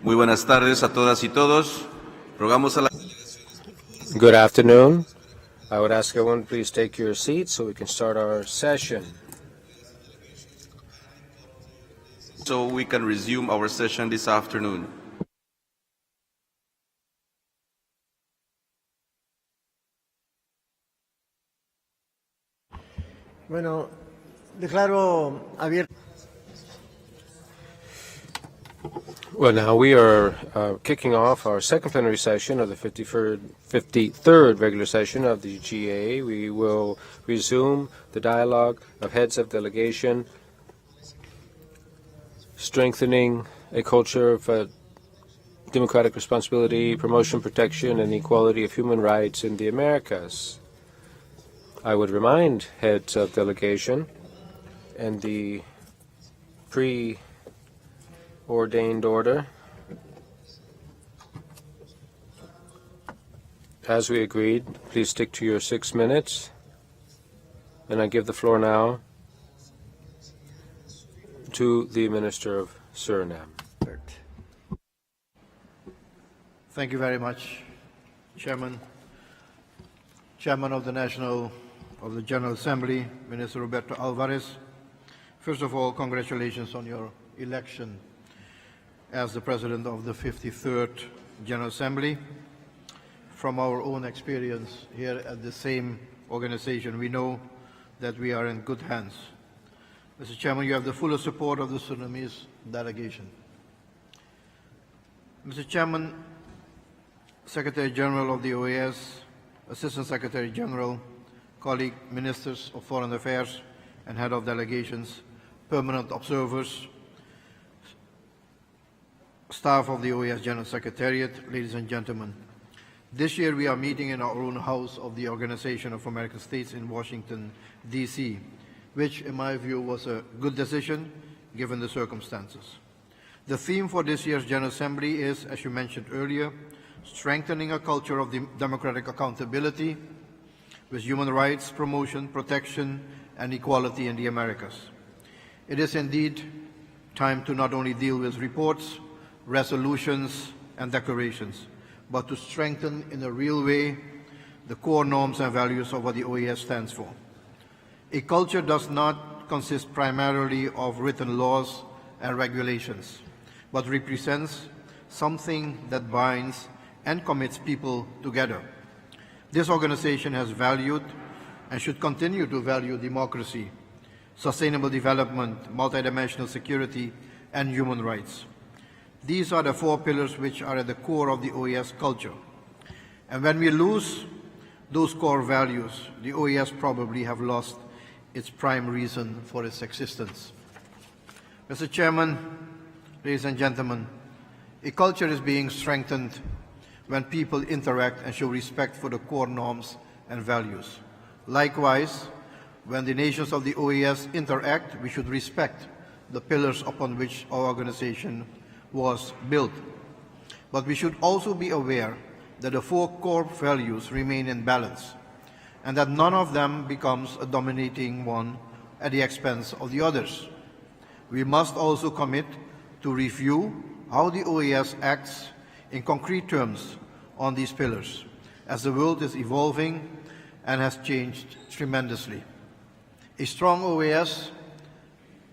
Muy buenas tardes a todas y todos. Rogamos a la... Good afternoon. I would ask everyone please take your seats so we can start our session. So we can resume our session this afternoon. Bueno, declaro abierto. Well, now we are kicking off our second plenary session of the 53rd regular session of the GA. We will resume the dialogue of heads of delegation, strengthening a culture of democratic responsibility, promotion, protection, and equality of human rights in the Americas. I would remind heads of delegation and the preordained order, as we agreed, please stick to your 6 minutes. And I give the floor now to the Minister of Suriname. Thank you very much, Chairman of the General Assembly, Minister Roberto Alvarez. First of all, congratulations on your election as the President of the 53rd General Assembly. From our own experience here at the same organization, we know that we are in good hands. Mr. Chairman, you have the full support of the Surinamese delegation. Mr. Chairman, Secretary General of the OAS, Assistant Secretary General, colleague ministers of foreign affairs and head of delegations, permanent observers, staff of the OAS General Secretariat, ladies and gentlemen. This year we are meeting in our own house of the Organization of American States in Washington, D.C., which in my view was a good decision given the circumstances. The theme for this year's General Assembly is, as you mentioned earlier, strengthening a culture of democratic accountability with human rights, promotion, protection, and equality in the Americas. It is indeed time to not only deal with reports, resolutions, and declarations, but to strengthen in a real way the core norms and values of what the OAS stands for. A culture does not consist primarily of written laws and regulations, but represents something that binds and commits people together. This organization has valued and should continue to value democracy, sustainable development, multidimensional security, and human rights. These are the 4 pillars which are at the core of the OAS culture. And when we lose those core values, the OAS probably have lost its prime reason for its existence. Mr. Chairman, ladies and gentlemen, a culture is being strengthened when people interact and show respect for the core norms and values. Likewise, when the nations of the OAS interact, we should respect the pillars upon which our organization was built. But we should also be aware that the 4 core values remain in balance and that none of them becomes a dominating one at the expense of the others. We must also commit to review how the OAS acts in concrete terms on these pillars, as the world is evolving and has changed tremendously. A strong OAS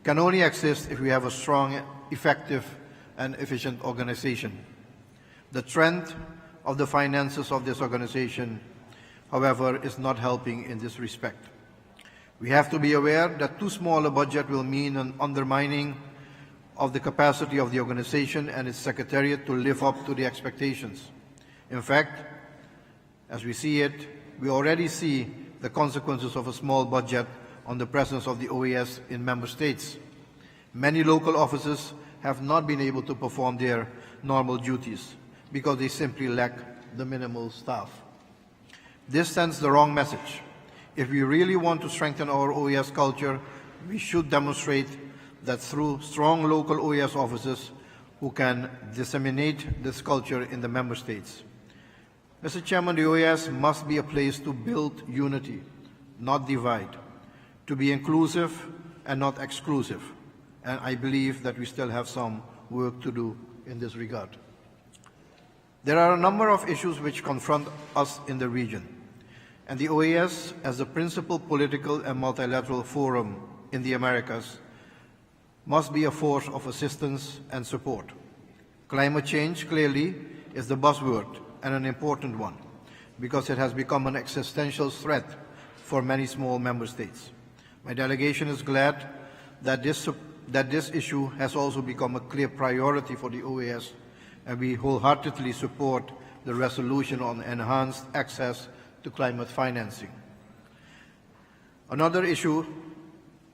can only exist if we have a strong, effective, and efficient organization. The trend of the finances of this organization, however, is not helping in this respect. We have to be aware that too small a budget will mean an undermining of the capacity of the organization and its secretariat to live up to the expectations. In fact, as we see it, we already see the consequences of a small budget on the presence of the OAS in member states. Many local offices have not been able to perform their normal duties because they simply lack the minimal staff. This sends the wrong message. If we really want to strengthen our OAS culture, we should demonstrate that through strong local OAS offices who can disseminate this culture in the member states. Mr. Chairman, the OAS must be a place to build unity, not divide, to be inclusive and not exclusive. And I believe that we still have some work to do in this regard. There are a number of issues which confront us in the region, and the OAS, as the principal political and multilateral forum in the Americas, must be a force of assistance and support. Climate change, clearly, is the buzzword, and an important one, because it has become an existential threat for many small member states. My delegation is glad that this issue has also become a clear priority for the OAS, and we wholeheartedly support the resolution on enhanced access to climate financing. Another issue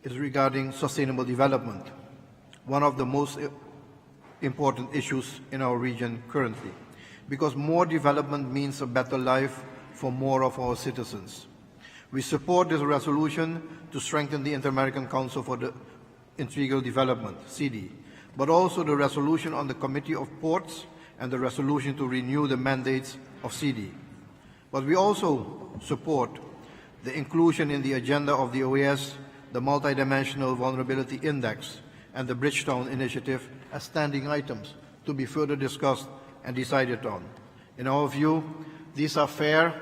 is regarding sustainable development, one of the most important issues in our region currently, because more development means a better life for more of our citizens. We support this resolution to strengthen the Inter-American Council for the Integral Development, CD, but also the resolution on the Committee of Ports and the resolution to renew the mandates of CD. But we also support the inclusion in the agenda of the OAS, the Multidimensional Vulnerability Index, and the Bridgetown Initiative as standing items to be further discussed and decided on. In our view, these are fair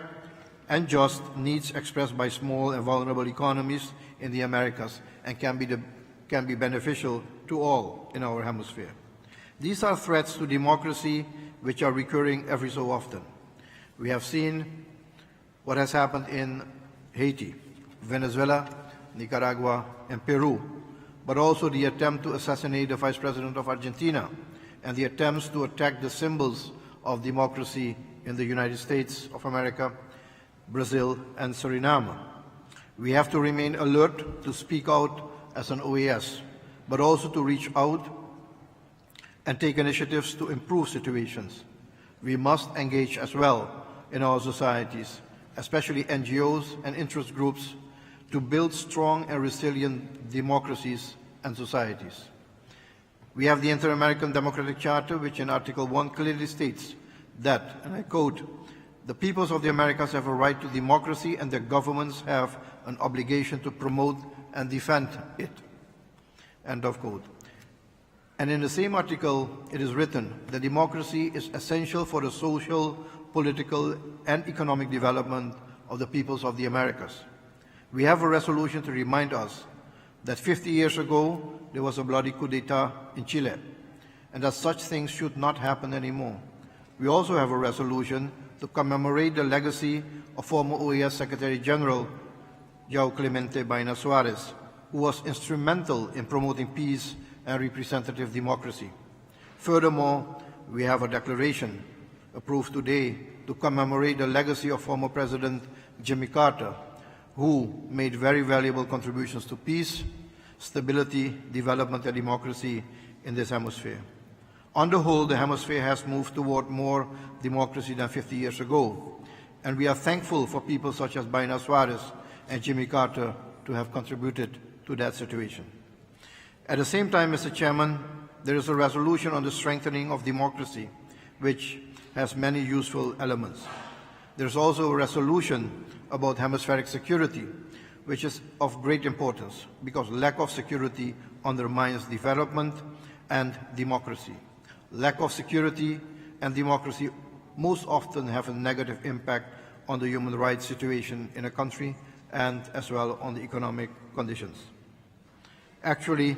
and just needs expressed by small and vulnerable economies in the Americas and can be beneficial to all in our hemisphere. These are threats to democracy which are recurring every so often. We have seen what has happened in Haiti, Venezuela, Nicaragua, and Peru, but also the attempt to assassinate the Vice President of Argentina and the attempts to attack the symbols of democracy in the United States of America, Brazil, and Suriname. We have to remain alert to speak out as an OAS, but also to reach out and take initiatives to improve situations. We must engage as well in our societies, especially NGOs and interest groups, to build strong and resilient democracies and societies. We have the Inter-American Democratic Charter, which in Article 1 clearly states that, and I quote, "The peoples of the Americas have a right to democracy and their governments have an obligation to promote and defend it." End of quote. And in the same article, it is written that democracy is essential for the social, political, and economic development of the peoples of the Americas. We have a resolution to remind us that 50 years ago, there was a bloody coup d'etat in Chile, and that such things should not happen anymore. We also have a resolution to commemorate the legacy of former OAS Secretary General João Clemente Baina Suarez, who was instrumental in promoting peace and representative democracy. Furthermore, we have a declaration approved today to commemorate the legacy of former President Jimmy Carter, who made very valuable contributions to peace, stability, development, and democracy in this hemisphere. On the whole, the hemisphere has moved toward more democracy than 50 years ago, and we are thankful for people such as Baina Suarez and Jimmy Carter to have contributed to that situation. At the same time, Mr. Chairman, there is a resolution on the strengthening of democracy, which has many useful elements. There is also a resolution about hemispheric security, which is of great importance because lack of security undermines development and democracy. Lack of security and democracy most often have a negative impact on the human rights situation in a country and as well on the economic conditions. Actually,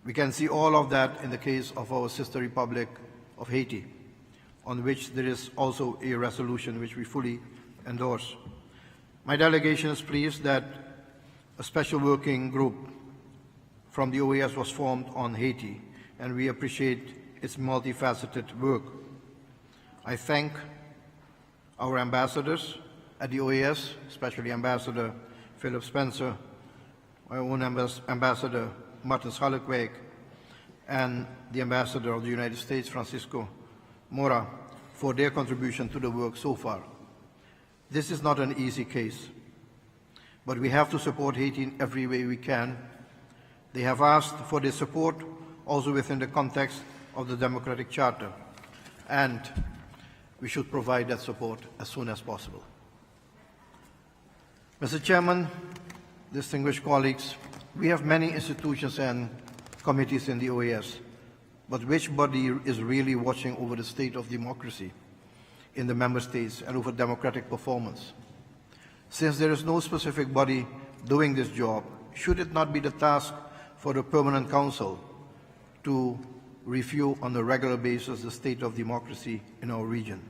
we can see all of that in the case of our sister republic of Haiti, on which there is also a resolution which we fully endorse. My delegation is pleased that a special working group from the OAS was formed on Haiti, and we appreciate its multifaceted work. I thank our ambassadors at the OAS, especially Ambassador Philip Spencer, my own Ambassador Martin Schalkwijk, and the Ambassador of the United States, Francisco Mora, for their contribution to the work so far. This is not an easy case, but we have to support Haiti in every way we can. They have asked for this support also within the context of the Democratic Charter, and we should provide that support as soon as possible. Mr. Chairman, distinguished colleagues, we have many institutions and committees in the OAS, but which body is really watching over the state of democracy in the member states and over democratic performance? Since there is no specific body doing this job, should it not be the task for the Permanent Council to review on a regular basis the state of democracy in our region,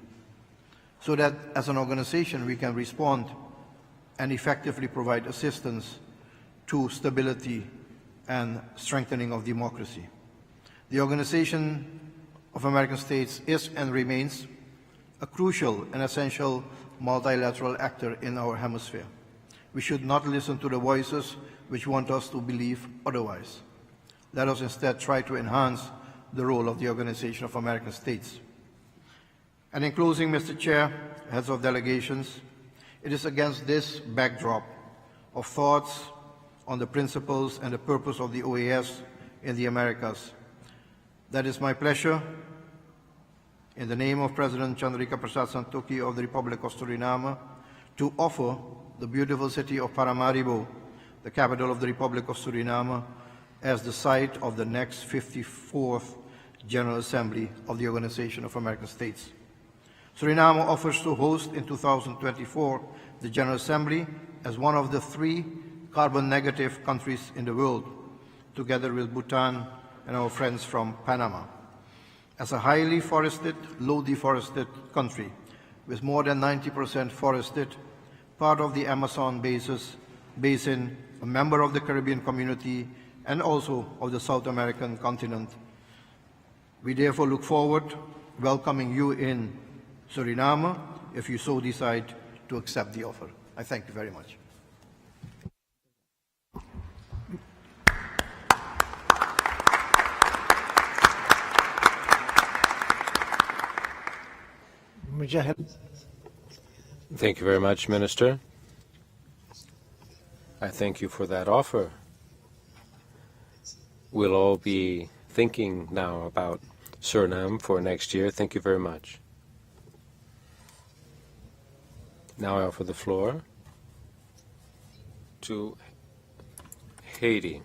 so that as an organization we can respond and effectively provide assistance to stability and strengthening of democracy? The Organization of American States is and remains a crucial and essential multilateral actor in our hemisphere. We should not listen to the voices which want us to believe otherwise. Let us instead try to enhance the role of the Organization of American States. And in closing, Mr. Chair, heads of delegations, it is against this backdrop of thoughts on the principles and the purpose of the OAS in the Americas that it's my pleasure, in the name of President Chandrika Prasad Santokhi of the Republic of Suriname, to offer the beautiful city of Paramaribo, the capital of the Republic of Suriname, as the site of the next 54th General Assembly of the Organization of American States. Suriname offers to host in 2024 the General Assembly as one of the 3 carbon-negative countries in the world, together with Bhutan and our friends from Panama. As a highly forested, low deforested country with more than 90% forested, part of the Amazon basin, a member of the Caribbean community, and also of the South American continent, we therefore look forward to welcoming you in Suriname if you so decide to accept the offer. I thank you very much. Thank you very much, Minister. I thank you for that offer. We'll all be thinking now about Suriname for next year. Thank you very much. Now I offer the floor to Haiti.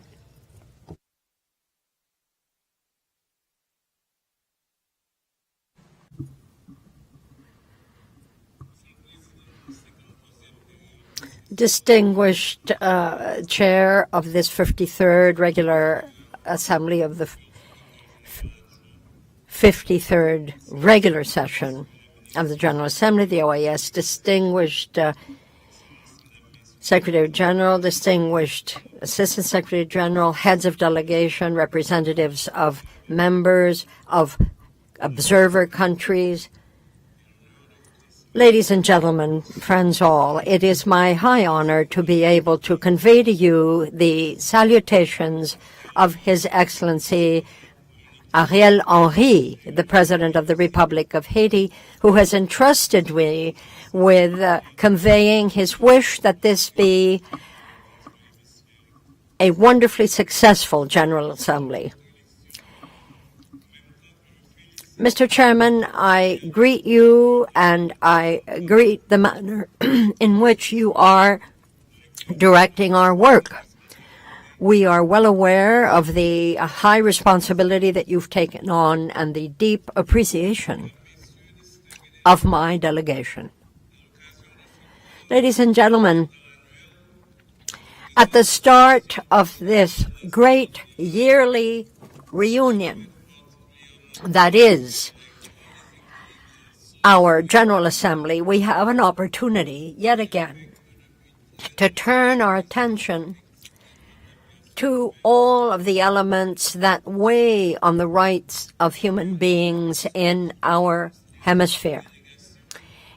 Distinguished Chair of this 53rd Regular Assembly of the 53rd Regular Session of the General Assembly, the OAS, distinguished Secretary General, distinguished Assistant Secretary General, heads of delegation, representatives of members of observer countries, ladies and gentlemen, friends all, it is my high honor to be able to convey to you the salutations of His Excellency Ariel Henry, the President of the Republic of Haiti, who has entrusted me with conveying his wish that this be a wonderfully successful General Assembly. Mr. Chairman, I greet you and I greet the manner in which you are directing our work. We are well aware of the high responsibility that you've taken on and the deep appreciation of my delegation. Ladies and gentlemen, at the start of this great yearly reunion, that is our General Assembly, we have an opportunity yet again to turn our attention to all of the elements that weigh on the rights of human beings in our hemisphere.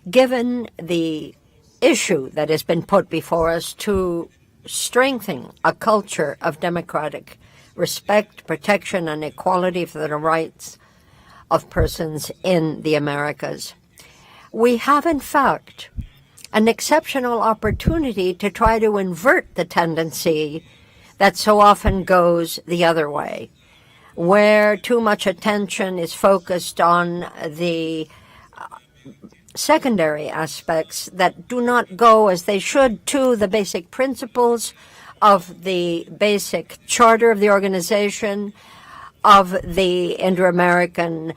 Given the issue that has been put before us to strengthen a culture of democratic respect, protection, and equality for the rights of persons in the Americas, we have, in fact, an exceptional opportunity to try to invert the tendency that so often goes the other way, where too much attention is focused on the secondary aspects that do not go as they should to the basic principles of the basic charter of the organization, of the Inter-American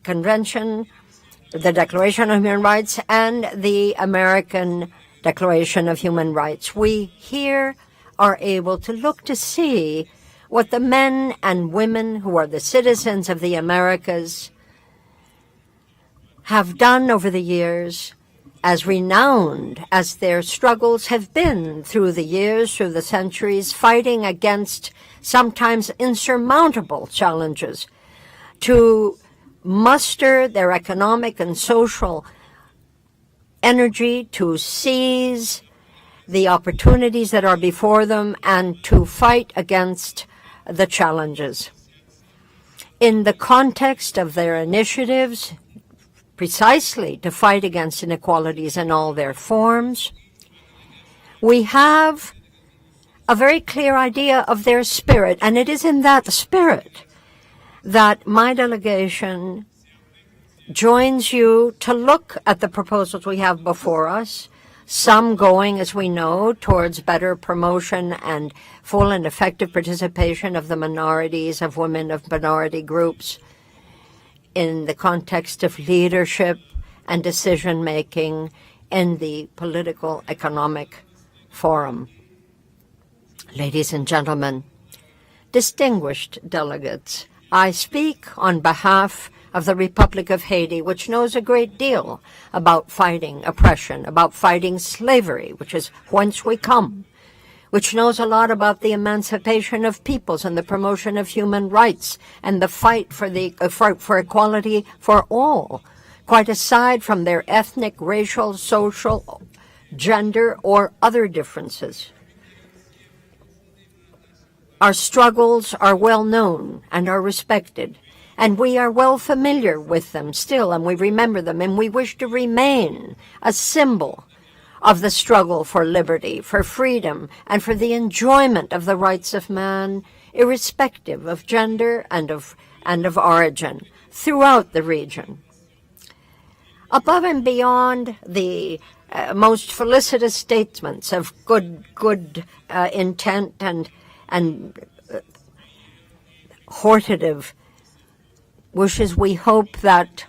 Convention, the Declaration of Human Rights, and the American Declaration of Human Rights. We here are able to look to see what the men and women who are the citizens of the Americas have done over the years, as renowned as their struggles have been through the years, through the centuries, fighting against sometimes insurmountable challenges to muster their economic and social energy to seize the opportunities that are before them and to fight against the challenges. In the context of their initiatives, precisely to fight against inequalities in all their forms, we have a very clear idea of their spirit, and it is in that spirit that my delegation joins you to look at the proposals we have before us, some going, as we know, towards better promotion and full and effective participation of the minorities, of women, of minority groups, in the context of leadership and decision-making in the political economic forum. Ladies and gentlemen, distinguished delegates, I speak on behalf of the Republic of Haiti, which knows a great deal about fighting oppression, about fighting slavery, which is whence we come, which knows a lot about the emancipation of peoples and the promotion of human rights and the fight for equality for all, quite aside from their ethnic, racial, social, gender, or other differences. Our struggles are well known and are respected, and we are well familiar with them still, and we remember them, and we wish to remain a symbol of the struggle for liberty, for freedom, and for the enjoyment of the rights of man, irrespective of gender and of origin, throughout the region. Above and beyond the most felicitous statements of good intent and hortative wishes, we hope that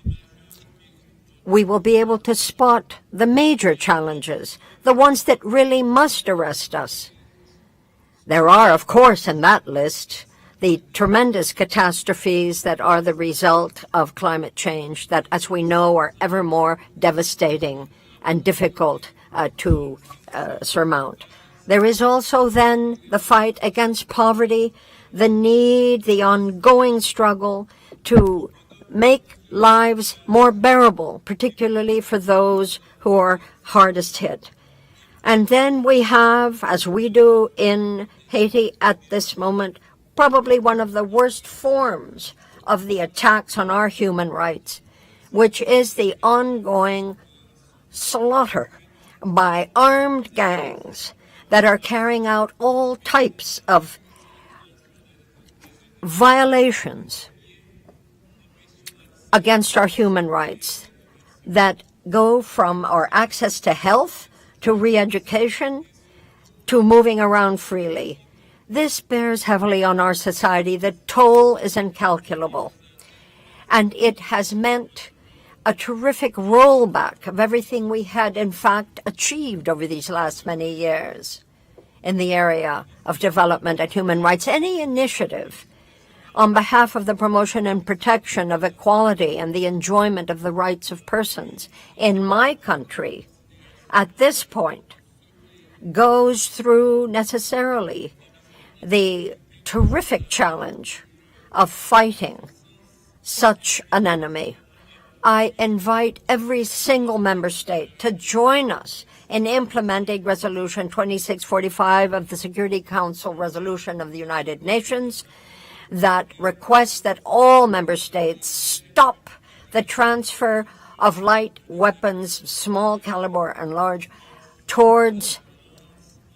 we will be able to spot the major challenges, the ones that really must arrest us. There are, of course, in that list, the tremendous catastrophes that are the result of climate change that, as we know, are ever more devastating and difficult to surmount. There is also then the fight against poverty, the need, the ongoing struggle to make lives more bearable, particularly for those who are hardest hit. And then we have, as we do in Haiti at this moment, probably one of the worst forms of the attacks on our human rights, which is the ongoing slaughter by armed gangs that are carrying out all types of violations against our human rights that go from our access to health, to re-education, to moving around freely. This bears heavily on our society. The toll is incalculable. And it has meant a terrific rollback of everything we had, in fact, achieved over these last many years in the area of development and human rights. Any initiative on behalf of the promotion and protection of equality and the enjoyment of the rights of persons in my country at this point goes through necessarily the terrific challenge of fighting such an enemy. I invite every single member state to join us in implementing Resolution 2645 of the Security Council Resolution of the United Nations that requests that all member states stop the transfer of light weapons, small caliber and large, towards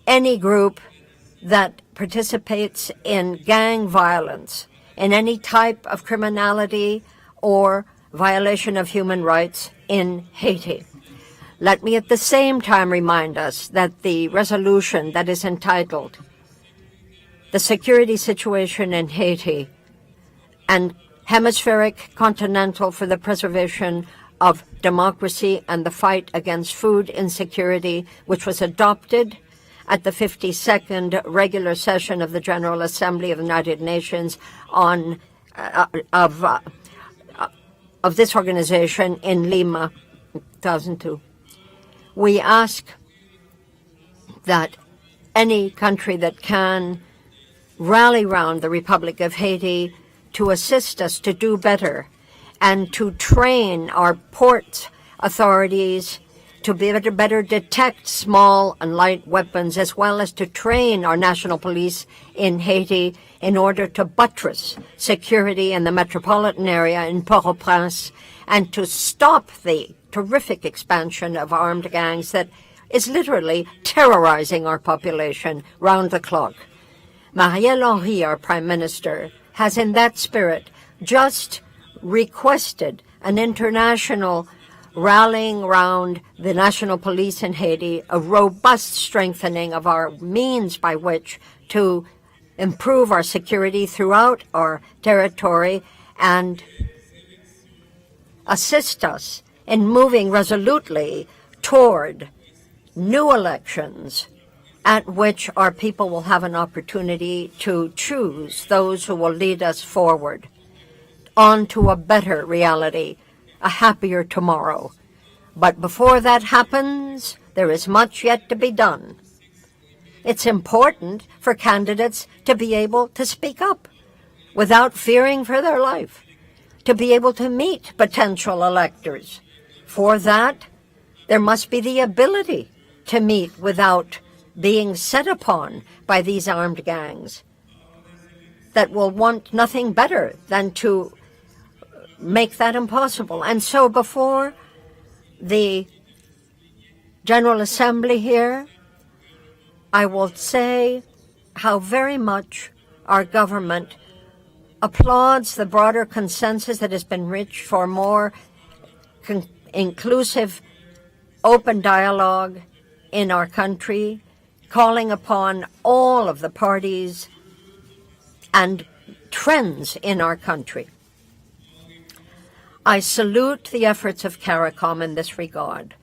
any group that participates in gang violence, in any type of criminality or violation of human rights in Haiti. Let me at the same time remind us that the resolution that is entitled "The Security Situation in Haiti" and hemispheric continental for the preservation of democracy and the fight against food insecurity, which was adopted at the 52nd regular session of the General Assembly of the United Nations of this organization in Lima, 2002. We ask that any country that can rally round the Republic of Haiti to assist us to do better and to train our port authorities to be able to better detect small and light weapons, as well as to train our national police in Haiti in order to buttress security in the metropolitan area in Port-au-Prince and to stop the terrific expansion of armed gangs that is literally terrorizing our population round the clock. Marielle Henry, our Prime Minister, has in that spirit just requested an international rallying round the national police in Haiti, a robust strengthening of our means by which to improve our security throughout our territory and assist us in moving resolutely toward new elections at which our people will have an opportunity to choose those who will lead us forward on to a better reality, a happier tomorrow. But before that happens, there is much yet to be done. It's important for candidates to be able to speak up without fearing for their life, to be able to meet potential electors. For that, there must be the ability to meet without being set upon by these armed gangs that will want nothing better than to make that impossible. And so before the General Assembly here, I will say how very much our government applauds the broader consensus that has been reached for more inclusive, open dialogue in our country, calling upon all of the parties and trends in our country. I salute the efforts of CARICOM in this regard,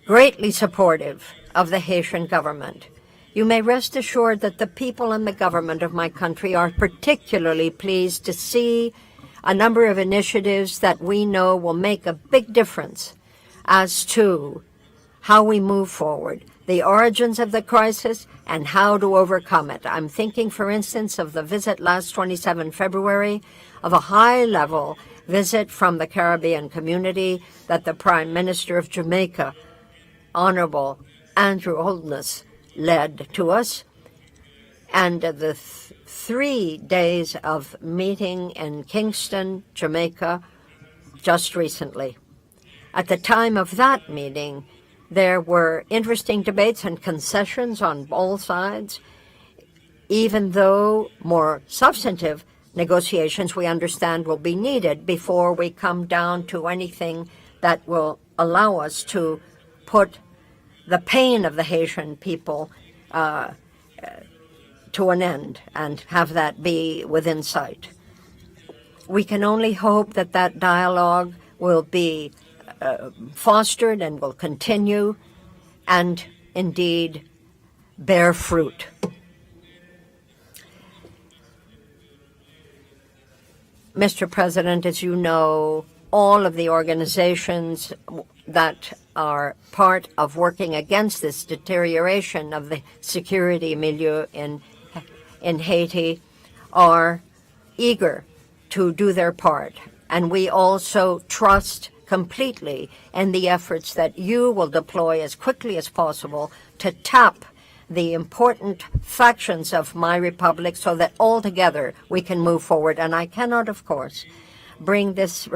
greatly supportive of the Haitian government. You may rest assured that the people and the government of my country are particularly pleased to see a number of initiatives that we know will make a big difference as to how we move forward, the origins of the crisis, and how to overcome it. I'm thinking, for instance, of the visit last 27 February of a high-level visit from the Caribbean community that the Prime Minister of Jamaica, Honorable Andrew Holness, led to us, and the 3 days of meeting in Kingston, Jamaica, just recently. At the time of that meeting, there were interesting debates and concessions on all sides, even though more substantive negotiations, we understand, will be needed before we come down to anything that will allow us to put the pain of the Haitian people to an end and have that be within sight. We can only hope that that dialogue will be fostered and will continue and indeed bear fruit. Mr. President, as you know, all of the organizations that are part of working against this deterioration of the security milieu in Haiti are eager to do their part. And we also trust completely in the efforts that you will deploy as quickly as possible to tap the important factions of my republic so that all together we can move forward. And I cannot, of course, bring this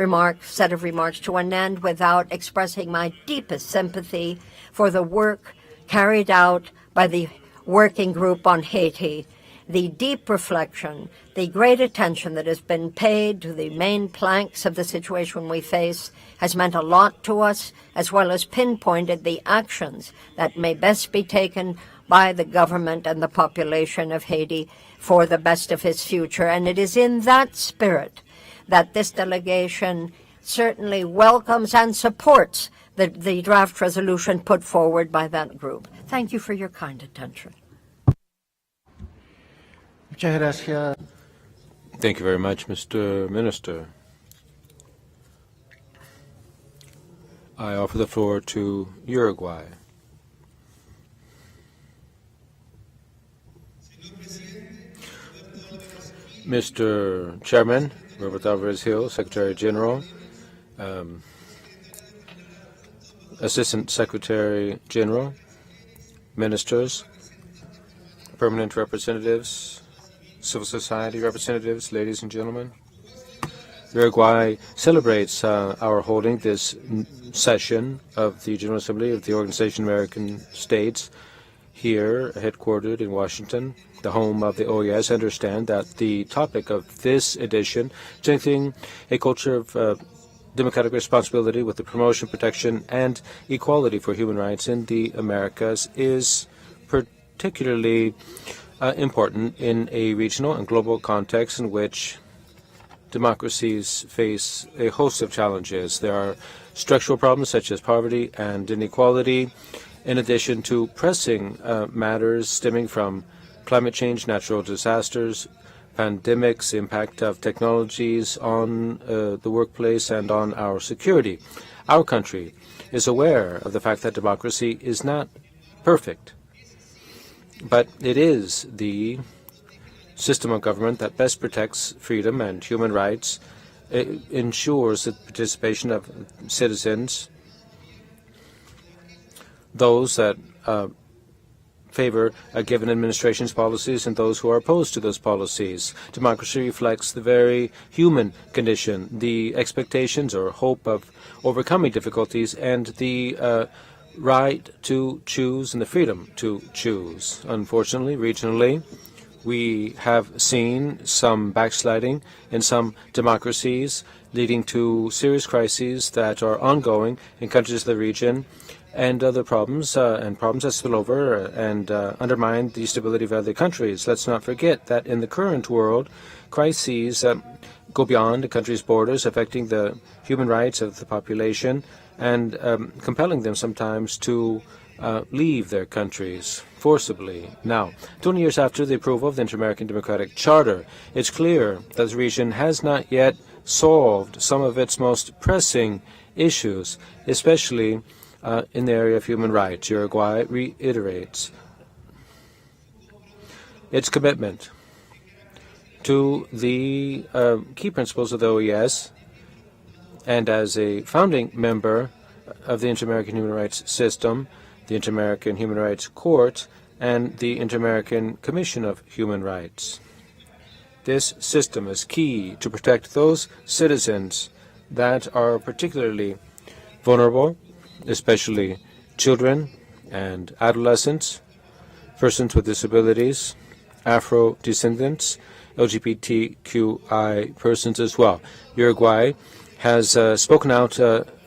set of remarks to an end without expressing my deepest sympathy for the work carried out by the Working Group on Haiti, the deep reflection, the great attention that has been paid to the main planks of the situation we face has meant a lot to us, as well as pinpointed the actions that may best be taken by the government and the population of Haiti for the best of its future. And it is in that spirit that this delegation certainly welcomes and supports the draft resolution put forward by that group. Thank you for your kind attention. Muchas gracias. Thank you very much, Mr. Minister. I offer the floor to Uruguay. Mr. Chairman, Robert Alvarez Hill, Secretary General, Assistant Secretary General, Ministers, permanent representatives, civil society representatives, ladies and gentlemen. Uruguay celebrates our holding this session of the General Assembly of the Organization of American States here, headquartered in Washington, the home of the OAS. Understand that the topic of this edition, strengthening a culture of democratic responsibility with the promotion, protection, and equality for human rights in the Americas, is particularly important in a regional and global context in which democracies face a host of challenges. There are structural problems such as poverty and inequality, in addition to pressing matters stemming from climate change, natural disasters, pandemics, impact of technologies on the workplace and on our security. Our country is aware of the fact that democracy is not perfect, but it is the system of government that best protects freedom and human rights. It ensures the participation of citizens, those that favor a given administration's policies and those who are opposed to those policies. Democracy reflects the very human condition, the expectations or hope of overcoming difficulties, and the right to choose and the freedom to choose. Unfortunately, regionally, we have seen some backsliding in some democracies, leading to serious crises that are ongoing in countries of the region, and other problems that spill over and undermine the stability of other countries. Let's not forget that in the current world, crises go beyond a country's borders, affecting the human rights of the population and compelling them sometimes to leave their countries forcibly. Now, 20 years after the approval of the Inter-American Democratic Charter, it's clear that the region has not yet solved some of its most pressing issues, especially in the area of human rights. Uruguay reiterates its commitment to the key principles of the OAS, and as a founding member of the Inter-American Human Rights System, the Inter-American Human Rights Court, and the Inter-American Commission of Human Rights. This system is key to protect those citizens that are particularly vulnerable, especially children and adolescents, persons with disabilities, Afro-descendants, LGBTQI persons as well. Uruguay has spoken out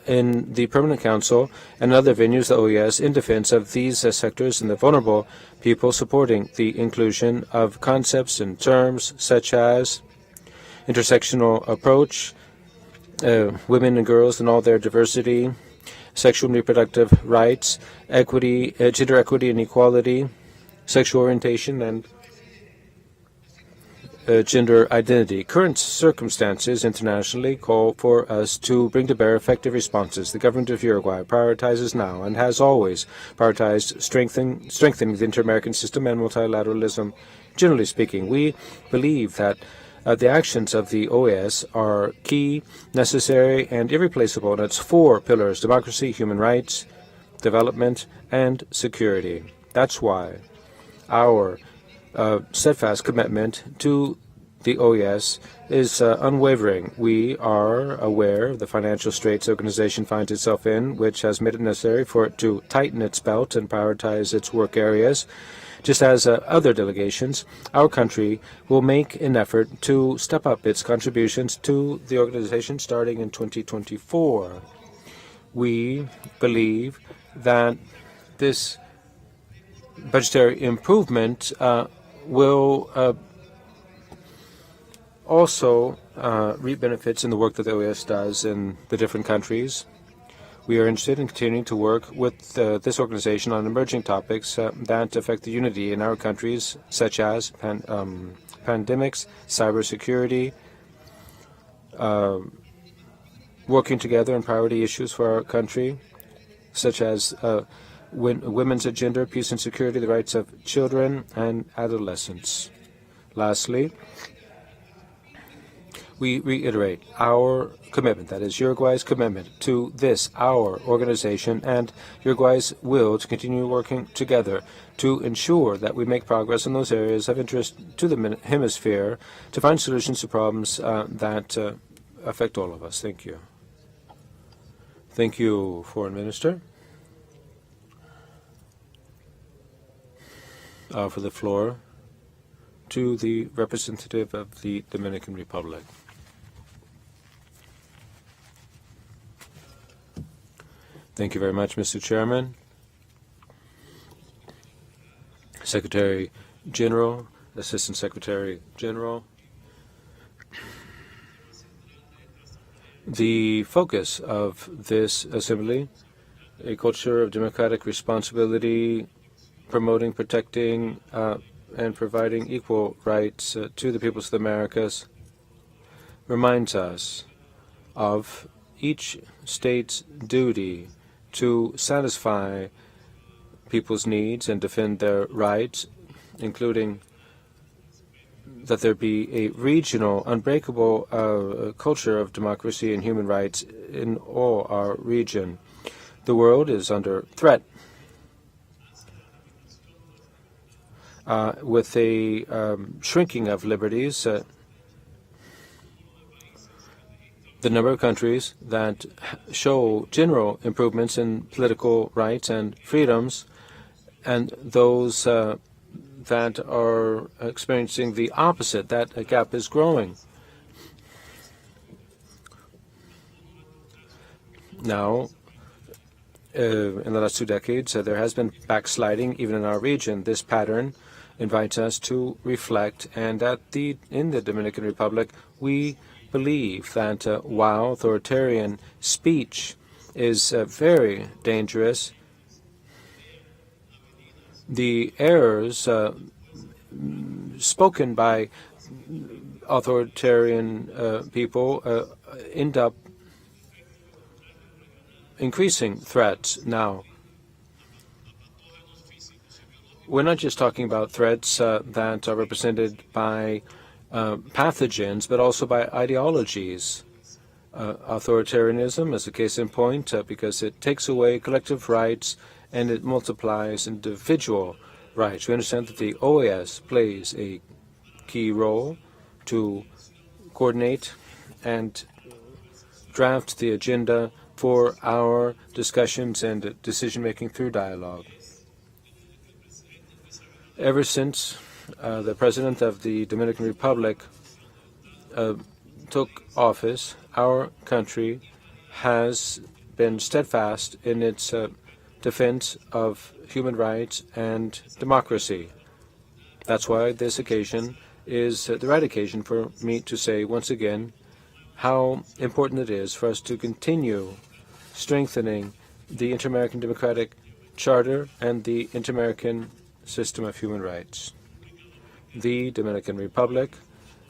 in the Permanent Council and other venues, the OAS, in defense of these sectors and the vulnerable people, supporting the inclusion of concepts and terms such as intersectional approach, women and girls and all their diversity, sexual and reproductive rights, equity, gender equity and equality, sexual orientation, and gender identity. Current circumstances internationally call for us to bring to bear effective responses. The government of Uruguay prioritizes now and has always prioritized strengthening the inter-American system and multilateralism. Generally speaking, we believe that the actions of the OAS are key, necessary, and irreplaceable in its four pillars: democracy, human rights, development, and security. That's why our steadfast commitment to the OAS is unwavering. We are aware of the financial straits the organization finds itself in, which has made it necessary for it to tighten its belt and prioritize its work areas. Just as other delegations, our country will make an effort to step up its contributions to the organization starting in 2024. We believe that this budgetary improvement will also reap benefits in the work that the OAS does in the different countries. We are interested in continuing to work with this organization on emerging topics that affect the unity in our countries, such as pandemics, cybersecurity, working together on priority issues for our country, such as women's gender, peace and security, the rights of children and adolescents. Lastly, we reiterate our commitment, that is Uruguay's commitment to this, our organization, and Uruguay's will to continue working together to ensure that we make progress in those areas of interest to the hemisphere to find solutions to problems that affect all of us. Thank you. Thank you, Foreign Minister. For the floor to the representative of the Dominican Republic. Thank you very much, Mr. Chairman. Secretary General, Assistant Secretary General. The focus of this assembly, a culture of democratic responsibility, promoting, protecting, and providing equal rights to the peoples of the Americas, reminds us of each state's duty to satisfy people's needs and defend their rights, including that there be a regional, unbreakable culture of democracy and human rights in all our region. The world is under threat with a shrinking of liberties. The number of countries that show general improvements in political rights and freedoms, and those that are experiencing the opposite, that gap is growing. Now, in the last 2 decades, there has been backsliding even in our region. This pattern invites us to reflect, and in the Dominican Republic, we believe that while authoritarian speech is very dangerous, the errors spoken by authoritarian people end up increasing threats. Now, we're not just talking about threats that are represented by pathogens, but also by ideologies. Authoritarianism is a case in point because it takes away collective rights and it multiplies individual rights. We understand that the OAS plays a key role to coordinate and draft the agenda for our discussions and decision-making through dialogue. Ever since the President of the Dominican Republic took office, our country has been steadfast in its defense of human rights and democracy. That's why this occasion is the right occasion for me to say once again how important it is for us to continue strengthening the Inter-American Democratic Charter and the Inter-American System of Human Rights. The Dominican Republic,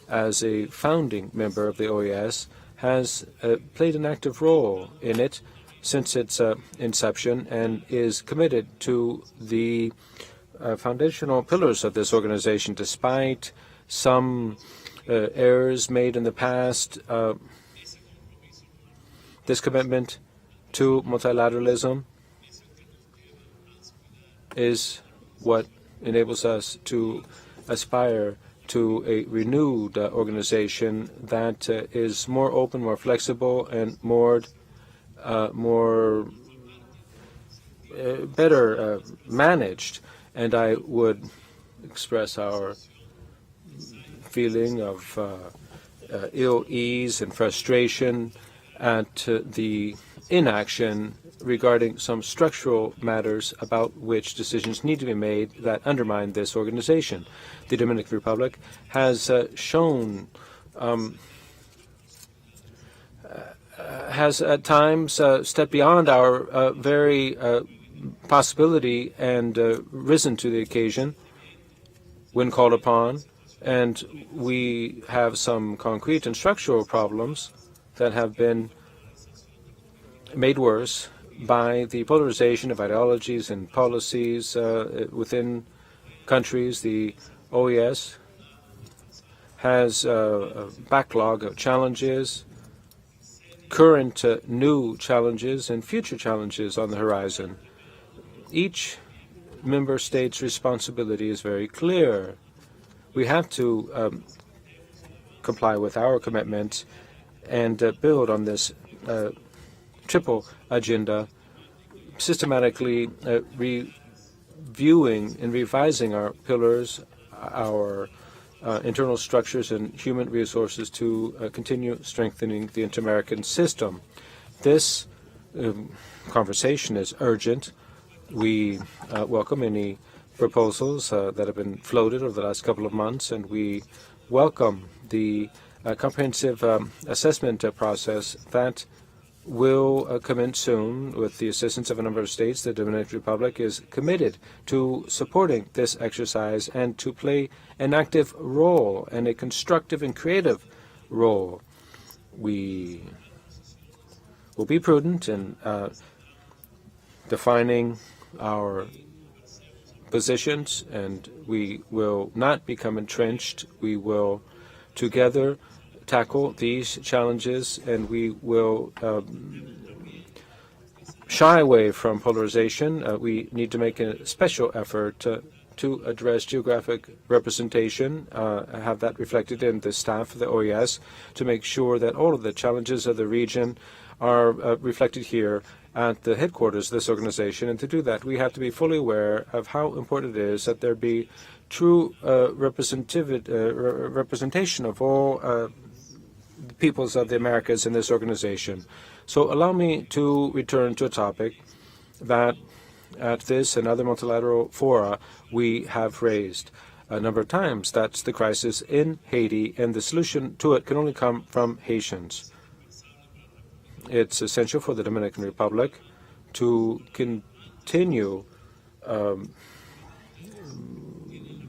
as a founding member of the OAS, has played an active role in it since its inception and is committed to the foundational pillars of this organization. Despite some errors made in the past, this commitment to multilateralism is what enables us to aspire to a renewed organization that is more open, more flexible, and better managed. And I would express our feeling of ill ease and frustration at the inaction regarding some structural matters about which decisions need to be made that undermine this organization. The Dominican Republic has has at times stepped beyond our very possibility and risen to the occasion when called upon, and we have some concrete and structural problems that have been made worse by the polarization of ideologies and policies within countries. The OAS has a backlog of challenges, current new challenges, and future challenges on the horizon. Each member state's responsibility is very clear. We have to comply with our commitments and build on this triple agenda, systematically reviewing and revising our pillars, our internal structures and human resources to continue strengthening the inter-American system. This conversation is urgent. We welcome any proposals that have been floated over the last couple of months, and we welcome the comprehensive assessment process that will commence soon with the assistance of a number of states. The Dominican Republic is committed to supporting this exercise and to play an active role and a constructive and creative role. We will be prudent in defining our positions, and we will not become entrenched. We will together tackle these challenges, and we will shy away from polarization. We need to make a special effort to address geographic representation, have that reflected in the staff of the OAS, to make sure that all of the challenges of the region are reflected here at the headquarters of this organization. And to do that, we have to be fully aware of how important it is that there be true representation of all peoples of the Americas in this organization. So allow me to return to a topic that at this and other multilateral fora we have raised a number of times. That's the crisis in Haiti, and the solution to it can only come from Haitians. It's essential for the Dominican Republic to continue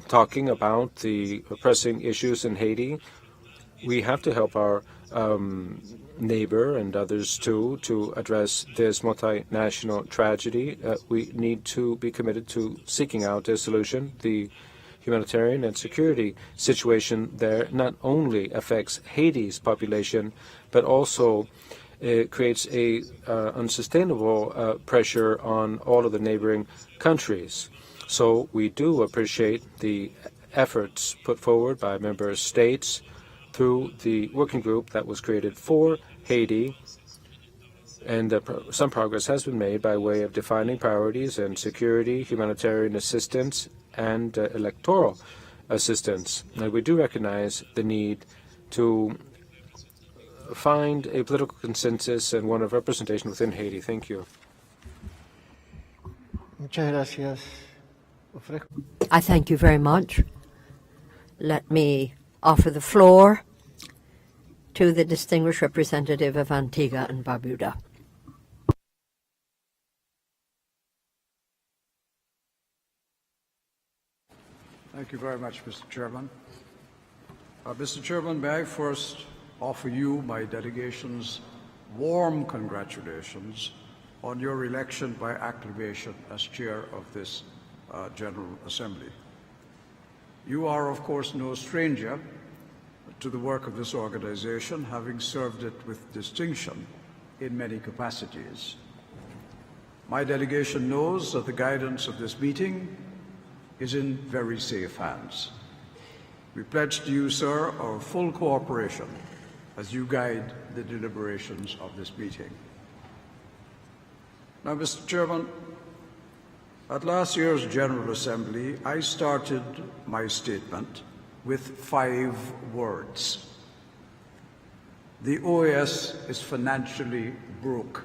talking about the pressing issues in Haiti. We have to help our neighbor and others too to address this multinational tragedy. We need to be committed to seeking out a solution. The humanitarian and security situation there not only affects Haiti's population, but also creates a unsustainable pressure on all of the neighboring countries. So we do appreciate the efforts put forward by member states through the working group that was created for Haiti, and some progress has been made by way of defining priorities in security, humanitarian assistance, and electoral assistance. Now, we do recognize the need to find a political consensus and one of representation within Haiti. Thank you. Muchas gracias. I thank you very much. Let me offer the floor to the distinguished representative of Antigua and Barbuda. Thank you very much, Mr. Chairman. Mr. Chairman, may I first offer you my delegation's warm congratulations on your election by acclamation as chair of this General Assembly. You are, of course, no stranger to the work of this organization, having served it with distinction in many capacities. My delegation knows that the guidance of this meeting is in very safe hands. We pledge to you, sir, our full cooperation as you guide the deliberations of this meeting. Now, Mr. Chairman, at last year's General Assembly, I started my statement with 5 words. the OAS is financially broke.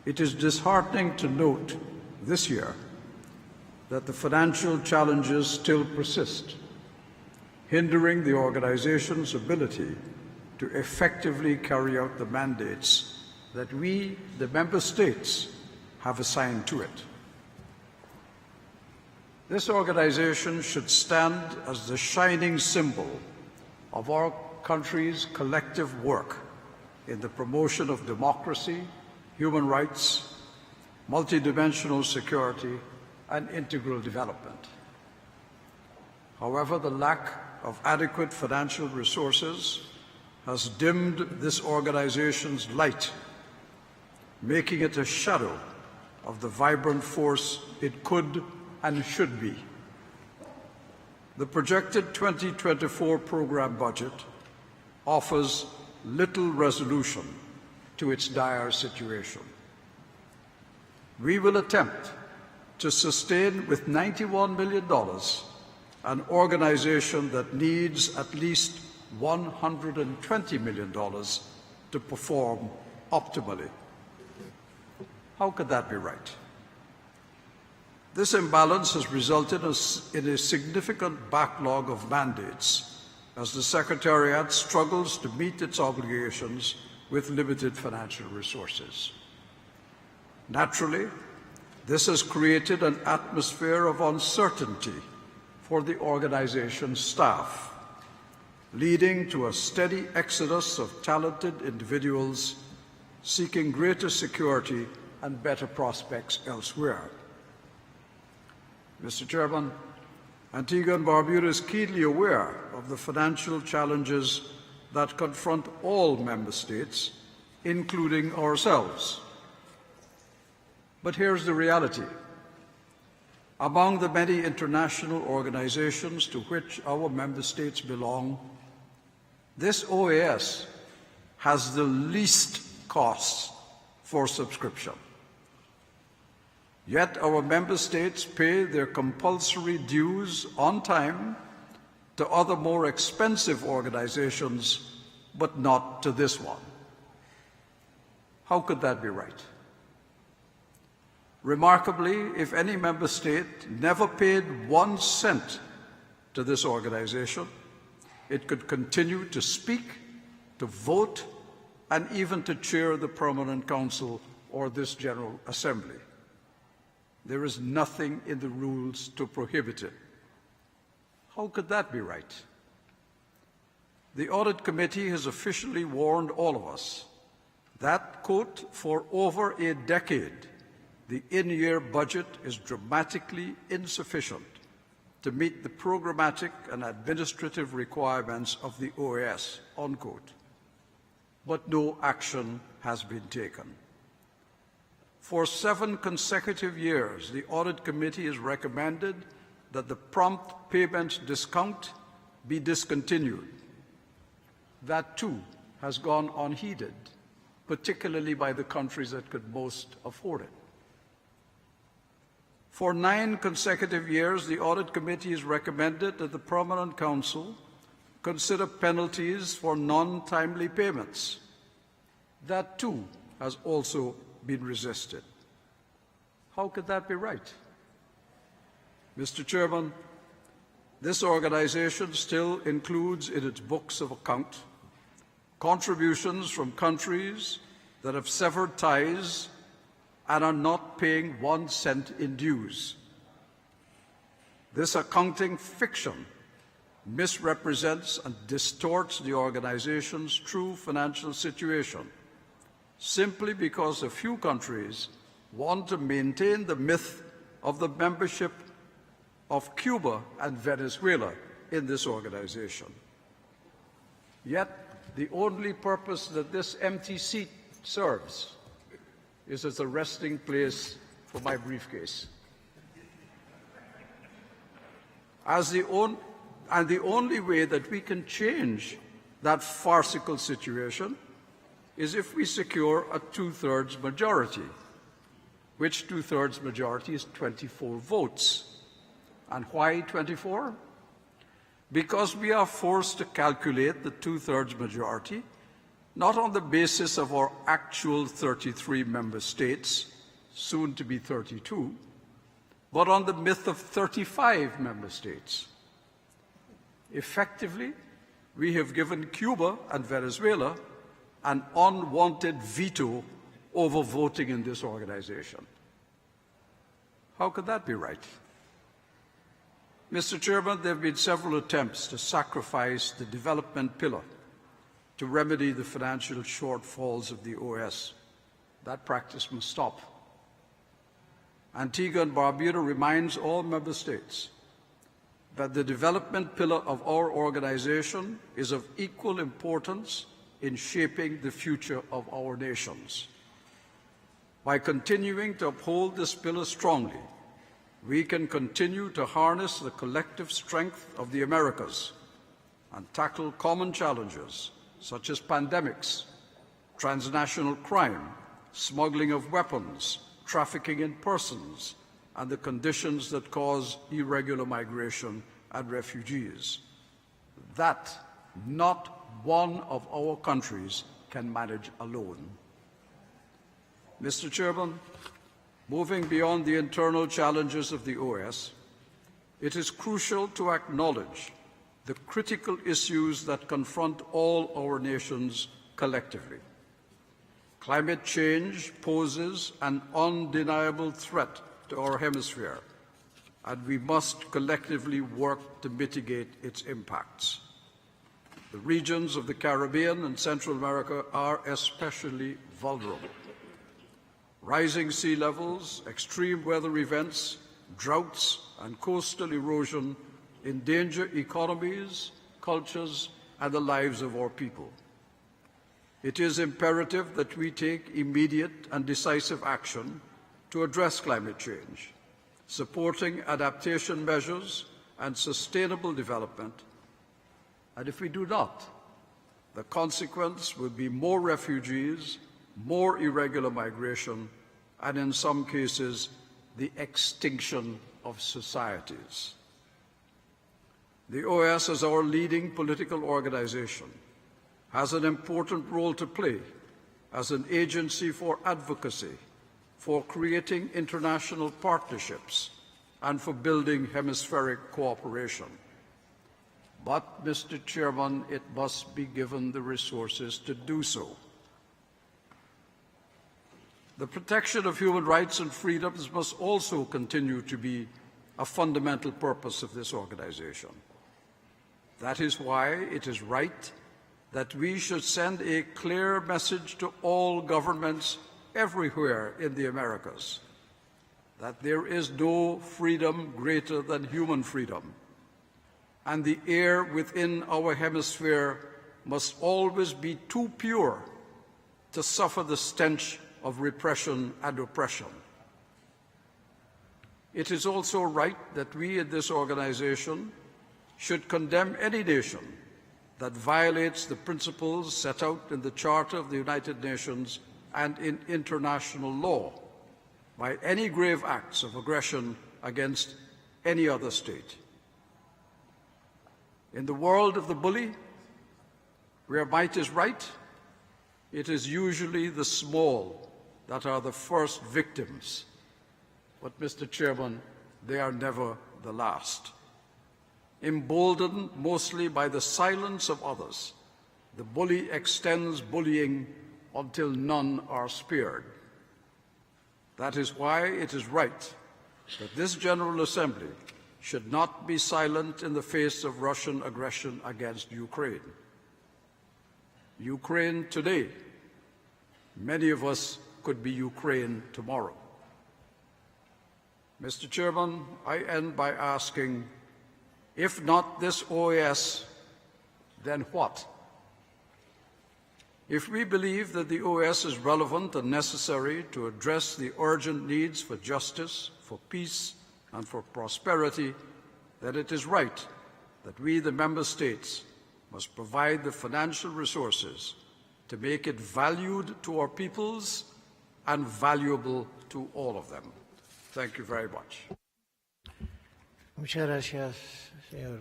It is disheartening to note this year that the financial challenges still persist, hindering the organization's ability to effectively carry out the mandates that we, the member states, have assigned to it. This organization should stand as the shining symbol of our country's collective work in the promotion of democracy, human rights, multidimensional security, and integral development. However, the lack of adequate financial resources has dimmed this organization's light, making it a shadow of the vibrant force it could and should be. The projected 2024 program budget offers little resolution to its dire situation. We will attempt to sustain with $91 million an organization that needs at least $120 million to perform optimally. How could that be right? This imbalance has resulted in a significant backlog of mandates as the Secretariat struggles to meet its obligations with limited financial resources. Naturally, this has created an atmosphere of uncertainty for the organization's staff, leading to a steady exodus of talented individuals seeking greater security and better prospects elsewhere. Mr. Chairman, Antigua and Barbuda is keenly aware of the financial challenges that confront all member states, including ourselves. But here's the reality. Among the many international organizations to which our member states belong, this OAS has the least costs for subscription. Yet our member states pay their compulsory dues on time to other more expensive organizations, but not to this one. How could that be right? Remarkably, if any member state never paid 1 cent to this organization, it could continue to speak, to vote, and even to chair the Permanent Council or this General Assembly. There is nothing in the rules to prohibit it. How could that be right? The Audit Committee has officially warned all of us that, quote, for over a decade, the in-year budget is dramatically insufficient to meet the programmatic and administrative requirements of the OAS, unquote. But no action has been taken. For 7 consecutive years, the Audit Committee has recommended that the prompt payment discount be discontinued. That too has gone unheeded, particularly by the countries that could most afford it. For 9 consecutive years, the Audit Committee has recommended that the Permanent Council consider penalties for non-timely payments. That too has also been resisted. How could that be right? Mr. Chairman, this organization still includes in its books of account contributions from countries that have severed ties and are not paying 1 cent in dues. This accounting fiction misrepresents and distorts the organization's true financial situation, simply because a few countries want to maintain the myth of the membership of Cuba and Venezuela in this organization. Yet, the only purpose that this empty seat serves is as a resting place for my briefcase. And the only way that we can change that farcical situation is if we secure a 2/3 majority, which 2/3 majority is 24 votes. And why 24? because we are forced to calculate the two-thirds majority not on the basis of our actual 33 member states, soon to be 32, but on the myth of 35 member states. Effectively, we have given Cuba and Venezuela an unwanted veto over voting in this organization. How could that be right? Mr. Chairman, there have been several attempts to sacrifice the development pillar to remedy the financial shortfalls of the OAS. That practice must stop. Antigua and Barbuda reminds all member states that the development pillar of our organization is of equal importance in shaping the future of our nations. By continuing to uphold this pillar strongly, we can continue to harness the collective strength of the Americas and tackle common challenges such as pandemics, transnational crime, smuggling of weapons, trafficking in persons, and the conditions that cause irregular migration and refugees. That not one of our countries can manage alone. Mr. Chairman, moving beyond the internal challenges of the OAS, it is crucial to acknowledge the critical issues that confront all our nations collectively. Climate change poses an undeniable threat to our hemisphere, and we must collectively work to mitigate its impacts. The regions of the Caribbean and Central America are especially vulnerable. Rising sea levels, extreme weather events, droughts, and coastal erosion endanger economies, cultures, and the lives of our people. It is imperative that we take immediate and decisive action to address climate change, supporting adaptation measures and sustainable development. And if we do not, the consequence will be more refugees, more irregular migration, and in some cases, the extinction of societies. The OAS, as our leading political organization, has an important role to play as an agency for advocacy, for creating international partnerships, and for building hemispheric cooperation. But, Mr. Chairman, it must be given the resources to do so. The protection of human rights and freedoms must also continue to be a fundamental purpose of this organization. That is why it is right that we should send a clear message to all governments everywhere in the Americas that there is no freedom greater than human freedom, and the air within our hemisphere must always be too pure to suffer the stench of repression and oppression. It is also right that we in this organization should condemn any nation that violates the principles set out in the Charter of the United Nations and in international law by any grave acts of aggression against any other state. In the world of the bully, where might is right, it is usually the small that are the first victims. But, Mr. Chairman, they are never the last. Emboldened mostly by the silence of others, the bully extends bullying until none are spared. That is why it is right that this General Assembly should not be silent in the face of Russian aggression against Ukraine. Ukraine today, many of us could be Ukraine tomorrow. Mr. Chairman, I end by asking, if not this OAS, then what? If we believe that the OAS is relevant and necessary to address the urgent needs for justice, for peace, and for prosperity, then it is right that we, the member states, must provide the financial resources to make it valued to our peoples and valuable to all of them. Thank you very much. Muchas gracias, señor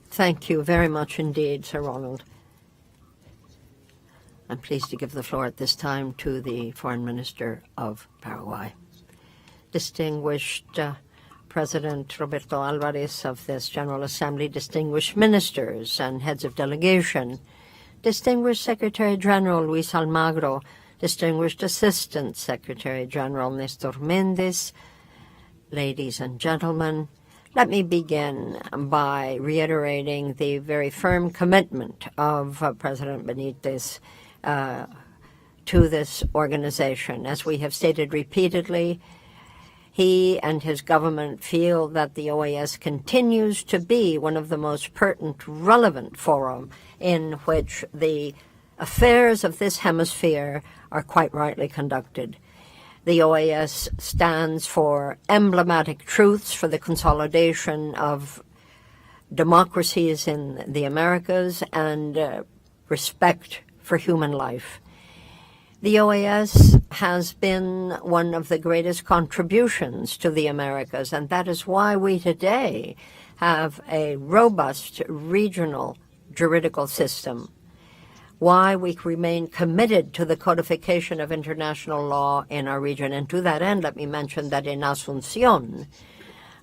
Thank you very much indeed, Sir Ronald. I'm pleased to give the floor at this time to the Foreign Minister of Paraguay. Distinguished President Roberto Alvarez of this General Assembly, distinguished ministers and heads of delegation, distinguished Secretary General Luis Almagro, distinguished Assistant Secretary General Nestor Mendez, ladies and gentlemen, let me begin by reiterating the very firm commitment of President Benitez to this organization. As we have stated repeatedly, he and his government feel that the OAS continues to be one of the most pertinent, relevant forum in which the affairs of this hemisphere are quite rightly conducted. The OAS stands for emblematic truths for the consolidation of democracies in the Americas and respect for human life. The OAS has been one of the greatest contributions to the Americas, and that is why we today have a robust regional juridical system, why we remain committed to the codification of international law in our region. And to that end, let me mention that in Asunción,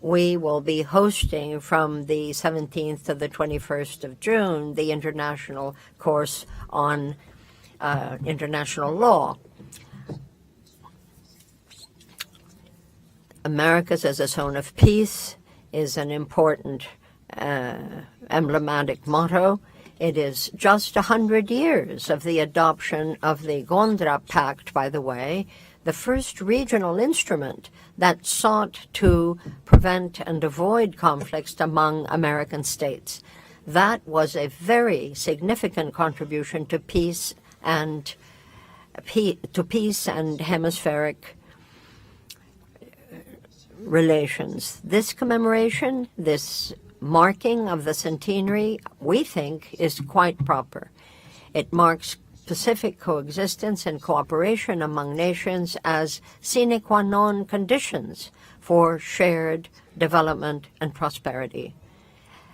we will be hosting from the 17th to the 21st of June the International Course on International Law. Americas as a zone of peace is an important emblematic motto. It is just 100 years of the adoption of the Gondra Pact, by the way, the first regional instrument that sought to prevent and avoid conflicts among American states. That was a very significant contribution to peace and hemispheric relations. This commemoration, this marking of the centenary, we think is quite proper. It marks pacific coexistence and cooperation among nations as sine qua non conditions for shared development and prosperity.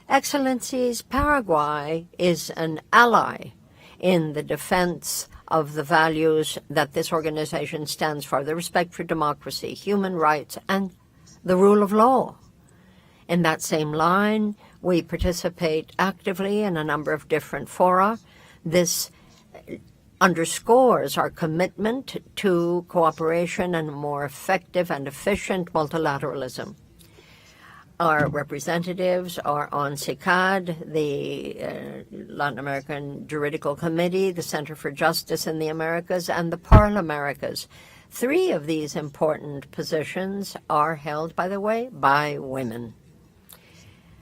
Excellencies, Paraguay is an ally in the defense of the values that this organization stands for, the respect for democracy, human rights, and the rule of law. In that same line, we participate actively in a number of different fora. This underscores our commitment to cooperation and more effective and efficient multilateralism. Our representatives are on CICAD, the Latin American Juridical Committee, the Center for Justice in the Americas, and the Parlaméricas. 3 of these important positions are held, by the way, by women.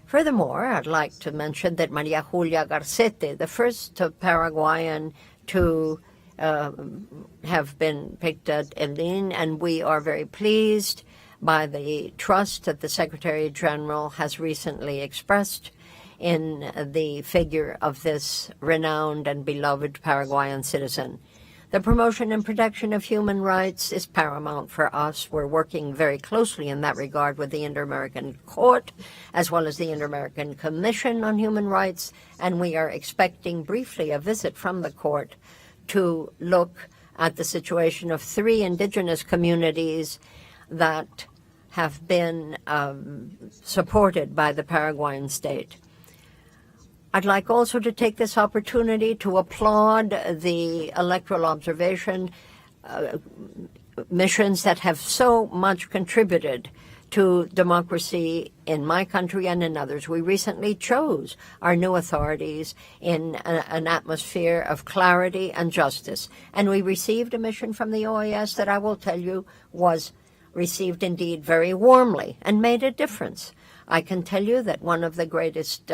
Furthermore, I'd like to mention that Maria Julia Garcete, the first Paraguayan to have been picked at Elin, and we are very pleased by the trust that the Secretary General has recently expressed in the figure of this renowned and beloved Paraguayan citizen. The promotion and protection of human rights is paramount for us. We're working very closely in that regard with the Inter-American Court, as well as the Inter-American Commission on Human Rights, and we are expecting briefly a visit from the court to look at the situation of 3 indigenous communities that have been supported by the Paraguayan state. I'd like also to take this opportunity to applaud the electoral observation missions that have so much contributed to democracy in my country and in others. We recently chose our new authorities in an atmosphere of clarity and justice, and we received a mission from the OAS that I will tell you was received indeed very warmly and made a difference. I can tell you that one of the greatest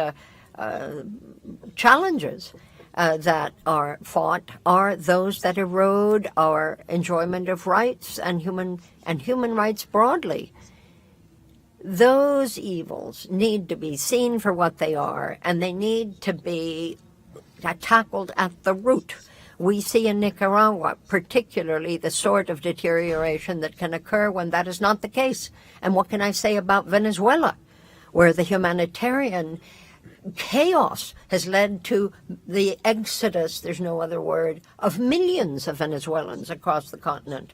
challenges that are fought are those that erode our enjoyment of rights and human rights broadly. Those evils need to be seen for what they are, and they need to be tackled at the root. We see in Nicaragua particularly the sort of deterioration that can occur when that is not the case. And what can I say about Venezuela, where the humanitarian chaos has led to the exodus, there's no other word, of millions of Venezuelans across the continent.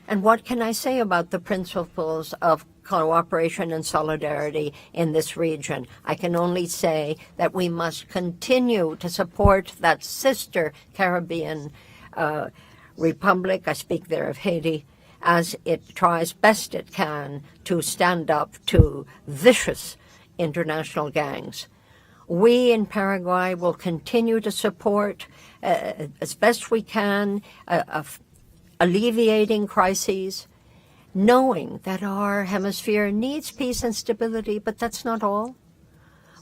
And what can I say about the principles of cooperation and solidarity in this region? I can only say that we must continue to support that sister Caribbean republic, I speak there of Haiti, as it tries best it can to stand up to vicious international gangs. We in Paraguay will continue to support as best we can alleviating crises, knowing that our hemisphere needs peace and stability, but that's not all.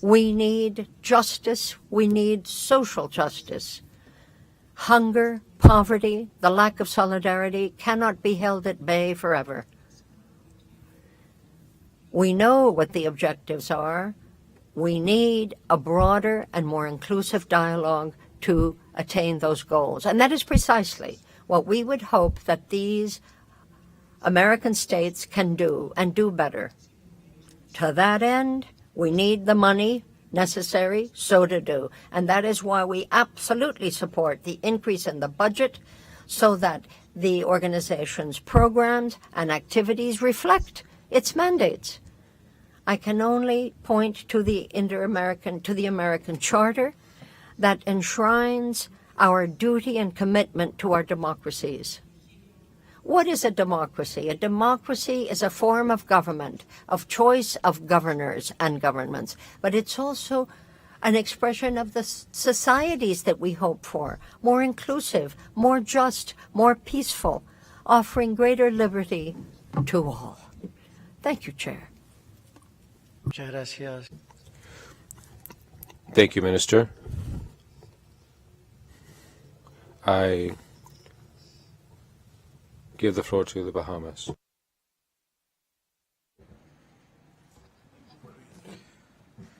We need justice. We need social justice. Hunger, poverty, the lack of solidarity cannot be held at bay forever. We know what the objectives are. We need a broader and more inclusive dialogue to attain those goals. And that is precisely what we would hope that these American states can do, and do better. To that end, we need the money necessary so to do. And that is why we absolutely support the increase in the budget so that the organization's programs and activities reflect its mandates. I can only point to the American Charter that enshrines our duty and commitment to our democracies. What is a democracy? A democracy is a form of government, of choice of governors and governments, but it's also an expression of the societies that we hope for, more inclusive, more just, more peaceful, offering greater liberty to all. Thank you, Chair. Muchas gracias. Thank you, Minister. I give the floor to the Bahamas.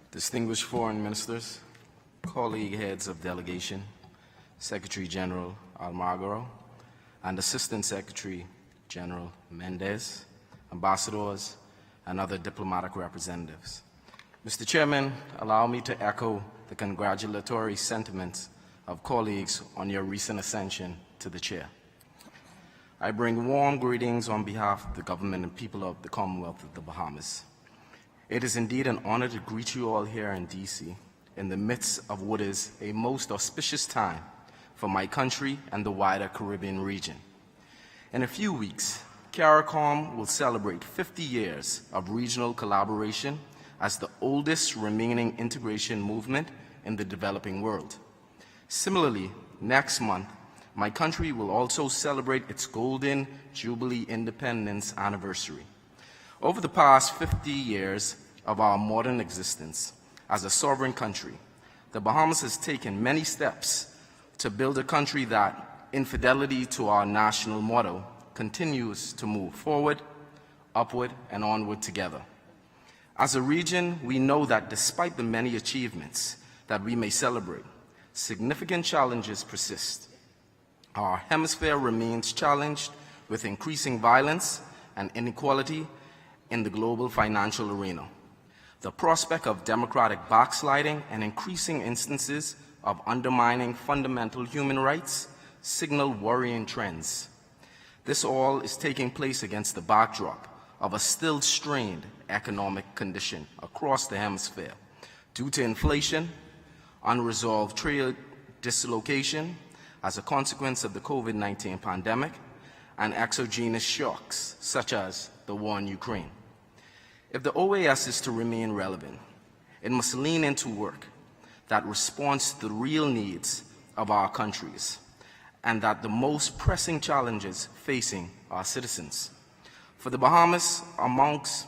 Distinguished foreign ministers, colleague heads of delegation, Secretary General Almagro, and Assistant Secretary General Mendez, ambassadors, and other diplomatic representatives. Mr. Chairman, allow me to echo the congratulatory sentiments of colleagues on your recent ascension to the chair. I bring warm greetings on behalf of the government and people of the Commonwealth of the Bahamas. It is indeed an honor to greet you all here in D.C. in the midst of what is a most auspicious time for my country and the wider Caribbean region. In a few weeks, CARICOM will celebrate 50 years of regional collaboration as the oldest remaining integration movement in the developing world. Similarly, next month, my country will also celebrate its Golden Jubilee Independence anniversary. Over the past 50 years of our modern existence as a sovereign country, the Bahamas has taken many steps to build a country that, in fidelity to our national motto, continues to move forward, upward, and onward together. As a region, we know that despite the many achievements that we may celebrate, significant challenges persist. Our hemisphere remains challenged with increasing violence and inequality in the global financial arena. The prospect of democratic backsliding and increasing instances of undermining fundamental human rights signal worrying trends. This all is taking place against the backdrop of a still strained economic condition across the hemisphere due to inflation, unresolved trade dislocation as a consequence of the COVID-19 pandemic, and exogenous shocks such as the war in Ukraine. If the OAS is to remain relevant, it must lean into work that responds to the real needs of our countries and that the most pressing challenges facing our citizens. For the Bahamas, amongst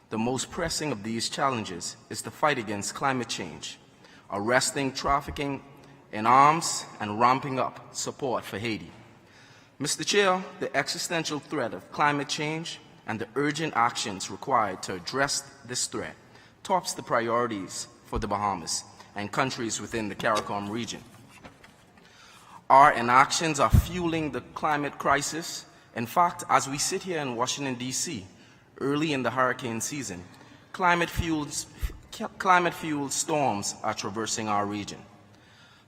the most pressing of these challenges is the fight against climate change, arresting trafficking in arms, and ramping up support for Haiti. Mr. Chair, the existential threat of climate change and the urgent actions required to address this threat tops the priorities for the Bahamas and countries within the CARICOM region. Our inactions are fueling the climate crisis. In fact, as we sit here in Washington, D.C., early in the hurricane season, climate-fueled storms are traversing our region.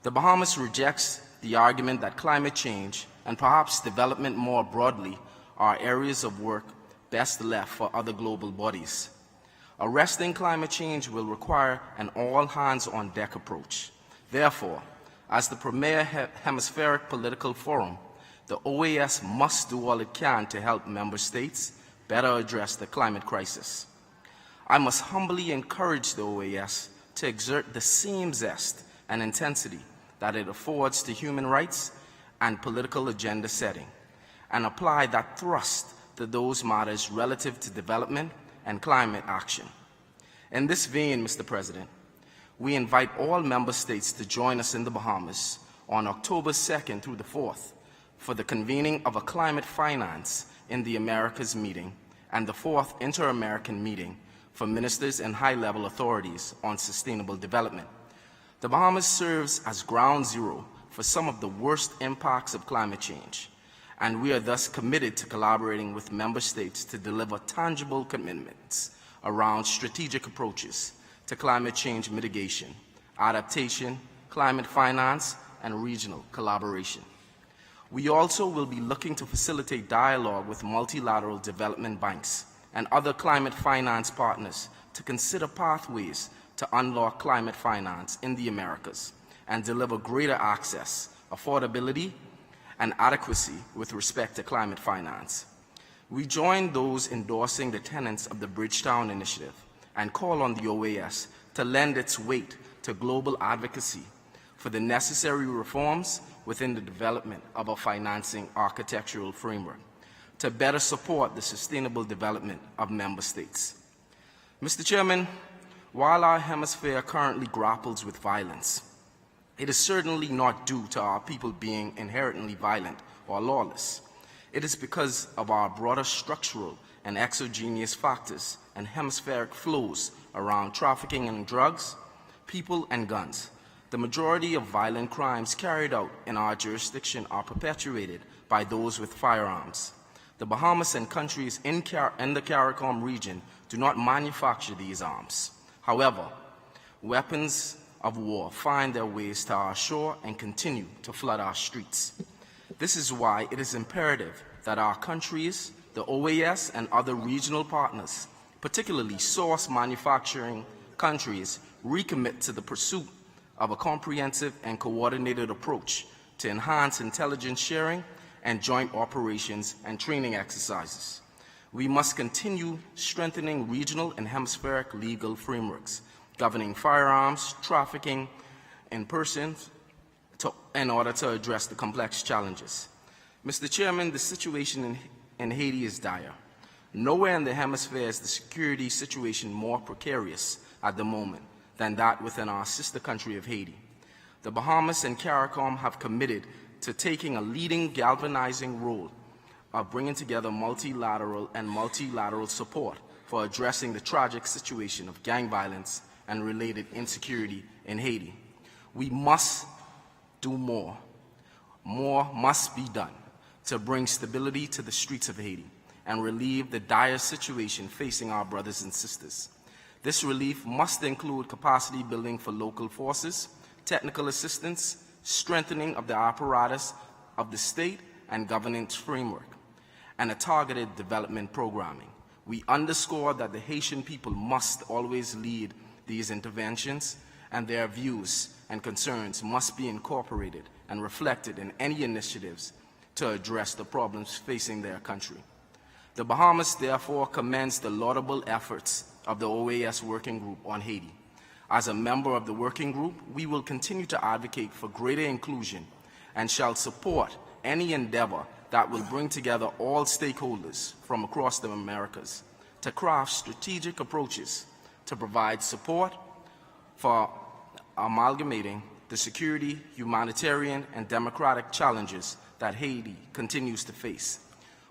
The Bahamas rejects the argument that climate change and perhaps development more broadly are areas of work best left for other global bodies. Arresting climate change will require an all-hands-on-deck approach. Therefore, as the premier hemispheric political forum, the OAS must do all it can to help member states better address the climate crisis. I must humbly encourage the OAS to exert the same zest and intensity that it affords to human rights and political agenda setting, and apply that thrust to those matters relative to development and climate action. In this vein, Mr. President, we invite all member states to join us in the Bahamas on October 2nd through the 4th for the convening of a climate finance in the Americas meeting and the 4th Inter-American meeting for ministers and high-level authorities on sustainable development. The Bahamas serves as ground zero for some of the worst impacts of climate change, and we are thus committed to collaborating with member states to deliver tangible commitments around strategic approaches to climate change mitigation, adaptation, climate finance, and regional collaboration. We also will be looking to facilitate dialogue with multilateral development banks and other climate finance partners to consider pathways to unlock climate finance in the Americas and deliver greater access, affordability, and adequacy with respect to climate finance. We join those endorsing the tenets of the Bridgetown Initiative and call on the OAS to lend its weight to global advocacy for the necessary reforms within the development of a financing architectural framework to better support the sustainable development of member states. Mr. Chairman, while our hemisphere currently grapples with violence, it is certainly not due to our people being inherently violent or lawless. It is because of our broader structural and exogenous factors and hemispheric flows around trafficking in drugs, people, and guns. The majority of violent crimes carried out in our jurisdiction are perpetuated by those with firearms. The Bahamas and countries in the CARICOM region do not manufacture these arms. However, weapons of war find their ways to our shore and continue to flood our streets. This is why it is imperative that our countries, the OAS, and other regional partners, particularly source manufacturing countries, recommit to the pursuit of a comprehensive and coordinated approach to enhance intelligence sharing and joint operations and training exercises. We must continue strengthening regional and hemispheric legal frameworks governing firearms, trafficking in persons, in order to address the complex challenges. Mr. Chairman, the situation in Haiti is dire. Nowhere in the hemisphere is the security situation more precarious at the moment than that within our sister country of Haiti. The Bahamas and CARICOM have committed to taking a leading galvanizing role of bringing together multilateral support for addressing the tragic situation of gang violence and related insecurity in Haiti. We must do more. More must be done to bring stability to the streets of Haiti and relieve the dire situation facing our brothers and sisters. This relief must include capacity building for local forces, technical assistance, strengthening of the apparatus of the state and governance framework, and a targeted development programming. We underscore that the Haitian people must always lead these interventions, and their views and concerns must be incorporated and reflected in any initiatives to address the problems facing their country. The Bahamas therefore commends the laudable efforts of the OAS Working Group on Haiti. As a member of the working group, we will continue to advocate for greater inclusion and shall support any endeavor that will bring together all stakeholders from across the Americas to craft strategic approaches to provide support for amalgamating the security, humanitarian, and democratic challenges that Haiti continues to face.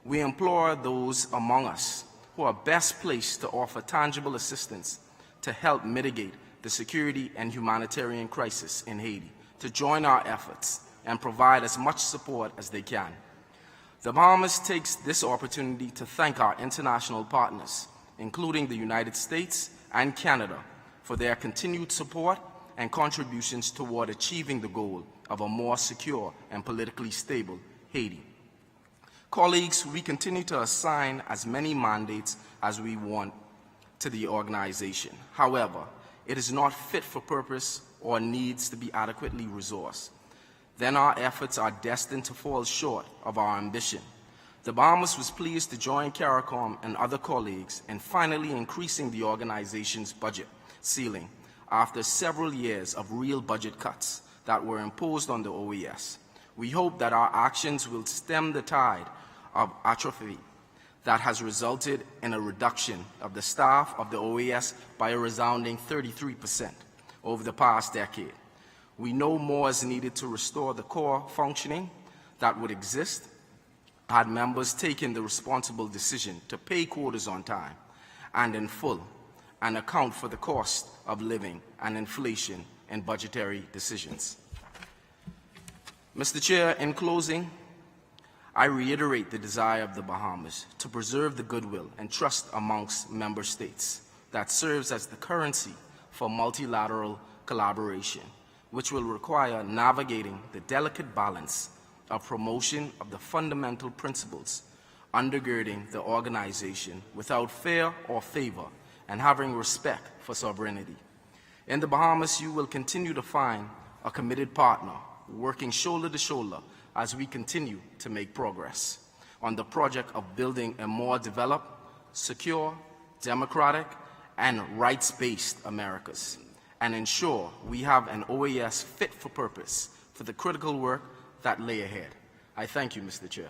We implore those among us who are best placed to offer tangible assistance to help mitigate the security and humanitarian crisis in Haiti to join our efforts and provide as much support as they can. The Bahamas takes this opportunity to thank our international partners, including the United States and Canada for their continued support and contributions toward achieving the goal of a more secure and politically stable Haiti. Colleagues, we continue to assign as many mandates as we want to the organization. However, it is not fit for purpose or needs to be adequately resourced. Then our efforts are destined to fall short of our ambition. The Bahamas was pleased to join CARICOM and other colleagues in finally increasing the organization's budget ceiling after several years of real budget cuts that were imposed on the OAS. We hope that our actions will stem the tide of atrophy that has resulted in a reduction of the staff of the OAS by a resounding 33% over the past decade. We know more is needed to restore the core functioning that would exist had members taken the responsible decision to pay quotas on time and in full and account for the cost of living and inflation in budgetary decisions. Mr. Chair, in closing, I reiterate the desire of the Bahamas to preserve the goodwill and trust amongst member states that serves as the currency for multilateral collaboration, which will require navigating the delicate balance of promotion of the fundamental principles undergirding the organization without fear or favor and having respect for sovereignty. In the Bahamas, you will continue to find a committed partner working shoulder to shoulder as we continue to make progress on the project of building a more developed, secure, democratic, and rights-based Americas, and ensure we have an OAS fit for purpose for the critical work that lay ahead. I thank you, Mr. Chair.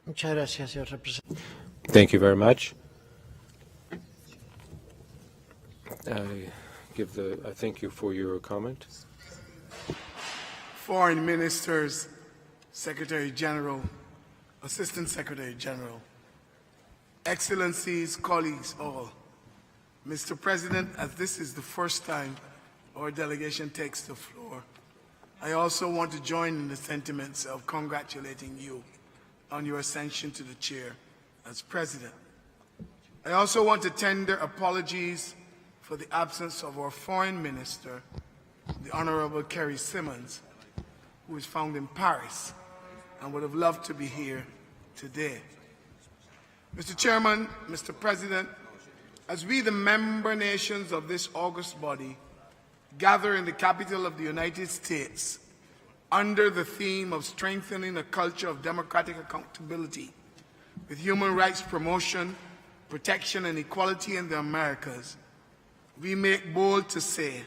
Muchas gracias, señor representante. Thank you very much. I thank you for your comment. Foreign Ministers, Secretary General, Assistant Secretary General, Excellencies, colleagues all. Mr. President, as this is the first time our delegation takes the floor, I also want to join in the sentiments of congratulating you on your ascension to the chair as President. I also want to tender apologies for the absence of our Foreign Minister, the Honorable Kerry Simmons, who is found in Paris and would have loved to be here today. Mr. Chairman, Mr. President, as we, the member nations of this august body, gather in the capital of the United States under the theme of strengthening a culture of democratic accountability with human rights promotion, protection, and equality in the Americas, we make bold to say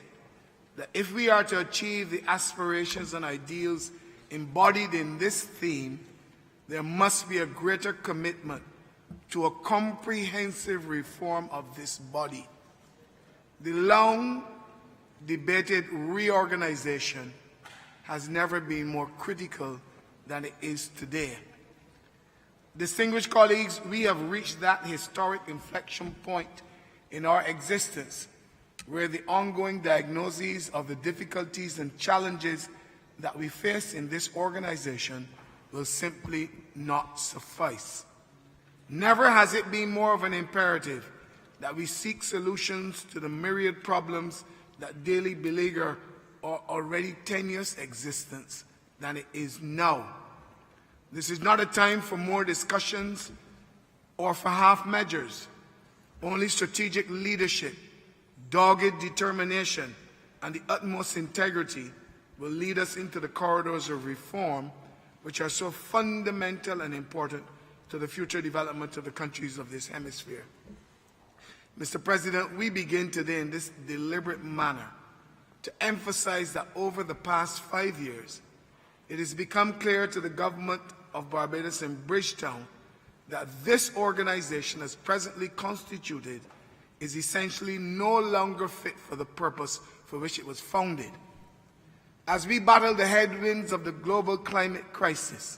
that if we are to achieve the aspirations and ideals embodied in this theme, there must be a greater commitment to a comprehensive reform of this body. The long-debated reorganization has never been more critical than it is today. Distinguished colleagues, we have reached that historic inflection point in our existence where the ongoing diagnoses of the difficulties and challenges that we face in this organization will simply not suffice. Never has it been more of an imperative that we seek solutions to the myriad problems that daily beleaguer our already tenuous existence than it is now. This is not a time for more discussions or for half measures. Only strategic leadership, dogged determination, and the utmost integrity will lead us into the corridors of reform which are so fundamental and important to the future development of the countries of this hemisphere. Mr. President, we begin today in this deliberate manner to emphasize that over the past 5 years, it has become clear to the government of Barbados and Bridgetown that this organization, as presently constituted, is essentially no longer fit for the purpose for which it was founded. As we battle the headwinds of the global climate crisis,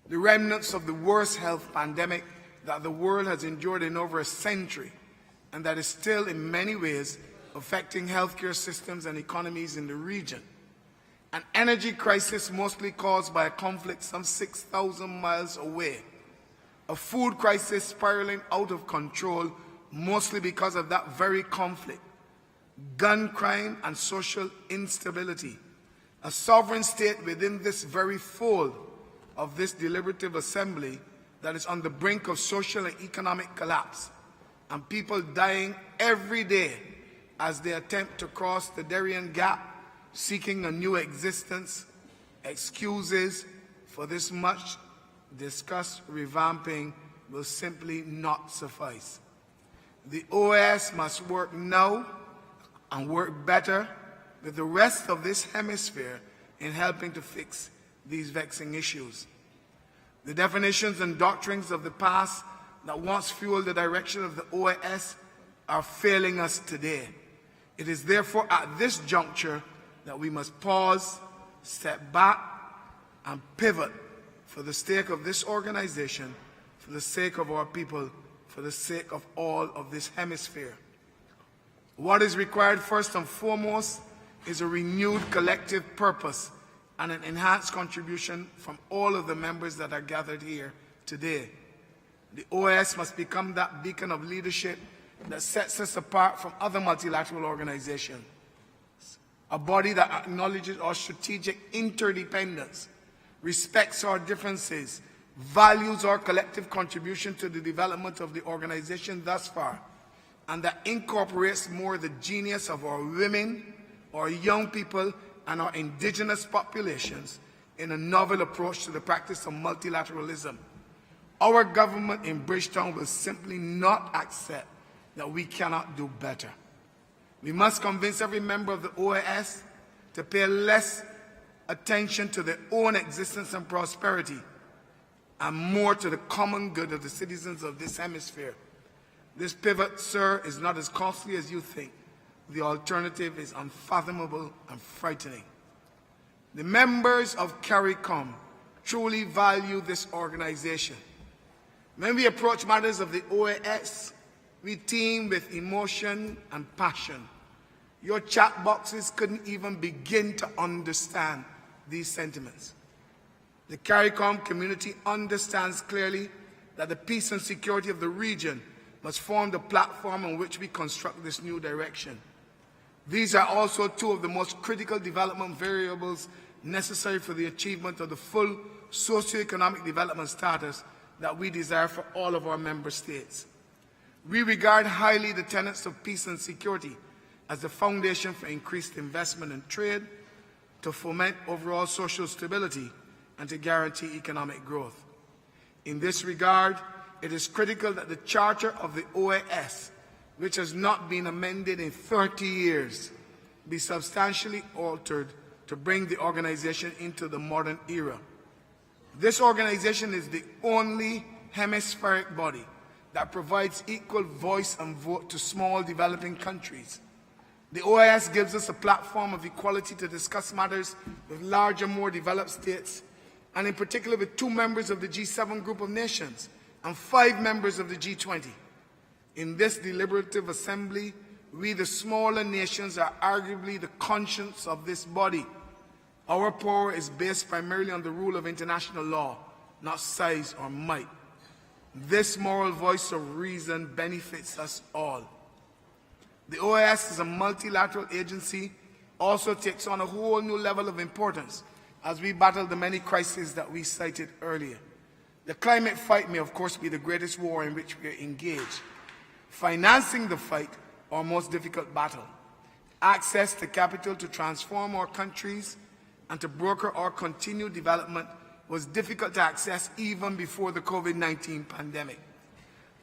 the remnants of the worst health pandemic that the world has endured in over a century, and that is still in many ways affecting healthcare systems and economies in the region, an energy crisis mostly caused by a conflict some 6,000 miles away, a food crisis spiraling out of control mostly because of that very conflict, gun crime and social instability. A sovereign state within this very fold of this deliberative assembly that is on the brink of social and economic collapse, and people dying every day as they attempt to cross the Darien Gap, seeking a new existence. Excuses for this much discussed revamping will simply not suffice. The OAS must work now and work better with the rest of this hemisphere in helping to fix these vexing issues. The definitions and doctrines of the past that once fueled the direction of the OAS are failing us today. It is therefore at this juncture that we must pause, step back, and pivot for the sake of this organization, for the sake of our people, for the sake of all of this hemisphere. What is required first and foremost is a renewed collective purpose and an enhanced contribution from all of the members that are gathered here today. The OAS must become that beacon of leadership that sets us apart from other multilateral organizations, a body that acknowledges our strategic interdependence, respects our differences, values our collective contribution to the development of the organization thus far, and that incorporates more the genius of our women, our young people, and our indigenous populations in a novel approach to the practice of multilateralism. Our government in Bridgetown will simply not accept that we cannot do better. We must convince every member of the OAS to pay less attention to their own existence and prosperity and more to the common good of the citizens of this hemisphere. This pivot, sir, is not as costly as you think. The alternative is unfathomable and frightening. The members of CARICOM truly value this organization. When we approach matters of the OAS, we team with emotion and passion. Your chat boxes couldn't even begin to understand these sentiments. The CARICOM community understands clearly that the peace and security of the region must form the platform on which we construct this new direction. These are also two of the most critical development variables necessary for the achievement of the full socioeconomic development status that we desire for all of our member states. We regard highly the tenets of peace and security as the foundation for increased investment and trade, to foment overall social stability, and to guarantee economic growth. In this regard, it is critical that the charter of the OAS, which has not been amended in 30 years, be substantially altered to bring the organization into the modern era. This organization is the only hemispheric body that provides equal voice and vote to small developing countries. The OAS gives us a platform of equality to discuss matters with larger, more developed states, and in particular with 2 members of the G7 group of nations and 5 members of the G20. In this deliberative assembly, we, the smaller nations, are arguably the conscience of this body. Our power is based primarily on the rule of international law, not size or might. This moral voice of reason benefits us all. The OAS as a multilateral agency also takes on a whole new level of importance as we battle the many crises that we cited earlier. The climate fight may, of course, be the greatest war in which we are engaged. Financing the fight, our most difficult battle. Access to capital to transform our countries and to broker our continued development was difficult to access even before the COVID-19 pandemic.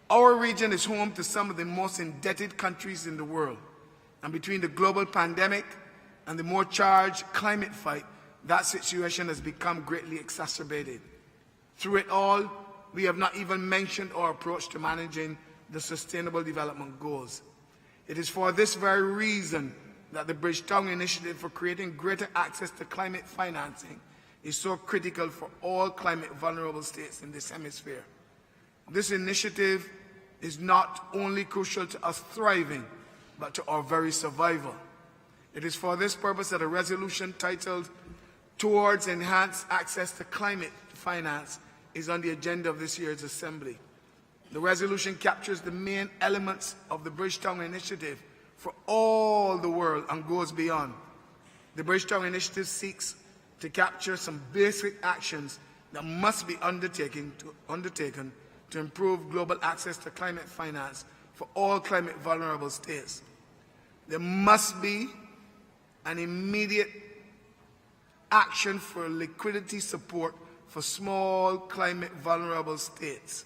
Our region is home to some of the most indebted countries in the world, and between the global pandemic and the more charged climate fight, that situation has become greatly exacerbated. Through it all, we have not even mentioned our approach to managing the Sustainable Development Goals. It is for this very reason that the Bridgetown Initiative for creating greater access to climate financing is so critical for all climate vulnerable states in this hemisphere. This initiative is not only crucial to us thriving, but to our very survival. It is for this purpose that a resolution titled "Towards Enhanced Access to Climate Finance" is on the agenda of this year's Assembly. The resolution captures the main elements of the Bridgetown Initiative for all the world and goes beyond. The Bridgetown Initiative seeks to capture some basic actions that must be undertaken to improve global access to climate finance for all climate vulnerable states. There must be an immediate action for liquidity support for small climate vulnerable states.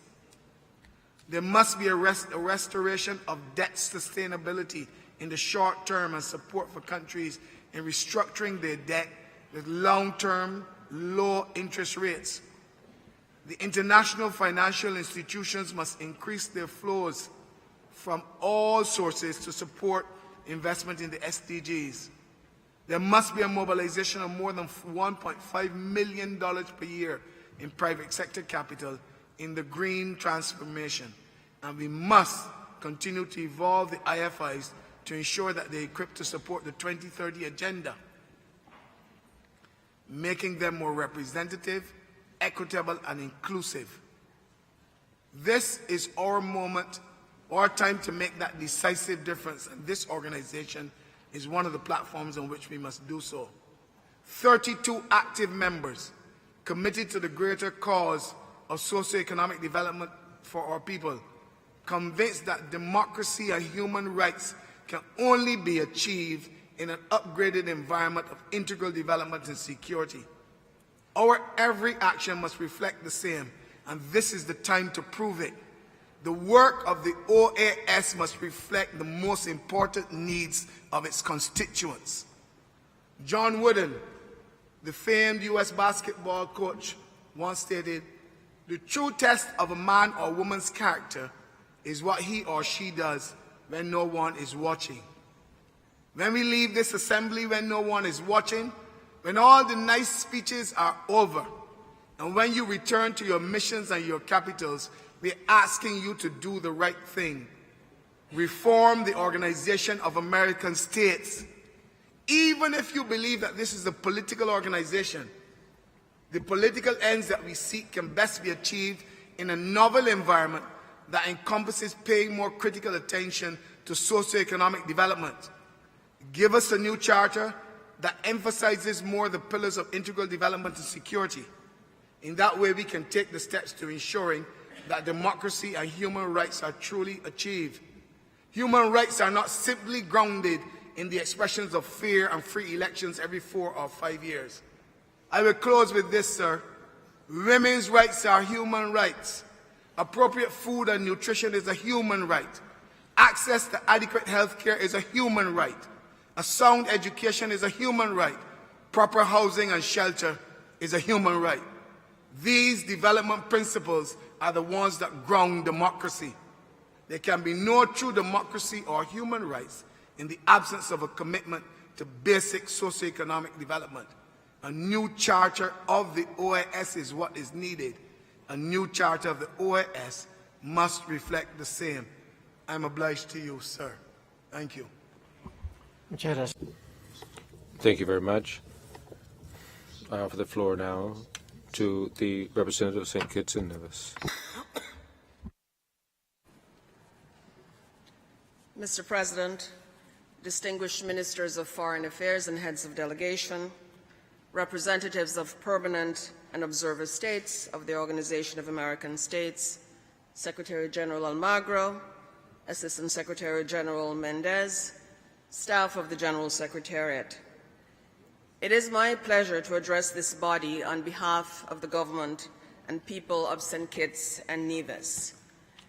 There must be a restoration of debt sustainability in the short term and support for countries in restructuring their debt with long-term, low interest rates. The international financial institutions must increase their flows from all sources to support investment in the SDGs. There must be a mobilization of more than $1.5 million per year in private sector capital in the green transformation. And we must continue to evolve the IFIs to ensure that they're equipped to support the 2030 agenda, making them more representative, equitable, and inclusive. This is our moment, our time to make that decisive difference, and this organization is one of the platforms on which we must do so. 32 active members committed to the greater cause of socioeconomic development for our people, convinced that democracy and human rights can only be achieved in an upgraded environment of integral development and security. Our every action must reflect the same, and this is the time to prove it. The work of the OAS must reflect the most important needs of its constituents. John Wooden, the famed U.S. basketball coach, once stated, "The true test of a man or woman's character is what he or she does when no one is watching." When we leave this assembly when no one is watching, when all the nice speeches are over, and when you return to your missions and your capitals, we're asking you to do the right thing. Reform the Organization of American States. Even if you believe that this is a political organization, the political ends that we seek can best be achieved in a novel environment that encompasses paying more critical attention to socioeconomic development. Give us a new charter that emphasizes more the pillars of integral development and security. In that way, we can take the steps to ensuring that democracy and human rights are truly achieved. Human rights are not simply grounded in the expressions of fair and free elections every 4 or 5 years. I will close with this, sir. Women's rights are human rights. Appropriate food and nutrition is a human right. Access to adequate health care is a human right. A sound education is a human right. Proper housing and shelter is a human right. These development principles are the ones that ground democracy. There can be no true democracy or human rights in the absence of a commitment to basic socioeconomic development. A new charter of the OAS is what is needed. A new charter of the OAS must reflect the same. I'm obliged to you, sir. Thank you. Muchas gracias. Thank you very much. I offer the floor now to the representative of St. Kitts and Nevis. Mr. President, distinguished ministers of foreign affairs and heads of delegation, representatives of permanent and observer states of the Organization of American States, Secretary General Almagro, Assistant Secretary General Mendez, staff of the General Secretariat. It is my pleasure to address this body on behalf of the government and people of St. Kitts and Nevis,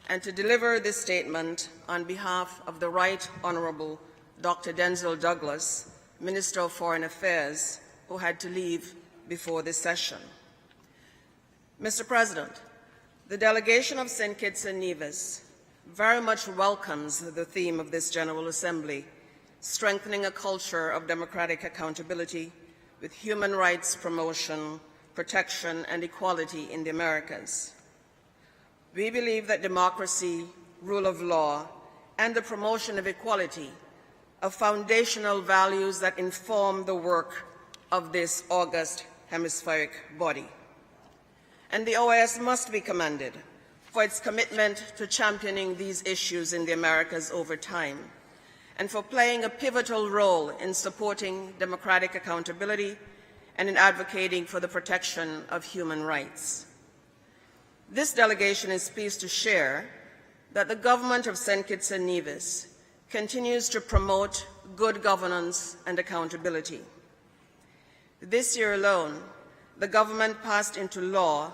and to deliver this statement on behalf of the Right Honorable Dr. Denzel Douglas, Minister of Foreign Affairs, who had to leave before this session. Mr. President, the delegation of St. Kitts and Nevis very much welcomes the theme of this General Assembly, strengthening a culture of democratic accountability with human rights promotion, protection, and equality in the Americas. We believe that democracy, rule of law, and the promotion of equality are foundational values that inform the work of this august hemispheric body. And the OAS must be commended for its commitment to championing these issues in the Americas over time, and for playing a pivotal role in supporting democratic accountability and in advocating for the protection of human rights. This delegation is pleased to share that the government of St. Kitts and Nevis continues to promote good governance and accountability. This year alone, the government passed into law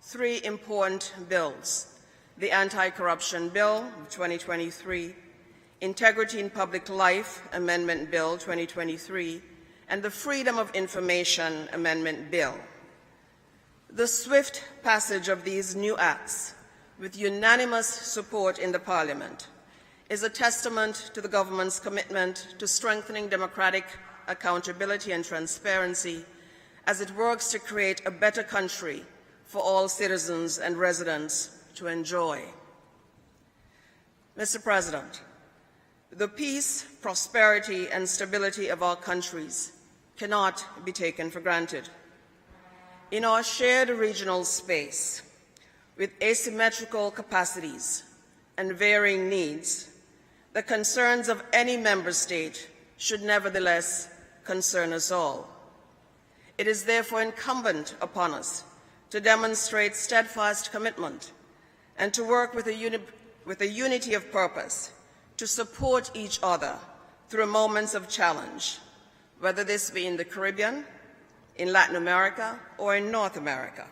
3 important bills: the Anti-Corruption Bill of 2023, Integrity in Public Life Amendment Bill 2023, and the Freedom of Information Amendment Bill. The swift passage of these new acts, with unanimous support in the Parliament, is a testament to the government's commitment to strengthening democratic accountability and transparency as it works to create a better country for all citizens and residents to enjoy. Mr. President, the peace, prosperity, and stability of our countries cannot be taken for granted. In our shared regional space, with asymmetrical capacities and varying needs, the concerns of any member state should nevertheless concern us all. It is therefore incumbent upon us to demonstrate steadfast commitment and to work with a unity of purpose to support each other through moments of challenge, whether this be in the Caribbean, in Latin America, or in North America.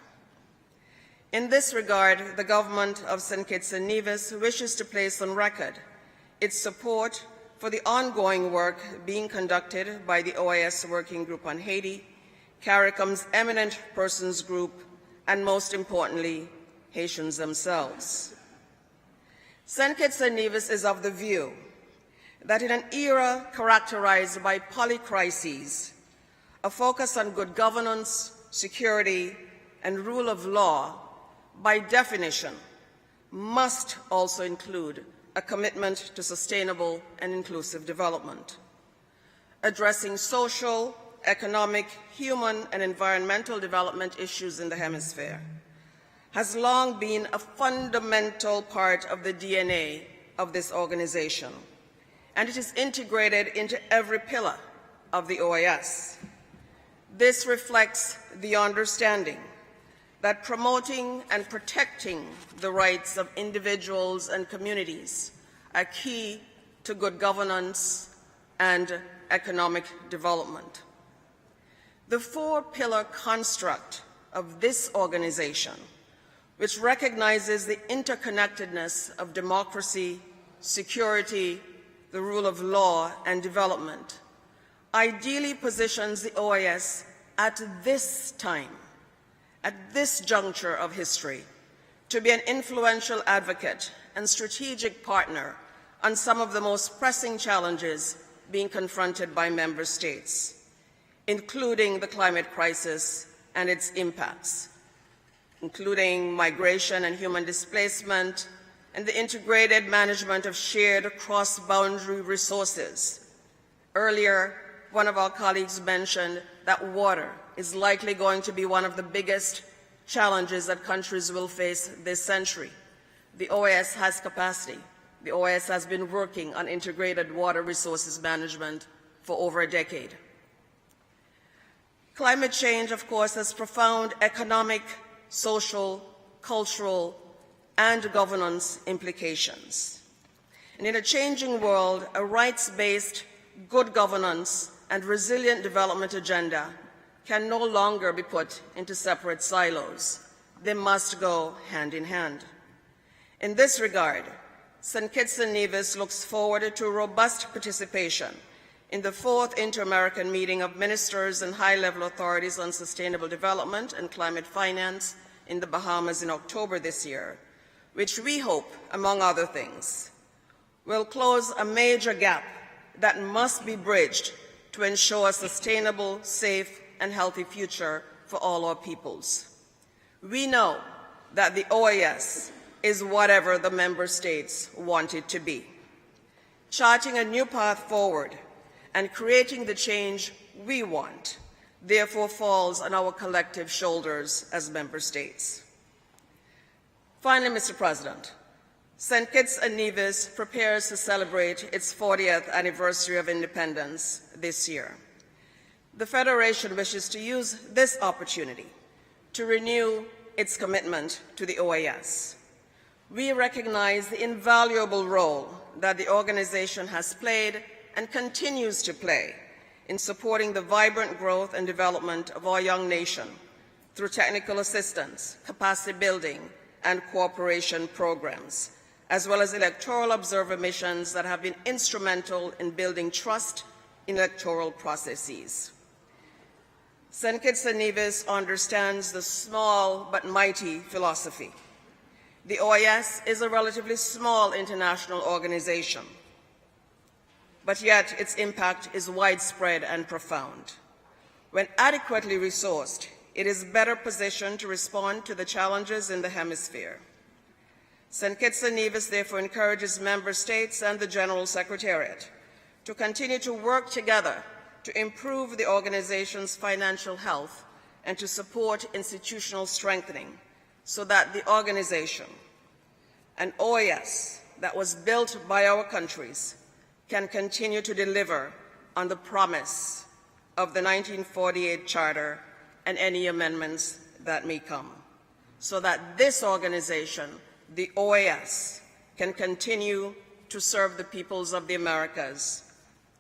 In this regard, the government of St. Kitts and Nevis wishes to place on record its support for the ongoing work being conducted by the OAS Working Group on Haiti, CARICOM's Eminent Persons Group, and most importantly, Haitians themselves. St. Kitts and Nevis is of the view that in an era characterized by polycrises, a focus on good governance, security, and rule of law, by definition, must also include a commitment to sustainable and inclusive development. Addressing social, economic, human, and environmental development issues in the hemisphere has long been a fundamental part of the DNA of this organization, and it is integrated into every pillar of the OAS. This reflects the understanding that promoting and protecting the rights of individuals and communities are key to good governance and economic development. The 4-pillar construct of this organization, which recognizes the interconnectedness of democracy, security, the rule of law, and development, ideally positions the OAS at this time, at this juncture of history, to be an influential advocate and strategic partner on some of the most pressing challenges being confronted by member states, including the climate crisis and its impacts, including migration and human displacement, and the integrated management of shared cross-boundary resources. Earlier, one of our colleagues mentioned that water is likely going to be one of the biggest challenges that countries will face this century. The OAS has capacity. The OAS has been working on integrated water resources management for over a decade. Climate change, of course, has profound economic, social, cultural, and governance implications. And in a changing world, a rights-based, good governance, and resilient development agenda can no longer be put into separate silos. They must go hand in hand. In this regard, St. Kitts and Nevis looks forward to robust participation in the 4th Inter-American Meeting of Ministers and High-Level Authorities on Sustainable Development and Climate Finance in the Bahamas in October this year, which we hope, among other things, will close a major gap that must be bridged to ensure a sustainable, safe, and healthy future for all our peoples. We know that the OAS is whatever the member states want it to be. Charting a new path forward and creating the change we want, therefore falls on our collective shoulders as member states. Finally, Mr. President, St. Kitts and Nevis prepares to celebrate its 40th anniversary of independence this year. The Federation wishes to use this opportunity to renew its commitment to the OAS. We recognize the invaluable role that the organization has played and continues to play in supporting the vibrant growth and development of our young nation through technical assistance, capacity building, and cooperation programs, as well as electoral observer missions that have been instrumental in building trust in electoral processes. St. Kitts and Nevis understands the small but mighty philosophy. The OAS is a relatively small international organization, but yet its impact is widespread and profound. When adequately resourced, it is better positioned to respond to the challenges in the hemisphere. St. Kitts and Nevis therefore encourages member states and the General Secretariat to continue to work together to improve the organization's financial health and to support institutional strengthening so that the organization, an OAS that was built by our countries, can continue to deliver on the promise of the 1948 Charter and any amendments that may come, so that this organization, the OAS, can continue to serve the peoples of the Americas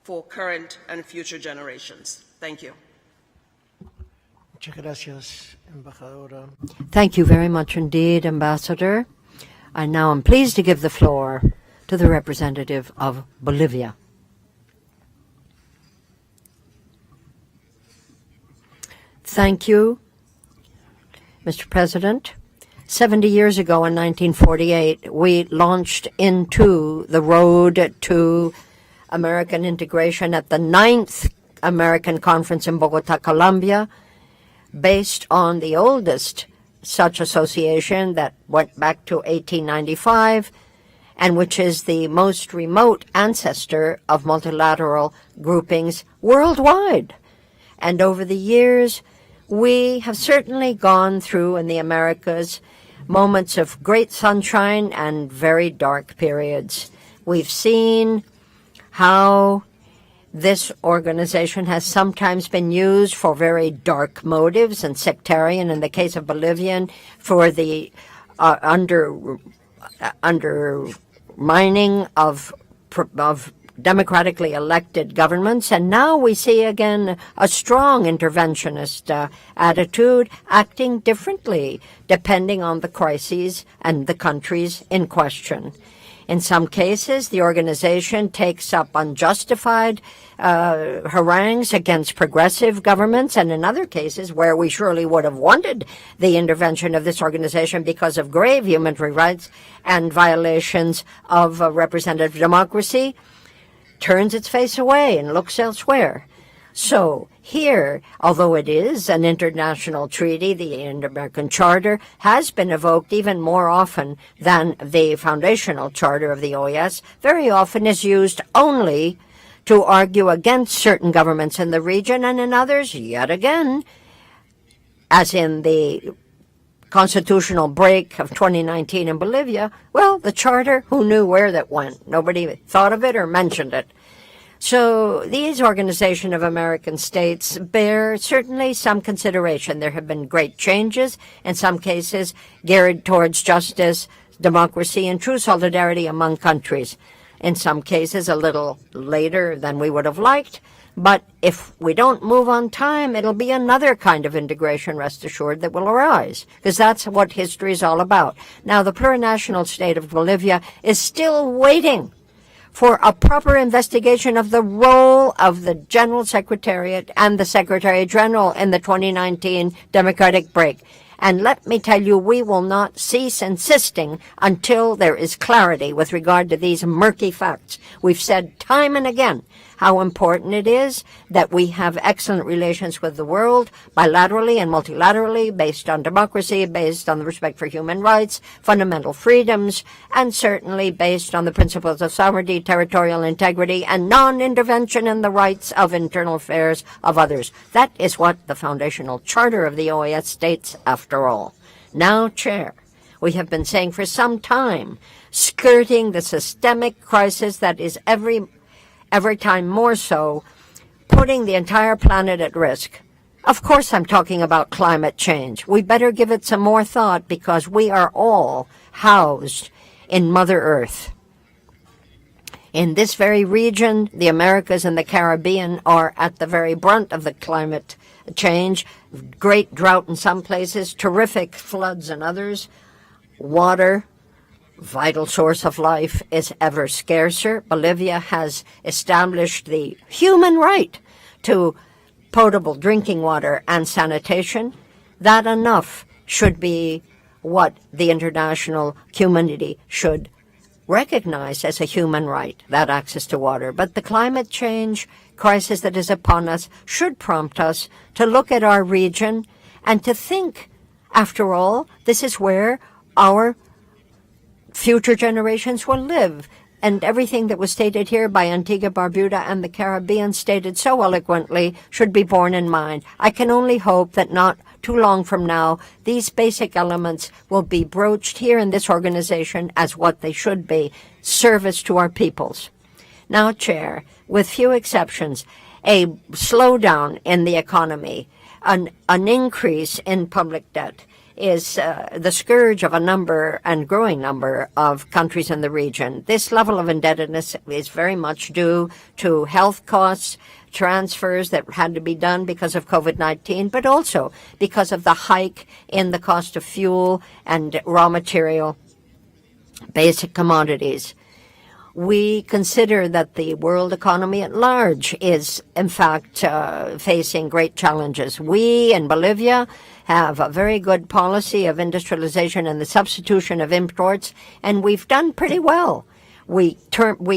for current and future generations. Thank you. Muchas gracias, embajadora. Thank you very much indeed, Ambassador. And now I'm pleased to give the floor to the representative of Bolivia. Thank you, Mr. President. 70 years ago in 1948, we launched into the road to American integration at the 9th American Conference in Bogota, Colombia, based on the oldest such association that went back to 1895 and which is the most remote ancestor of multilateral groupings worldwide. And over the years, we have certainly gone through in the Americas moments of great sunshine and very dark periods. We've seen how this organization has sometimes been used for very dark motives and sectarian, in the case of Bolivian, for the undermining of democratically elected governments. And now we see again a strong interventionist attitude, acting differently depending on the crises and the countries in question. In some cases, the organization takes up unjustified harangues against progressive governments, and in other cases where we surely would have wanted the intervention of this organization because of grave human rights and violations of representative democracy, turns its face away and looks elsewhere. So here, although it is an international treaty, the Inter-American Charter has been evoked even more often than the foundational charter of the OAS, very often is used only to argue against certain governments in the region, and in others, yet again, as in the constitutional break of 2019 in Bolivia, well, the charter, who knew where that went? Nobody thought of it or mentioned it. So these organizations of American states bear certainly some consideration. There have been great changes, in some cases geared towards justice, democracy, and true solidarity among countries. In some cases a little later than we would have liked, but if we don't move on time, it'll be another kind of integration, rest assured, that will arise, because that's what history is all about. Now, the plurinational state of Bolivia is still waiting for a proper investigation of the role of the General Secretariat and the Secretary General in the 2019 democratic break. And let me tell you, we will not cease insisting until there is clarity with regard to these murky facts. We've said time and again how important it is that we have excellent relations with the world, bilaterally and multilaterally, based on democracy, based on the respect for human rights, fundamental freedoms, and certainly based on the principles of sovereignty, territorial integrity, and non-intervention in the rights of internal affairs of others. That is what the foundational charter of the OAS states, after all. Now, Chair, we have been saying for some time, skirting the systemic crisis that is every time more so, putting the entire planet at risk. Of course I'm talking about climate change. We better give it some more thought because we are all housed in Mother Earth. In this very region, the Americas and the Caribbean are at the very brunt of the climate change. Great drought in some places, terrific floods in others. Water, vital source of life, is ever scarcer. Bolivia has established the human right to potable drinking water and sanitation. That enough should be what the international community should recognize as a human right, that access to water. But the climate change crisis that is upon us should prompt us to look at our region and to think, after all, this is where our future generations will live. And everything that was stated here by Antigua, Barbuda, and the Caribbean, stated so eloquently, should be borne in mind. I can only hope that not too long from now, these basic elements will be broached here in this organization as what they should be, service to our peoples. Now, Chair, with few exceptions, a slowdown in the economy, an increase in public debt, is the scourge of a number and growing number of countries in the region. This level of indebtedness is very much due to health costs, transfers that had to be done because of COVID-19, but also because of the hike in the cost of fuel and raw material, basic commodities. We consider that the world economy at large is, in fact, facing great challenges. We in Bolivia have a very good policy of industrialization and the substitution of imports, and we've done pretty well. We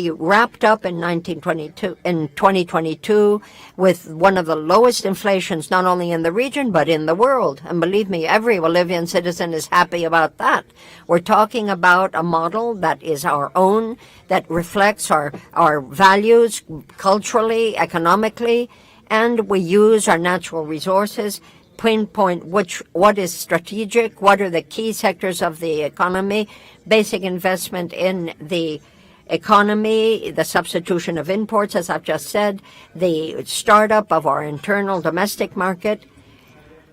wrapped up in 2022 with one of the lowest inflations, not only in the region, but in the world. And believe me, every Bolivian citizen is happy about that. We're talking about a model that is our own, that reflects our values culturally, economically, and we use our natural resources, pinpoint what is strategic, what are the key sectors of the economy, basic investment in the economy, the substitution of imports, as I've just said, the startup of our internal domestic market,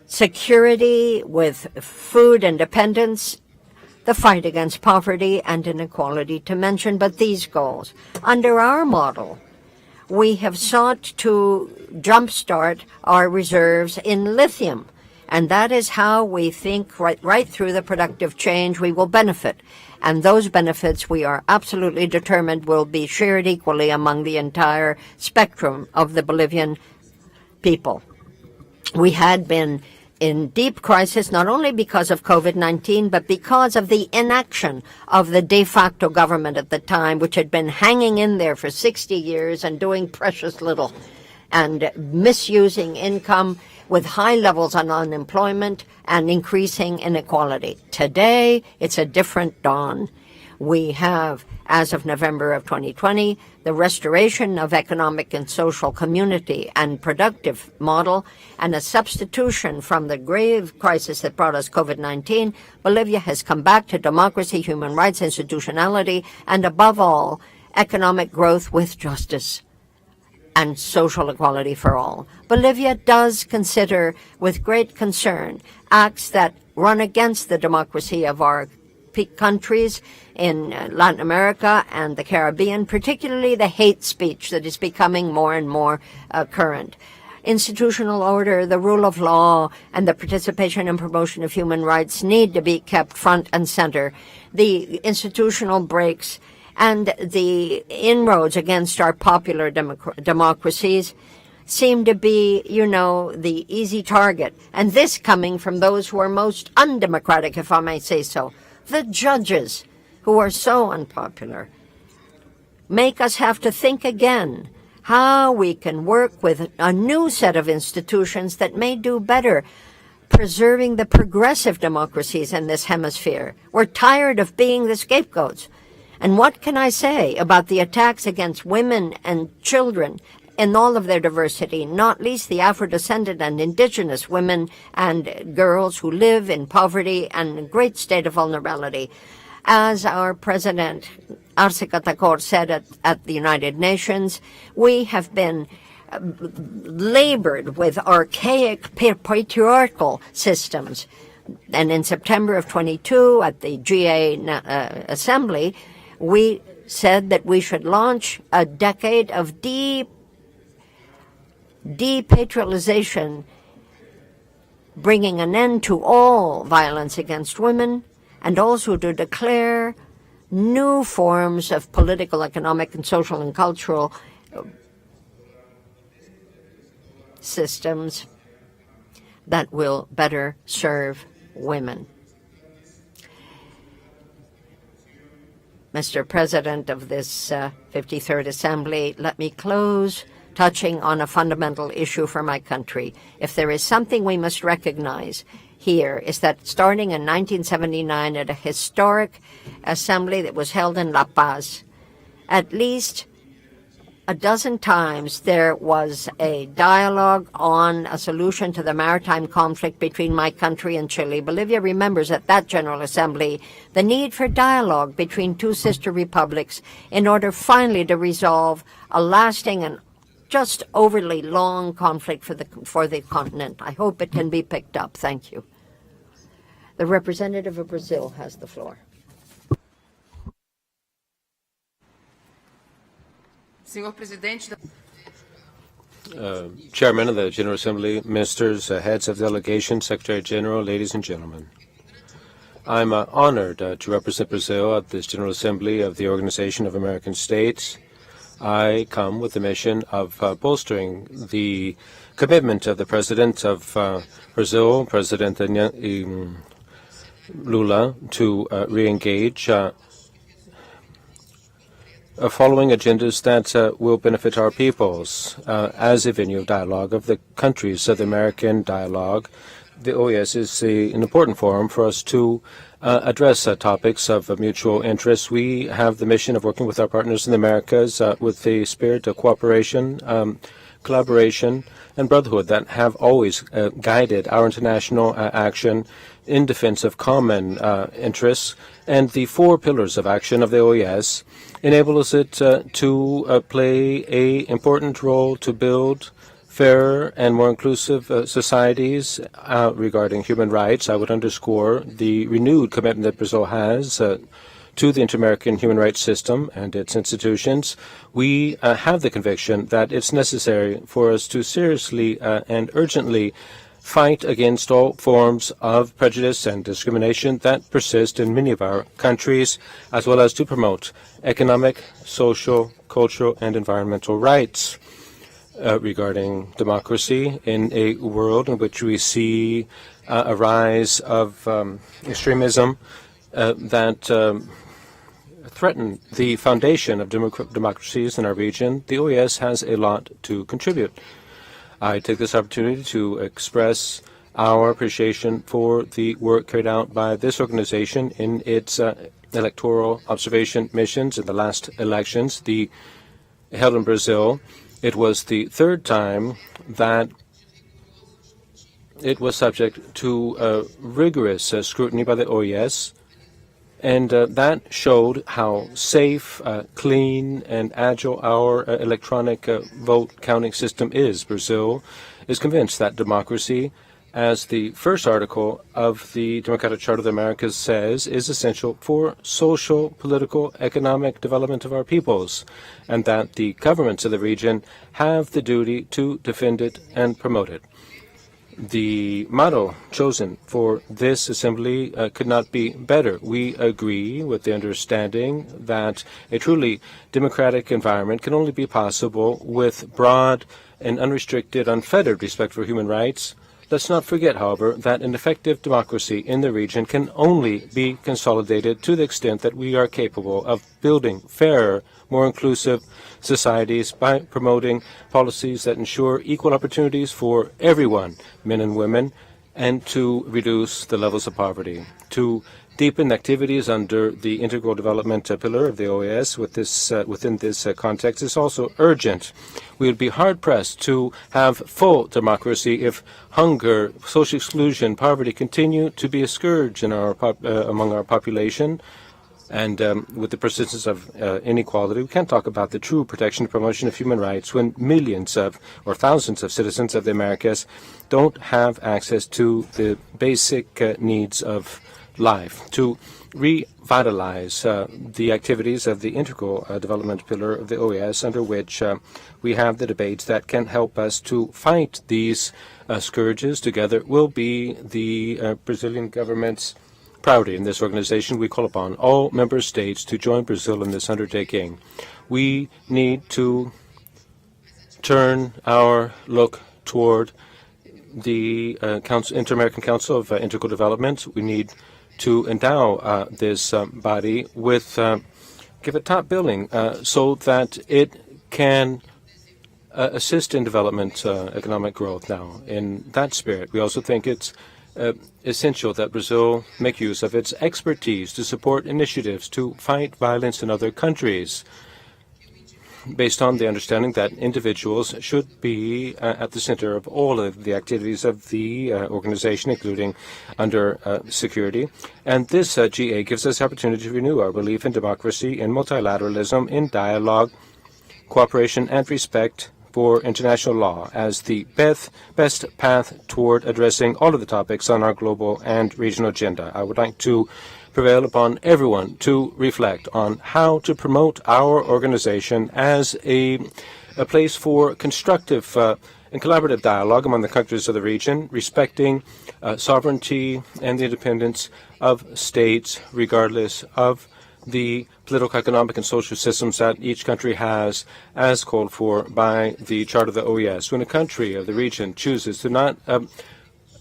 security with food independence, the fight against poverty and inequality, to mention but these goals. Under our model, we have sought to jumpstart our reserves in lithium, and that is how we think right through the productive change we will benefit. And those benefits, we are absolutely determined, will be shared equally among the entire spectrum of the Bolivian people. We had been in deep crisis, not only because of COVID-19, but because of the inaction of the de facto government at the time, which had been hanging in there for 60 years and doing precious little and misusing income with high levels of unemployment and increasing inequality. Today, it's a different dawn. We have, as of November of 2020, the restoration of economic and social community and productive model and a substitution from the grave crisis that brought us COVID-19. Bolivia has come back to democracy, human rights, institutionality, and above all, economic growth with justice and social equality for all. Bolivia does consider with great concern acts that run against the democracy of our countries in Latin America and the Caribbean, particularly the hate speech that is becoming more and more current. Institutional order, the rule of law, and the participation and promotion of human rights need to be kept front and center. The institutional breaks and the inroads against our popular democracies seem to be, the easy target. And this coming from those who are most undemocratic, if I may say so. The judges, who are so unpopular, make us have to think again how we can work with a new set of institutions that may do better preserving the progressive democracies in this hemisphere. We're tired of being the scapegoats. And what can I say about the attacks against women and children in all of their diversity, not least the Afro-descendant and indigenous women and girls who live in poverty and in great state of vulnerability. As our President Arce Catacor said at the United Nations, we have been labored with archaic patriarchal systems. And in September of 22, at the GA Assembly, we said that we should launch a decade of depatrialization, bringing an end to all violence against women, and also to declare new forms of political, economic, and social and cultural systems that will better serve women. Mr. President of this 53rd Assembly, let me close touching on a fundamental issue for my country. If there is something we must recognize here, is that starting in 1979 at a historic assembly that was held in La Paz, at least a dozen times there was a dialogue on a solution to the maritime conflict between my country and Chile. Bolivia remembers at that General Assembly the need for dialogue between two sister republics in order finally to resolve a lasting and just overly long conflict for the continent. I hope it can be picked up. Thank you. The representative of Brazil has the floor. Senhor Presidente, Chairman of the General Assembly, ministers, heads of delegation, Secretary General, ladies and gentlemen. I'm honored to represent Brazil at this General Assembly of the Organization of American States. I come with the mission of bolstering the commitment of the President of Brazil, President Lula, to re-engage following agendas that will benefit our peoples. As a venue of dialogue of the countries of the American dialogue, the OAS is an important forum for us to address topics of mutual interest. We have the mission of working with our partners in the Americas with the spirit of cooperation, collaboration, and brotherhood that have always guided our international action in defense of common interests. And the four pillars of action of the OAS enables it to play an important role to build fairer and more inclusive societies regarding human rights. I would underscore the renewed commitment that Brazil has to the inter-American human rights system and its institutions. We have the conviction that it's necessary for us to seriously and urgently fight against all forms of prejudice and discrimination that persist in many of our countries, as well as to promote economic, social, cultural, and environmental rights. Regarding democracy in a world in which we see a rise of extremism that threaten the foundation of democracies in our region, the OAS has a lot to contribute. I take this opportunity to express our appreciation for the work carried out by this organization in its electoral observation missions in the last elections held in Brazil. It was the third time that it was subject to rigorous scrutiny by the OAS, and that showed how safe, clean, and agile our electronic vote counting system is. Brazil is convinced that democracy, as the first article of the Democratic Charter of the Americas says, is essential for social, political, economic development of our peoples, and that the governments of the region have the duty to defend it and promote it. The motto chosen for this assembly could not be better. We agree with the understanding that a truly democratic environment can only be possible with broad and unrestricted, unfettered respect for human rights. Let's not forget, however, that an effective democracy in the region can only be consolidated to the extent that we are capable of building fairer, more inclusive societies by promoting policies that ensure equal opportunities for everyone, men and women, and to reduce the levels of poverty. To deepen activities under the integral development pillar of the OAS within this context is also urgent. We would be hard-pressed to have full democracy if hunger, social exclusion, poverty continue to be a scourge in among our population. And with the persistence of inequality, we can't talk about the true protection and promotion of human rights when millions or thousands of citizens of the Americas don't have access to the basic needs of life. To revitalize the activities of the integral development pillar of the OAS, under which we have the debates that can help us to fight these scourges together, will be the Brazilian government's priority. In this organization, we call upon all member states to join Brazil in this undertaking. We need to turn our look toward the Inter-American Council of Integral Development. We need to endow this body with, give it top billing so that it can assist in development, economic growth now. In that spirit, we also think it's essential that Brazil make use of its expertise to support initiatives to fight violence in other countries, based on the understanding that individuals should be at the center of all of the activities of the organization, including under security. And this GA gives us the opportunity to renew our belief in democracy, in multilateralism, in dialogue, cooperation, and respect for international law as the best path toward addressing all of the topics on our global and regional agenda. I would like to prevail upon everyone to reflect on how to promote our organization as a place for constructive and collaborative dialogue among the countries of the region, respecting sovereignty and the independence of states, regardless of the political, economic, and social systems that each country has, as called for by the Charter of the OAS. When a country of the region chooses to not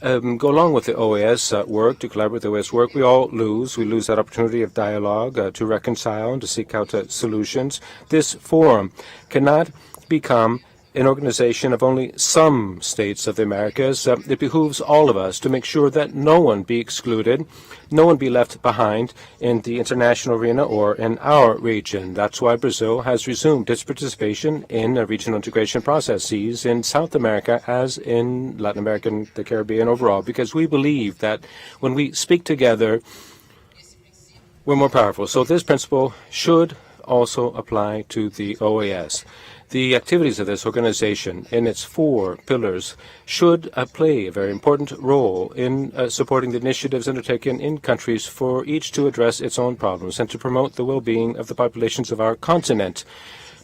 go along with the OAS work, to collaborate with the OAS work, we all lose. We lose that opportunity of dialogue, to reconcile and to seek out solutions. This forum cannot become an organization of only some states of the Americas. It behooves all of us to make sure that no one be excluded, no one be left behind in the international arena or in our region. That's why Brazil has resumed its participation in regional integration processes in South America as in Latin America and the Caribbean overall, because we believe that when we speak together, we're more powerful. So this principle should also apply to the OAS. The activities of this organization in its 4 pillars should play a very important role in supporting the initiatives undertaken in countries for each to address its own problems and to promote the well-being of the populations of our continent.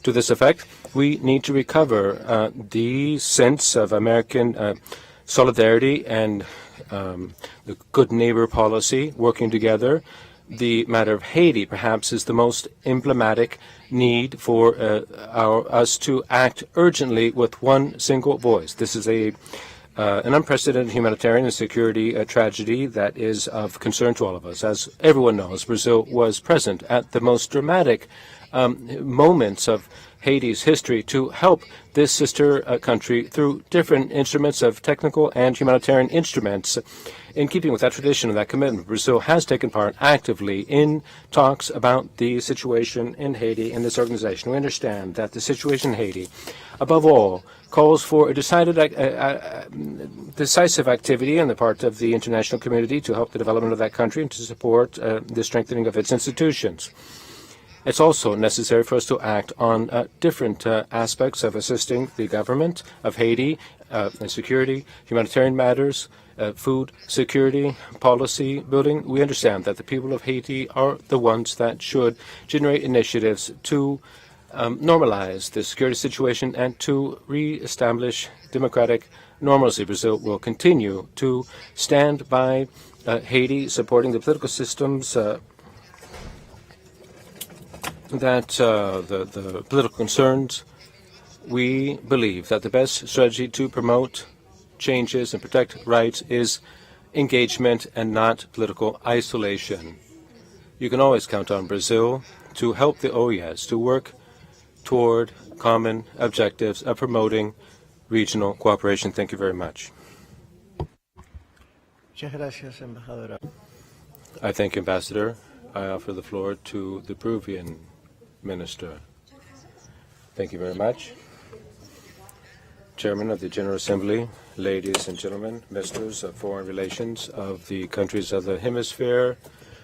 To this effect, we need to recover the sense of American solidarity and the good neighbor policy working together. The matter of Haiti, perhaps, is the most emblematic need for us to act urgently with one single voice. This is an unprecedented humanitarian and security tragedy that is of concern to all of us. As everyone knows, Brazil was present at the most dramatic moments of Haiti's history to help this sister country through different instruments of technical and humanitarian instruments. In keeping with that tradition and that commitment, Brazil has taken part actively in talks about the situation in Haiti in this organization. We understand that the situation in Haiti, above all, calls for a decisive activity on the part of the international community to help the development of that country and to support the strengthening of its institutions. It's also necessary for us to act on different aspects of assisting the government of Haiti in security, humanitarian matters, food security, policy building. We understand that the people of Haiti are the ones that should generate initiatives to normalize the security situation and to reestablish democratic normalcy. Brazil will continue to stand by Haiti, supporting the political systems the political concerns. We believe that the best strategy to promote changes and protect rights is engagement and not political isolation. You can always count on Brazil to help the OAS to work toward common objectives of promoting regional cooperation. Thank you very much. Muchas gracias, embajadora. I thank Ambassador. I offer the floor to the Peruvian Minister. Thank you very much. Chairman of the General Assembly, ladies and gentlemen, ministers of foreign relations of the countries of the hemisphere,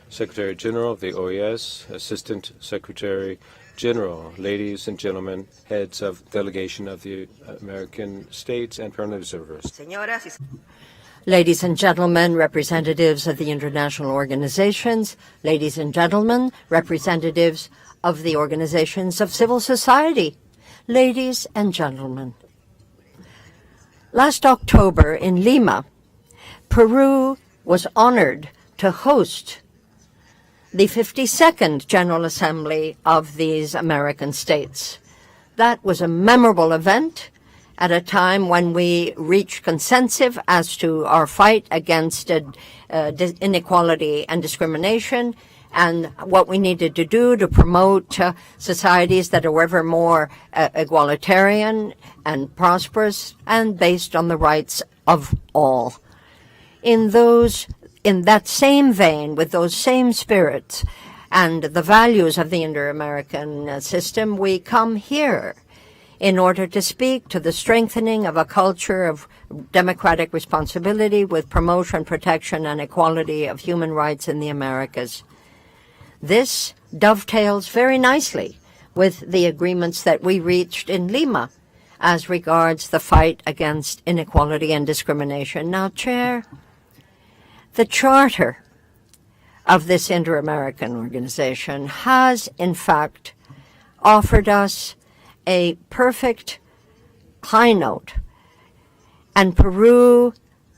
Secretary General of the OAS, Assistant Secretary General, ladies and gentlemen, heads of delegation of the American states and permanent observers. Ladies and gentlemen, representatives of the international organizations, ladies and gentlemen, representatives of the organizations of civil society, ladies and gentlemen. Last October in Lima, Peru was honored to host the 52nd General Assembly of these American states. That was a memorable event at a time when we reached consensus as to our fight against inequality and discrimination and what we needed to do to promote societies that are ever more egalitarian and prosperous and based on the rights of all. In that same vein, with those same spirits and the values of the Inter-American system, we come here in order to speak to the strengthening of a culture of democratic responsibility with promotion, protection, and equality of human rights in the Americas. This dovetails very nicely with the agreements that we reached in Lima as regards the fight against inequality and discrimination. Now, Chair, the charter of this Inter-American organization has, in fact, offered us a perfect high note, and Peru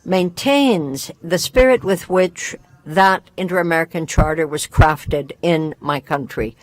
maintains the spirit with which that Inter-American Charter was crafted in my country.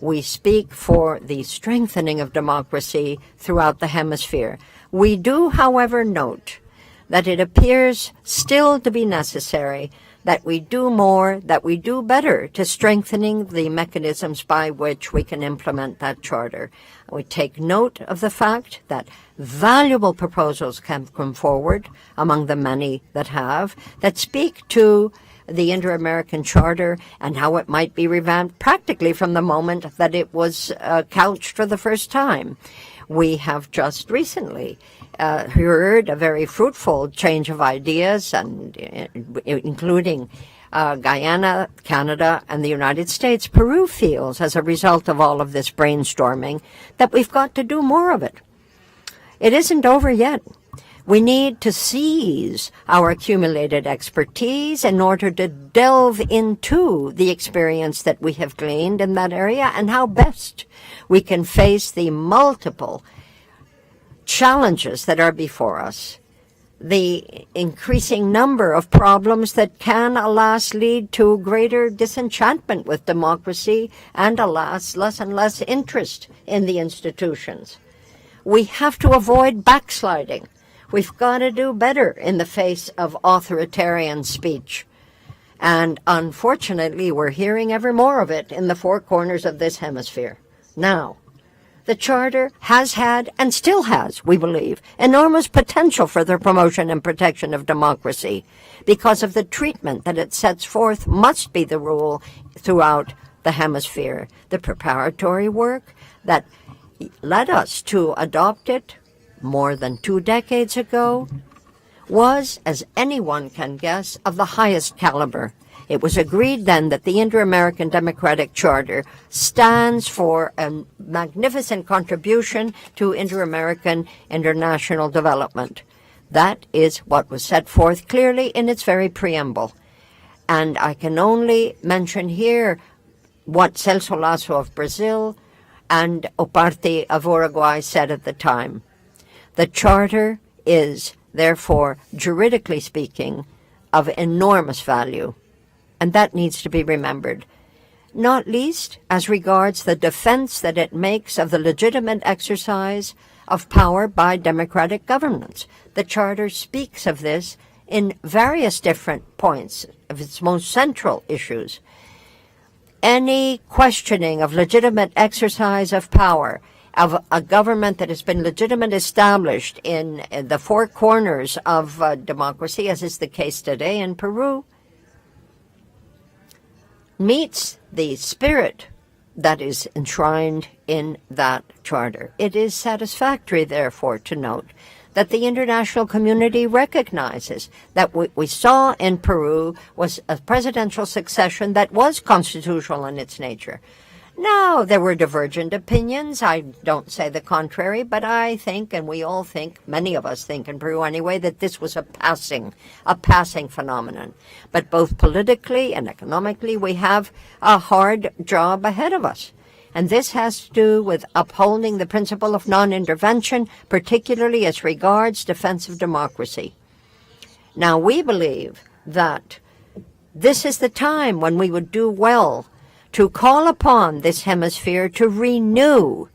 We speak for the strengthening of democracy throughout the hemisphere. We do, however, note that it appears still to be necessary that we do more, that we do better to strengthening the mechanisms by which we can implement that charter. We take note of the fact that valuable proposals can come forward among the many that have, that speak to the Inter-American Charter and how it might be revamped practically from the moment that it was couched for the first time. We have just recently heard a very fruitful change of ideas, and including Guyana, Canada, and the United States. Peru feels, as a result of all of this brainstorming, that we've got to do more of it. It isn't over yet. We need to seize our accumulated expertise in order to delve into the experience that we have gleaned in that area and how best we can face the multiple challenges that are before us, the increasing number of problems that can, alas, lead to greater disenchantment with democracy and, alas, less and less interest in the institutions. We have to avoid backsliding. We've got to do better in the face of authoritarian speech. And unfortunately, we're hearing ever more of it in the four corners of this hemisphere. Now, the Charter has had, and still has, we believe, enormous potential for the promotion and protection of democracy because of the treatment that it sets forth must be the rule throughout the hemisphere. The preparatory work that led us to adopt it more than 2 decades ago was, as anyone can guess, of the highest caliber. It was agreed then that the Inter-American Democratic Charter stands for a magnificent contribution to inter-American international development. That is what was set forth clearly in its very preamble. And I can only mention here what Celso Lasso of Brazil and Oparte of Uruguay said at the time. The Charter is, therefore, juridically speaking, of enormous value. And that needs to be remembered, not least as regards the defense that it makes of the legitimate exercise of power by democratic governments. The Charter speaks of this in various different points of its most central issues. Any questioning of legitimate exercise of power of a government that has been legitimately established in the four corners of democracy, as is the case today in Peru, meets the spirit that is enshrined in that charter. It is satisfactory, therefore, to note that the international community recognizes that what we saw in Peru was a presidential succession that was constitutional in its nature. Now, there were divergent opinions. I don't say the contrary, but I think, and we all think, many of us think in Peru anyway, that this was a passing phenomenon. But both politically and economically, we have a hard job ahead of us. And this has to do with upholding the principle of non-intervention, particularly as regards defense of democracy. Now, we believe that this is the time when we would do well to call upon this hemisphere to renew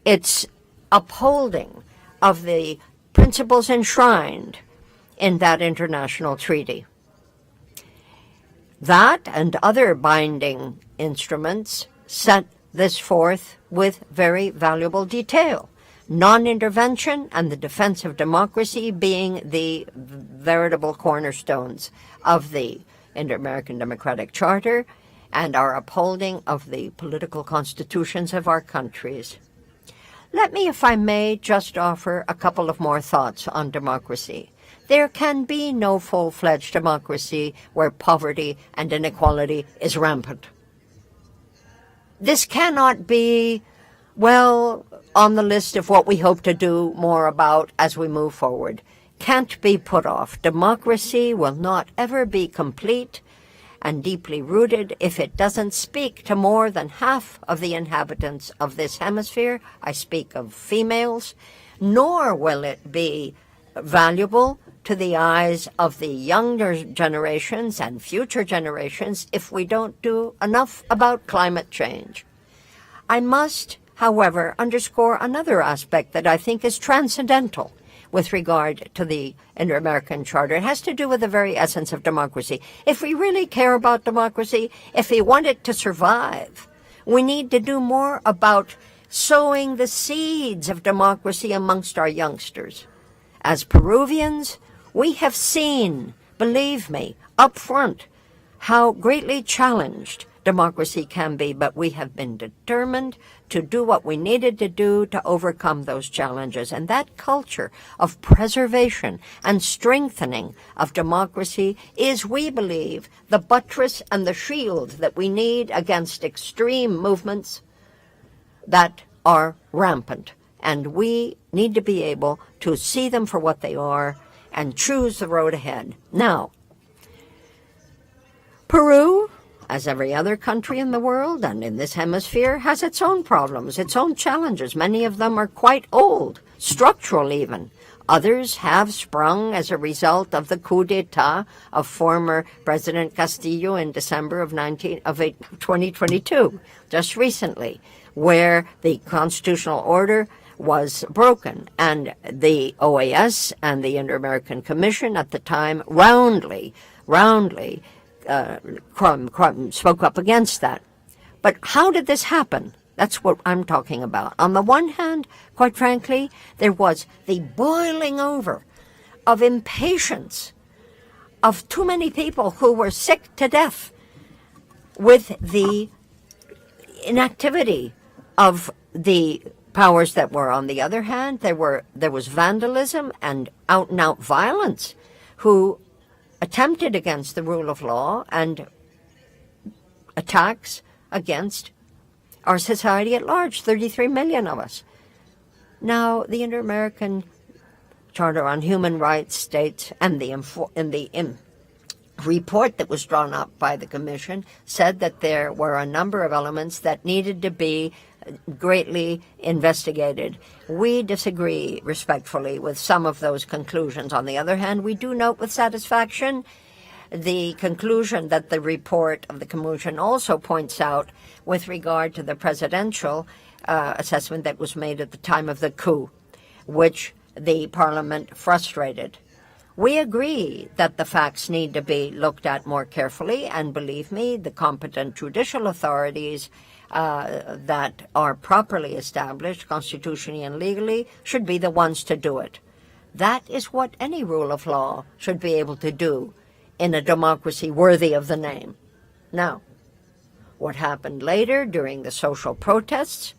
its upholding of the principles enshrined in that international treaty. That and other binding instruments set this forth with very valuable detail. Non-intervention and the defense of democracy being the veritable cornerstones of the Inter-American Democratic Charter and our upholding of the political constitutions of our countries. Let me, if I may, just offer a couple of more thoughts on democracy. There can be no full-fledged democracy where poverty and inequality is rampant. This cannot be, well, on the list of what we hope to do more about as we move forward. Can't be put off. Democracy will not ever be complete and deeply rooted if it doesn't speak to more than half of the inhabitants of this hemisphere. I speak of females. Nor will it be valuable to the eyes of the younger generations and future generations if we don't do enough about climate change. I must, however, underscore another aspect that I think is transcendental with regard to the Inter-American Charter. It has to do with the very essence of democracy. If we really care about democracy, if we want it to survive, we need to do more about sowing the seeds of democracy amongst our youngsters. As Peruvians, we have seen, believe me, up front, how greatly challenged democracy can be, but we have been determined to do what we needed to do to overcome those challenges. And that culture of preservation and strengthening of democracy is, we believe, the buttress and the shield that we need against extreme movements that are rampant. And we need to be able to see them for what they are and choose the road ahead. Now, Peru, as every other country in the world and in this hemisphere, has its own problems, its own challenges. Many of them are quite old, structural even. Others have sprung as a result of the coup d'etat of former President Castillo in December of 2022, just recently, where the constitutional order was broken, and the OAS and the Inter-American Commission at the time roundly spoke up against that. But how did this happen? That's what I'm talking about. On the one hand, quite frankly, there was the boiling over of impatience of too many people who were sick to death with the inactivity of the powers that were. On the other hand, there was vandalism and out-and-out violence who attempted against the rule of law and attacks against our society at large, 33 million of us. Now, the Inter-American Charter on Human Rights states, and the report that was drawn up by the Commission said that there were a number of elements that needed to be greatly investigated. We disagree respectfully with some of those conclusions. On the other hand, we do note with satisfaction the conclusion that the report of the Commission also points out with regard to the presidential assessment that was made at the time of the coup, which the Parliament frustrated. We agree that the facts need to be looked at more carefully, and believe me, the competent judicial authorities that are properly established constitutionally and legally should be the ones to do it. That is what any rule of law should be able to do in a democracy worthy of the name. Now, What happened later during the social protests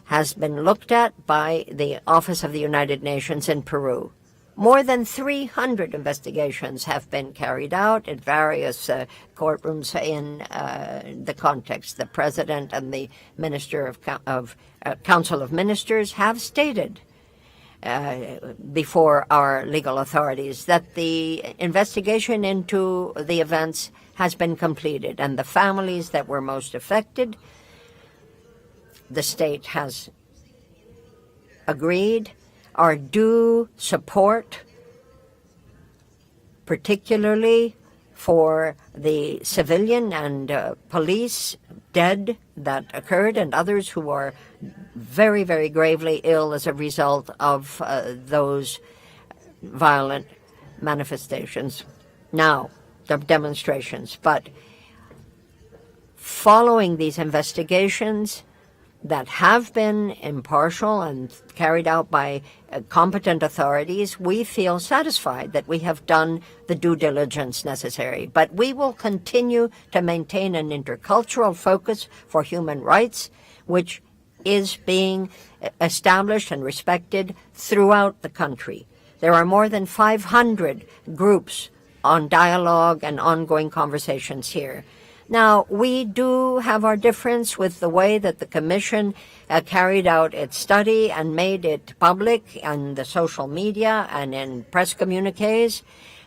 has been looked at by the Office of the United Nations in Peru. More than 300 investigations have been carried out in various courtrooms in the context. The President and the Minister of Council of Ministers have stated before our legal authorities that the investigation into the events has been completed, and the families that were most affected, the state has agreed, are due support, particularly for the civilian and police dead that occurred, and others who are very, very gravely ill as a result of those violent manifestations. Now, the demonstrations. But following these investigations that have been impartial and carried out by competent authorities, we feel satisfied that we have done the due diligence necessary. But we will continue to maintain an intercultural focus for human rights, which is being established and respected throughout the country. There are more than 500 groups on dialogue and ongoing conversations here. Now, we do have our difference with the way that the Commission carried out its study and made it public on the social media and in press communiques,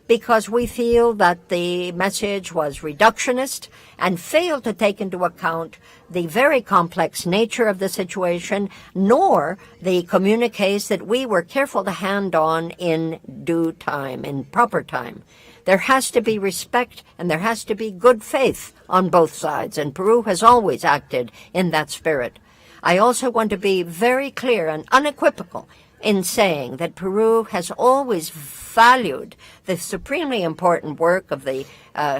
because we feel that the message was reductionist and failed to take into account the very complex nature of the situation, nor the communiques that we were careful to hand on in due time, in proper time. There has to be respect and there has to be good faith on both sides, and Peru has always acted in that spirit. I also want to be very clear and unequivocal in saying that Peru has always valued the supremely important work of the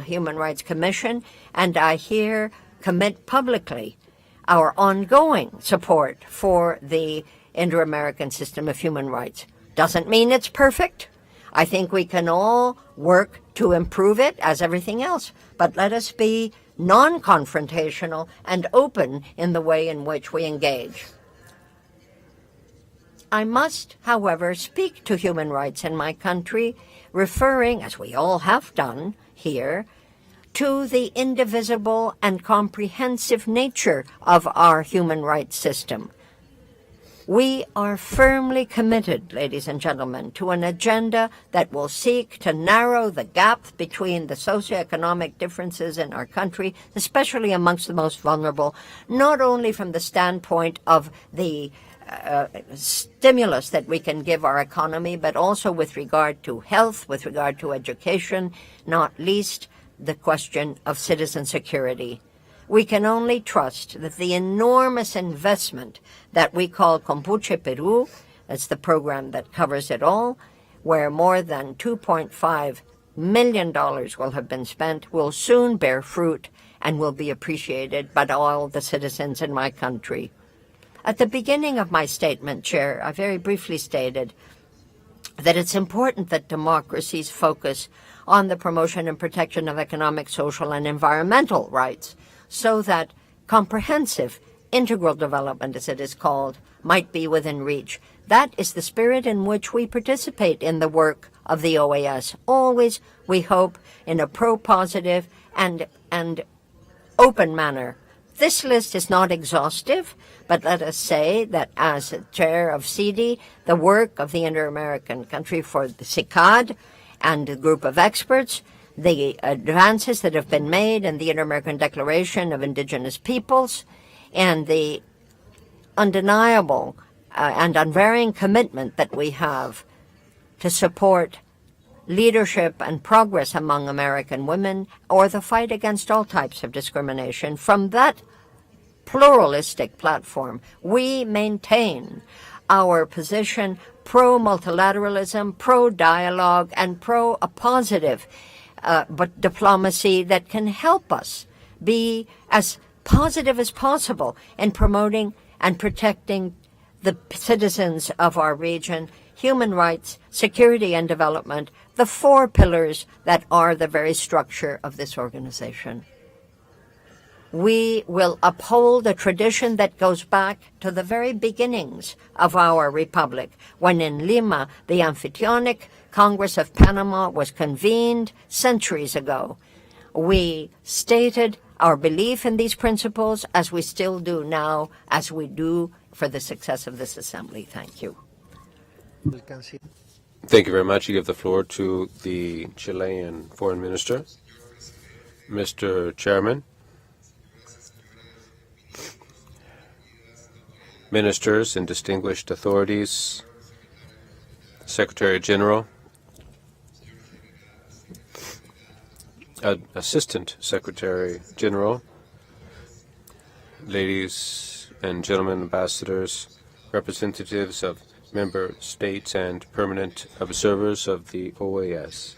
Human Rights Commission, and I here commit publicly our ongoing support for the Inter-American system of human rights. Doesn't mean it's perfect. I think we can all work to improve it as everything else, but let us be non-confrontational and open in the way in which we engage. I must, however, speak to human rights in my country, referring, as we all have done here, to the indivisible and comprehensive nature of our human rights system. We are firmly committed, ladies and gentlemen, to an agenda that will seek to narrow the gap between the socioeconomic differences in our country, especially amongst the most vulnerable, not only from the standpoint of the stimulus that we can give our economy, but also with regard to health, with regard to education, not least the question of citizen security. We can only trust that the enormous investment that we call Compuche Peru, that's the program that covers it all, where more than $2.5 million will have been spent, will soon bear fruit and will be appreciated by all the citizens in my country. At the beginning of my statement, Chair, I very briefly stated that it's important that democracies focus on the promotion and protection of economic, social, and environmental rights, so that comprehensive, integral development, as it is called, might be within reach. That is the spirit in which we participate in the work of the OAS. Always, we hope, in a pro-positive and open manner. This list is not exhaustive, but let us say that as chair of CD, the work of the Inter-American Country for the CICAD and a group of experts, the advances that have been made in the Inter-American Declaration of Indigenous Peoples, and the undeniable and unvarying commitment that we have to support leadership and progress among American women, or the fight against all types of discrimination. From that pluralistic platform, we maintain our position pro-multilateralism, pro-dialogue, and pro-a positive but diplomacy that can help us be as positive as possible in promoting and protecting the citizens of our region, human rights, security, and development, the four pillars that are the very structure of this organization. We will uphold a tradition that goes back to the very beginnings of our republic, when in Lima, the Amphictyonic Congress of Panama was convened centuries ago. We stated our belief in these principles, as we still do now, as we do for the success of this assembly. Thank you. Thank you very much. You give the floor to the Chilean Foreign Minister. Mr. Chairman, ministers and distinguished authorities, Secretary General, Assistant Secretary General, ladies and gentlemen, ambassadors, representatives of member states and permanent observers of the OAS.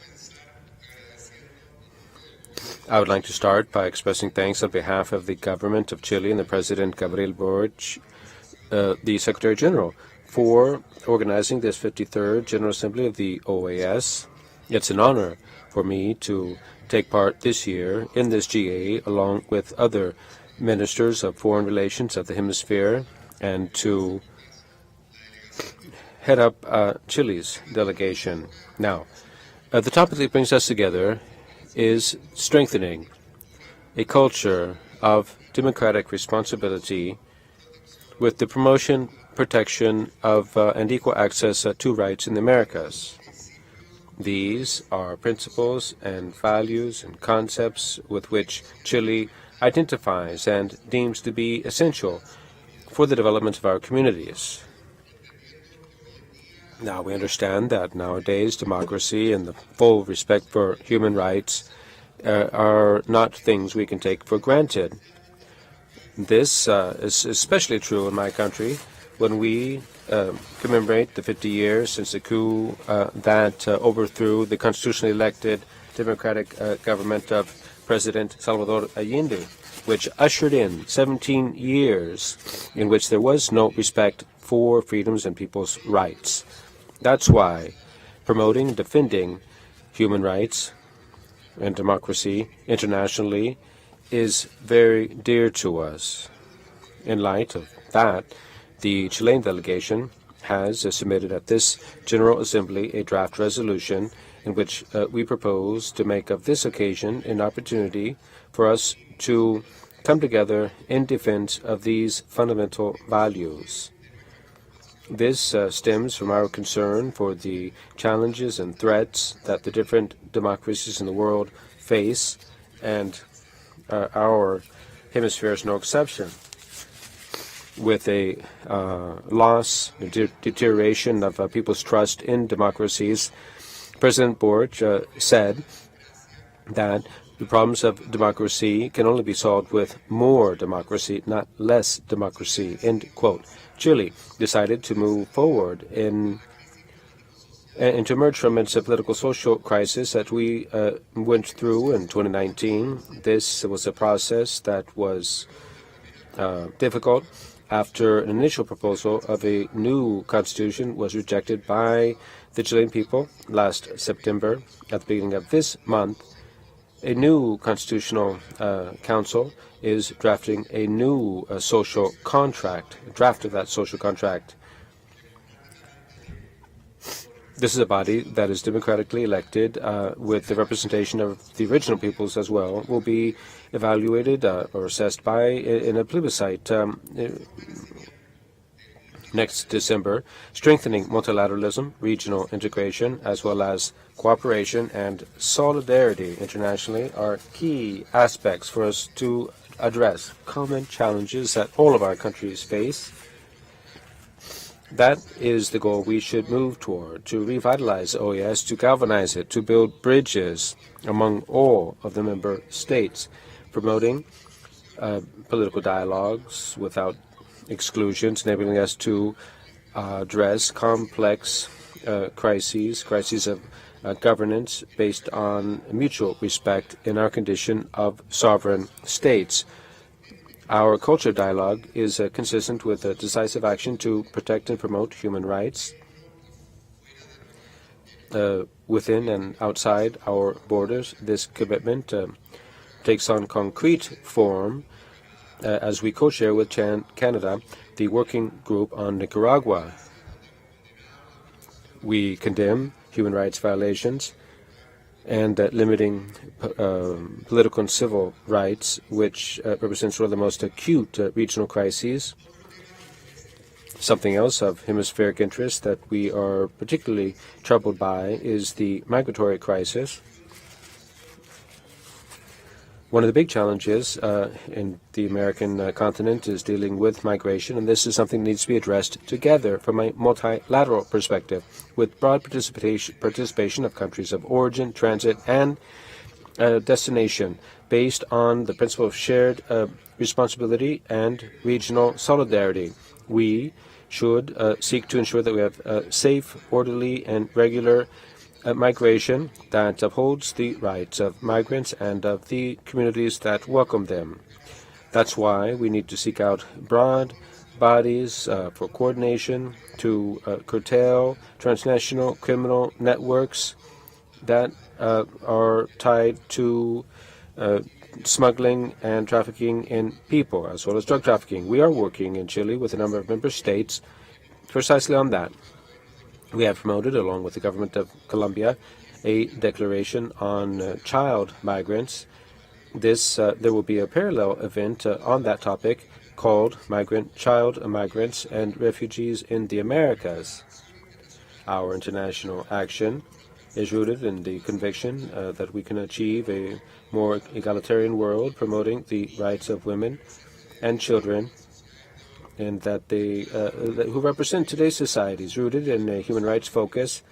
I would like to start by expressing thanks on behalf of the government of Chile and the President Gabriel Boric, the Secretary General, for organizing this 53rd General Assembly of the OAS. It's an honor for me to take part this year in this GA along with other ministers of foreign relations of the hemisphere and to head up Chile's delegation. Now, the topic that brings us together is strengthening a culture of democratic responsibility with the promotion, protection of and equal access to rights in the Americas. These are principles and values and concepts with which Chile identifies and deems to be essential for the development of our communities. Now, we understand that nowadays democracy and the full respect for human rights are not things we can take for granted. This is especially true in my country when we commemorate the 50 years since the coup that overthrew the constitutionally elected democratic government of President Salvador Allende, which ushered in 17 years in which there was no respect for freedoms and people's rights. That's why promoting and defending human rights and democracy internationally is very dear to us. In light of that, the Chilean delegation has submitted at this General Assembly a draft resolution in which we propose to make of this occasion an opportunity for us to come together in defense of these fundamental values. This stems from our concern for the challenges and threats that the different democracies in the world face, and our hemisphere is no exception. With a loss, deterioration of people's trust in democracies, President Boric said that the problems of democracy can only be solved with more democracy, not less democracy, end quote. Chile decided to move forward and to emerge from its political social crisis that we went through in 2019. This was a process that was difficult after an initial proposal of a new constitution was rejected by the Chilean people last September. At the beginning of this month, a new constitutional council is drafting a new social contract, a draft of that social contract. This is a body that is democratically elected with the representation of the original peoples as well, will be evaluated or assessed by in a plebiscite next December, strengthening multilateralism, regional integration, as well as cooperation and solidarity internationally are key aspects for us to address common challenges that all of our countries face. That is the goal we should move toward, to revitalize OAS, to galvanize it, to build bridges among all of the member states, promoting political dialogues without exclusions, enabling us to address complex crises of governance based on mutual respect in our condition of sovereign states. Our culture dialogue is consistent with a decisive action to protect and promote human rights within and outside our borders. This commitment takes on concrete form as we co-chair with Canada the working group on Nicaragua. We condemn human rights violations and limiting political and civil rights, which represents one of the most acute regional crises. Something else of hemispheric interest that we are particularly troubled by is the migratory crisis. One of the big challenges in the American continent is dealing with migration, and this is something that needs to be addressed together from a multilateral perspective, with broad participation of countries of origin, transit, and destination, based on the principle of shared responsibility and regional solidarity. We should seek to ensure that we have safe, orderly, and regular migration that upholds the rights of migrants and of the communities that welcome them. That's why we need to seek out broad bodies for coordination to curtail transnational criminal networks that are tied to smuggling and trafficking in people, as well as drug trafficking. We are working in Chile with a number of member states precisely on that. We have promoted, along with the government of Colombia, a declaration on child migrants. There will be a parallel event on that topic called Child Migrants and Refugees in the Americas. Our international action is rooted in the conviction that we can achieve a more egalitarian world, promoting the rights of women and children, and that they who represent today's societies, rooted in a human rights focus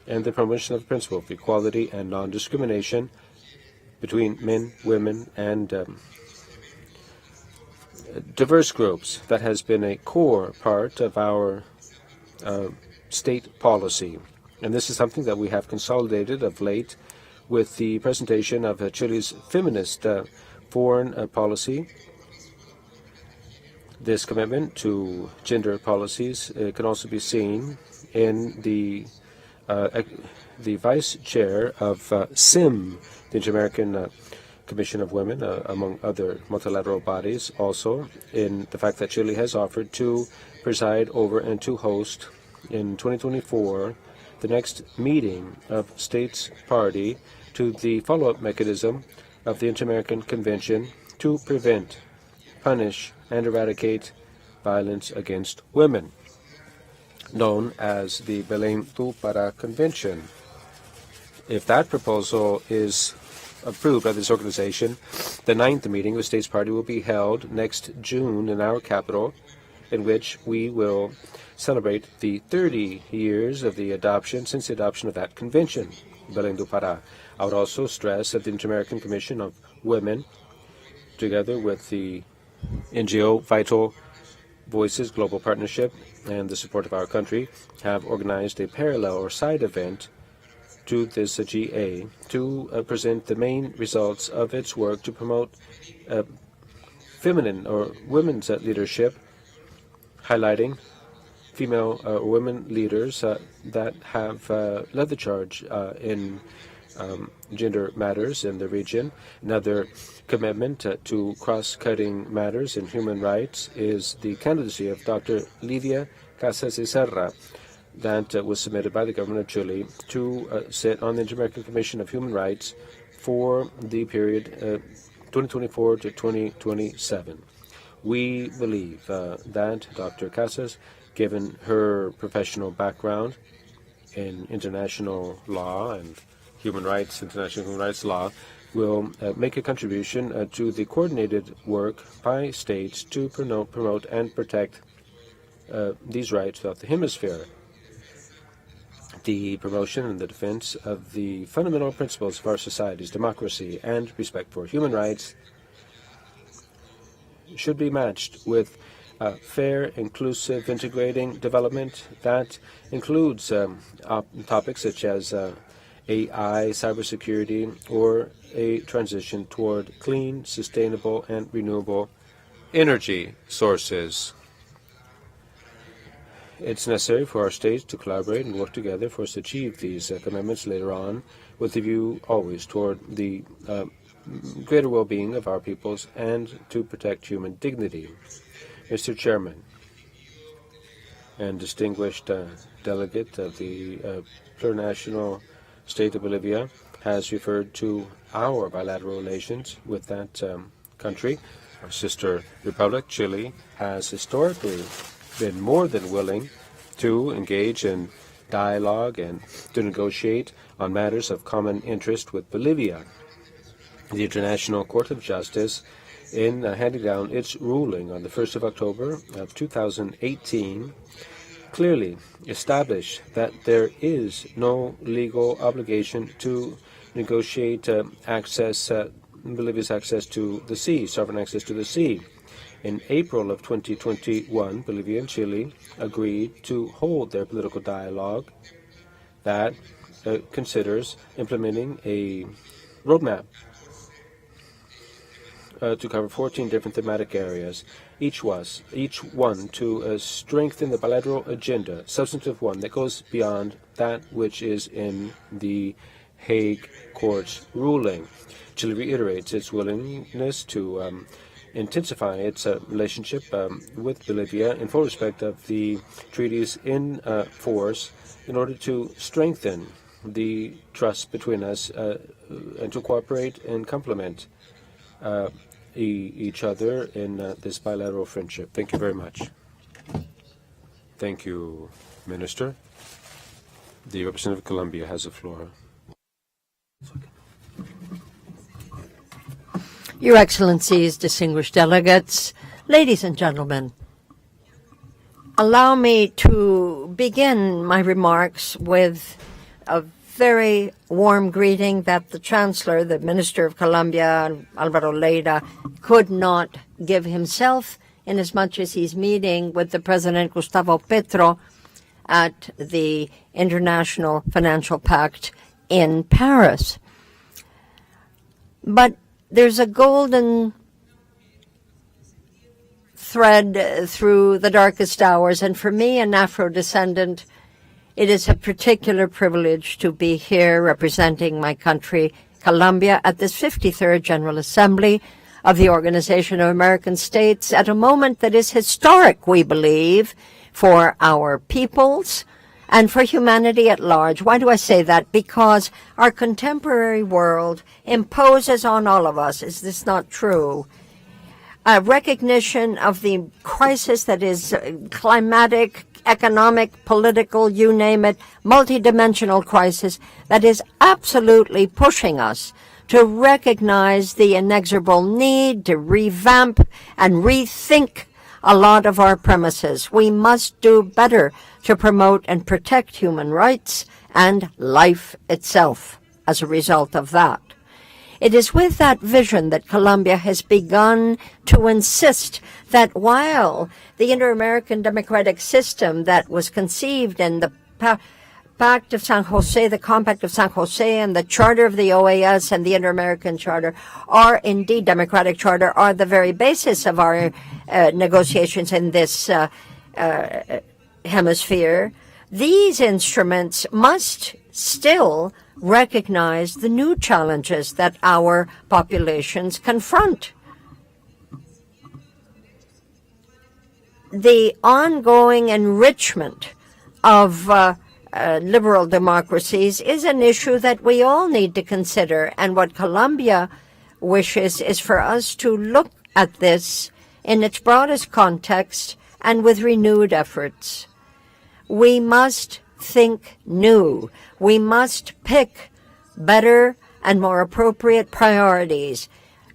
and the promotion of the principle of equality and non-discrimination between men, women, and diverse groups. That has been a core part of our state policy. And this is something that we have consolidated of late with the presentation of Chile's feminist foreign policy. This commitment to gender policies can also be seen in the vice chair of SIM, the Inter-American Commission of Women, among other multilateral bodies, also in the fact that Chile has offered to preside over and to host in 2024 the next meeting of States Party to the follow-up mechanism of the Inter-American Convention to prevent, punish, and eradicate violence against women, known as the Belém do Pará Convention. If that proposal is approved by this organization, the 9th meeting of the States Party will be held next June in our capital, in which we will celebrate the 30 years of the adoption, since the adoption of that convention, Belém do Pará. I would also stress that the Inter-American Commission of Women, together with the NGO Vital Voices Global Partnership and the support of our country, have organized a parallel or side event to this GA to present the main results of its work to promote feminine or women's leadership, highlighting female or women leaders that have led the charge in gender matters in the region. Another commitment to cross-cutting matters in human rights is the candidacy of Dr. Lidia Casas y Serra that was submitted by the government of Chile to sit on the Inter-American Commission of Human Rights for the period 2024 to 2027. We believe that Dr. Casas, given her professional background in international law and human rights, international human rights law, will make a contribution to the coordinated work by states to promote and protect these rights throughout the hemisphere. The promotion and the defense of the fundamental principles of our societies, democracy and respect for human rights, should be matched with fair, inclusive, integrating development that includes topics such as AI, cybersecurity, or a transition toward clean, sustainable, and renewable energy sources. It's necessary for our states to collaborate and work together for us to achieve these commitments later on, with a view always toward the greater well-being of our peoples and to protect human dignity. Mr. Chairman and distinguished delegate of the plurinational state of Bolivia has referred to our bilateral relations with that country. Our sister republic, Chile, has historically been more than willing to engage in dialogue and to negotiate on matters of common interest with Bolivia. The International Court of Justice, in handing down its ruling on the 1st of October of 2018, clearly established that there is no legal obligation to negotiate Bolivia's access to the sea, sovereign access to the sea. In April of 2021, Bolivia and Chile agreed to hold their political dialogue that considers implementing a roadmap to cover 14 different thematic areas, each one to strengthen the bilateral agenda, substantive one that goes beyond that which is in the Hague Court's ruling. Chile reiterates its willingness to intensify its relationship with Bolivia in full respect of the treaties in force in order to strengthen the trust between us and to cooperate and complement each other in this bilateral friendship. Thank you very much. Thank you, Minister. The representative of Colombia has the floor. Your Excellencies, distinguished delegates, ladies and gentlemen, allow me to begin my remarks with a very warm greeting that the Chancellor, the Minister of Colombia, Alvaro Leyra, could not give himself, inasmuch as he's meeting with the President Gustavo Petro at the International Financial Pact in Paris. But there's a golden thread through the darkest hours, and for me, an Afro-descendant, it is a particular privilege to be here representing my country, Colombia, at this 53rd General Assembly of the Organization of American States at a moment that is historic, we believe, for our peoples and for humanity at large. Why do I say that? Because our contemporary world imposes on all of us, is this not true, a recognition of the crisis that is climatic, economic, political, you name it, multidimensional crisis that is absolutely pushing us to recognize the inexorable need to revamp and rethink a lot of our premises. We must do better to promote and protect human rights and life itself as a result of that. It is with that vision that Colombia has begun to insist that while the Inter-American democratic system that was conceived in the Pact of San Jose, the Compact of San Jose, and the Charter of the OAS and the Inter-American Charter are indeed, democratic charter, are the very basis of our negotiations in this hemisphere. These instruments must still recognize the new challenges that our populations confront. The ongoing enrichment of liberal democracies is an issue that we all need to consider, and what Colombia wishes is for us to look at this in its broadest context and with renewed efforts. We must think new. We must pick better and more appropriate priorities: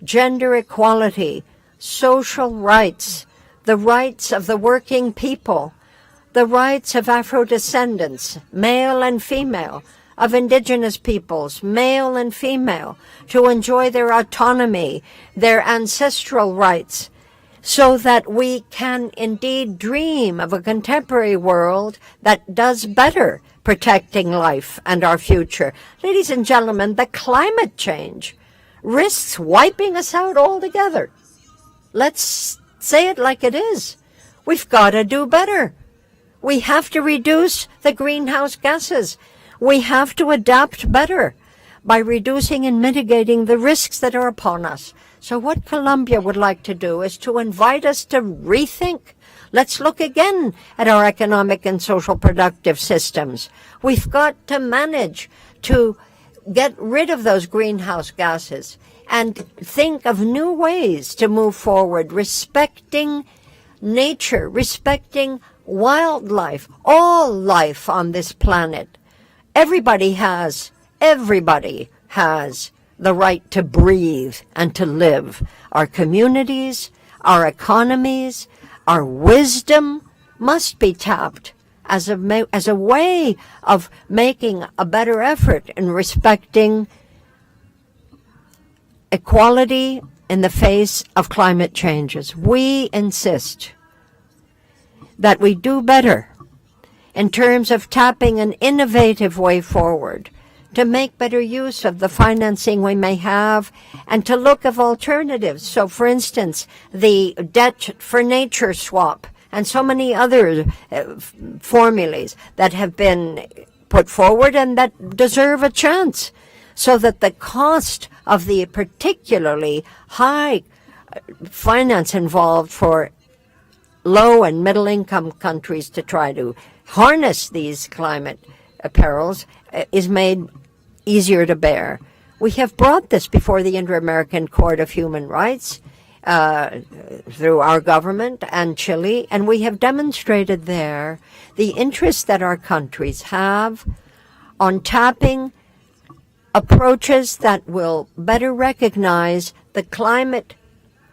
gender equality, social rights, the rights of the working people, the rights of Afro-descendants, male and female, of indigenous peoples, male and female, to enjoy their autonomy, their ancestral rights, so that we can indeed dream of a contemporary world that does better protecting life and our future. Ladies and gentlemen, the climate change risks wiping us out altogether. Let's say it like it is. We've got to do better. We have to reduce the greenhouse gases. We have to adapt better. by reducing and mitigating the risks that are upon us. So what Colombia would like to do is to invite us to rethink. Let's look again at our economic and social productive systems. We've got to manage to get rid of those greenhouse gases and think of new ways to move forward, respecting nature, respecting wildlife, all life on this planet. Everybody has the right to breathe and to live. Our communities, our economies, our wisdom must be tapped as a way of making a better effort in respecting equality in the face of climate changes. We insist that we do better in terms of tapping an innovative way forward to make better use of the financing we may have and to look at alternatives. So, for instance, the debt for nature swap and so many other formulas that have been put forward and that deserve a chance, so that the cost of the particularly high finance involved for low and middle income countries to try to harness these climate perils is made easier to bear. We have brought this before the Inter-American Court of Human Rights through our government and Chile, and we have demonstrated there the interest that our countries have on tapping approaches that will better recognize the climate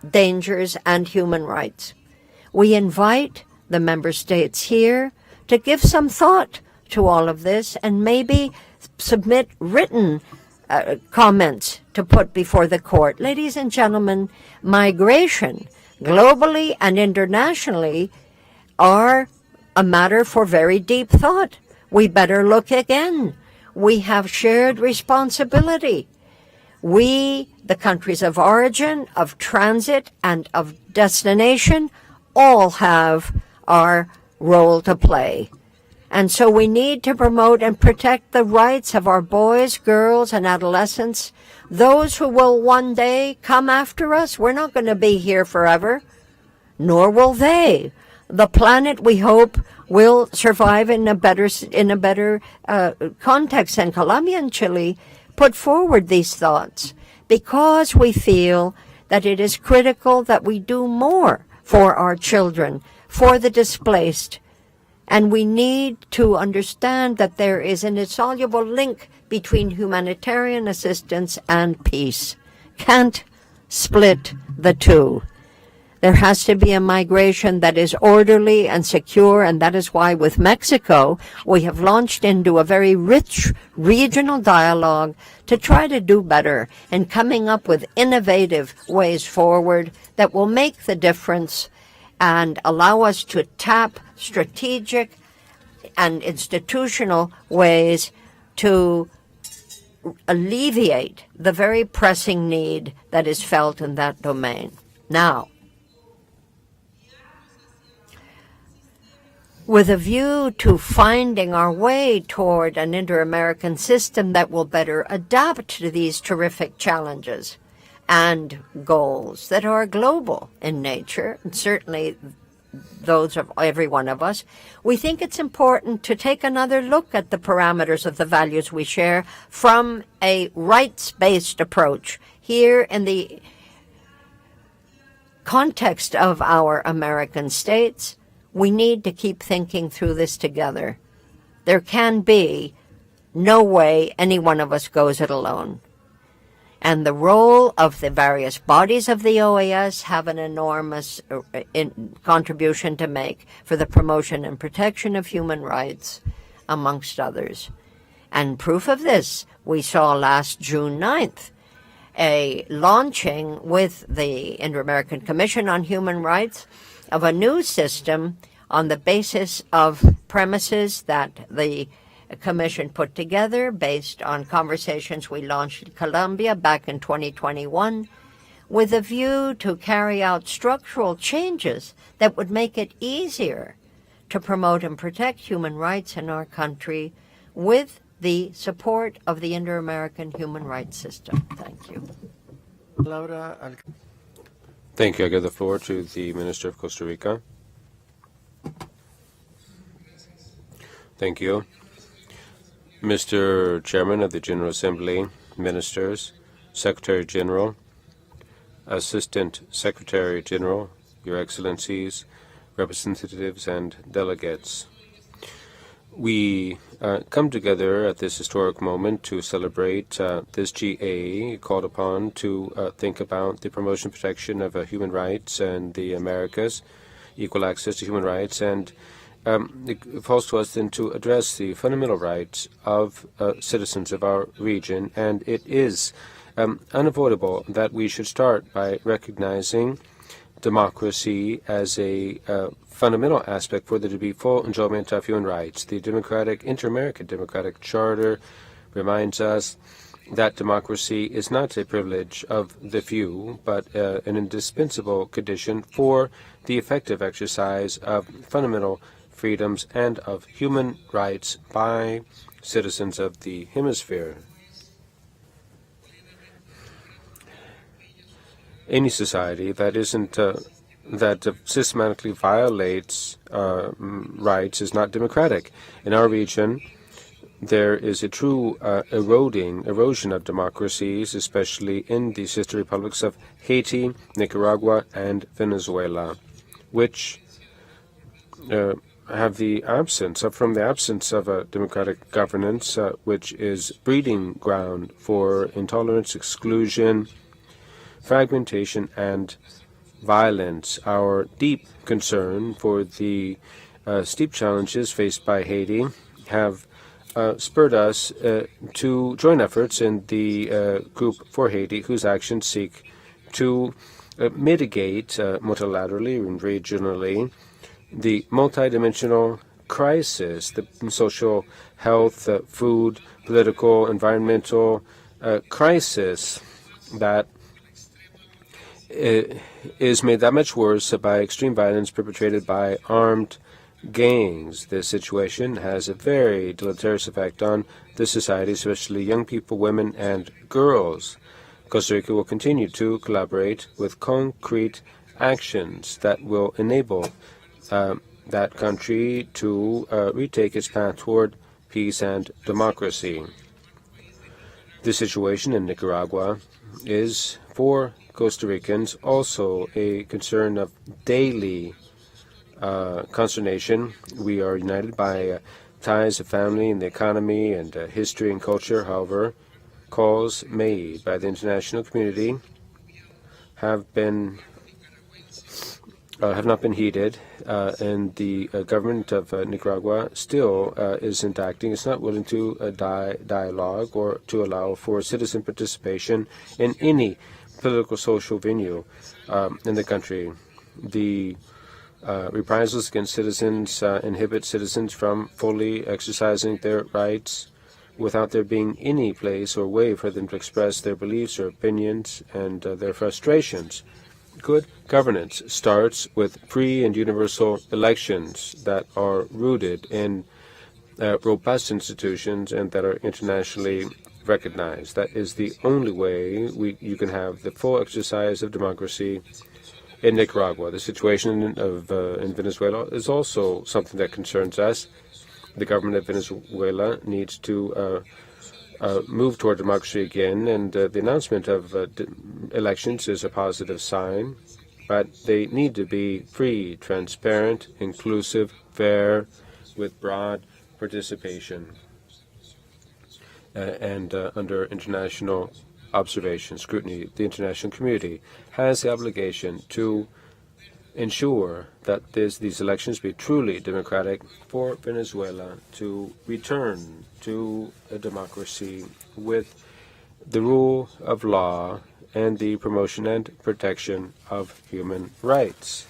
dangers and human rights. We invite the member states here to give some thought to all of this and maybe submit written comments to put before the court. Ladies and gentlemen, migration, globally and internationally, are a matter for very deep thought. We better look again. We have shared responsibility. We, the countries of origin, of transit, and of destination, all have our role to play. And so we need to promote and protect the rights of our boys, girls, and adolescents, those who will one day come after us. We're not going to be here forever, nor will they. The planet, we hope, will survive in a better context. And Colombia and Chile put forward these thoughts because we feel that it is critical that we do more for our children, for the displaced. And we need to understand that there is an insoluble link between humanitarian assistance and peace. Can't split the two. There has to be a migration that is orderly and secure, and that is why with Mexico we have launched into a very rich regional dialogue to try to do better and coming up with innovative ways forward that will make the difference and allow us to tap strategic and institutional ways to alleviate the very pressing need that is felt in that domain. Now, with a view to finding our way toward an inter-American system that will better adapt to these terrific challenges and goals that are global in nature, and certainly those of every one of us, we think it's important to take another look at the parameters of the values we share from a rights-based approach. Here in the context of our American states, we need to keep thinking through this together. There can be no way any one of us goes it alone. And the role of the various bodies of the OAS have an enormous contribution to make for the promotion and protection of human rights, amongst others. And proof of this, we saw last June 9th, a launching with the Inter-American Commission on Human Rights of a new system on the basis of premises that the Commission put together based on conversations we launched in Colombia back in 2021 with a view to carry out structural changes that would make it easier to promote and protect human rights in our country with the support of the Inter-American human rights system. Thank you. Palabra al Thank you. I give the floor to the Minister of Costa Rica. Thank you. Mr. Chairman of the General Assembly, Ministers, Secretary General, Assistant Secretary General, Your Excellencies, representatives, and delegates. We come together at this historic moment to celebrate this GA called upon to think about the promotion and protection of human rights in the Americas, equal access to human rights, and it falls to us then to address the fundamental rights of citizens of our region, and it is unavoidable that we should start by recognizing democracy as a fundamental aspect for there to be full enjoyment of human rights. The Inter-American Democratic Charter reminds us that democracy is not a privilege of the few, but an indispensable condition for the effective exercise of fundamental freedoms and of human rights by citizens of the hemisphere. Any society that isn't that systematically violates rights is not democratic. In our region, there is a true erosion of democracies, especially in the sister republics of Haiti, Nicaragua, and Venezuela, which have the absence of a democratic governance, which is breeding ground for intolerance, exclusion, fragmentation, and violence. Our deep concern for the steep challenges faced by Haiti have spurred us to join efforts in the Group for Haiti, whose actions seek to mitigate multilaterally and regionally the multidimensional crisis, the social, health, food, political, environmental crisis that is made that much worse by extreme violence perpetrated by armed gangs. This situation has a very deleterious effect on the society, especially young people, women, and girls. Costa Rica will continue to collaborate with concrete actions that will enable that country to retake its path toward peace and democracy. The situation in Nicaragua is, for Costa Ricans, also a concern of daily consternation. We are united by ties of family and the economy and history and culture. However, calls made by the international community have not been heeded, and the government of Nicaragua still isn't acting. It's not willing to dialogue or to allow for citizen participation in any political social venue in the country. The reprisals against citizens inhibit citizens from fully exercising their rights without there being any place or way for them to express their beliefs or opinions and their frustrations. Good governance starts with free and universal elections that are rooted in robust institutions and that are internationally recognized. That is the only way you can have the full exercise of democracy in Nicaragua. The situation in Venezuela is also something that concerns us. The government of Venezuela needs to move toward democracy again, and the announcement of elections is a positive sign, but they need to be free, transparent, inclusive, fair, with broad participation, and under international observation, scrutiny. The international community has the obligation to ensure that these elections be truly democratic for Venezuela to return to a democracy with the rule of law and the promotion and protection of human rights.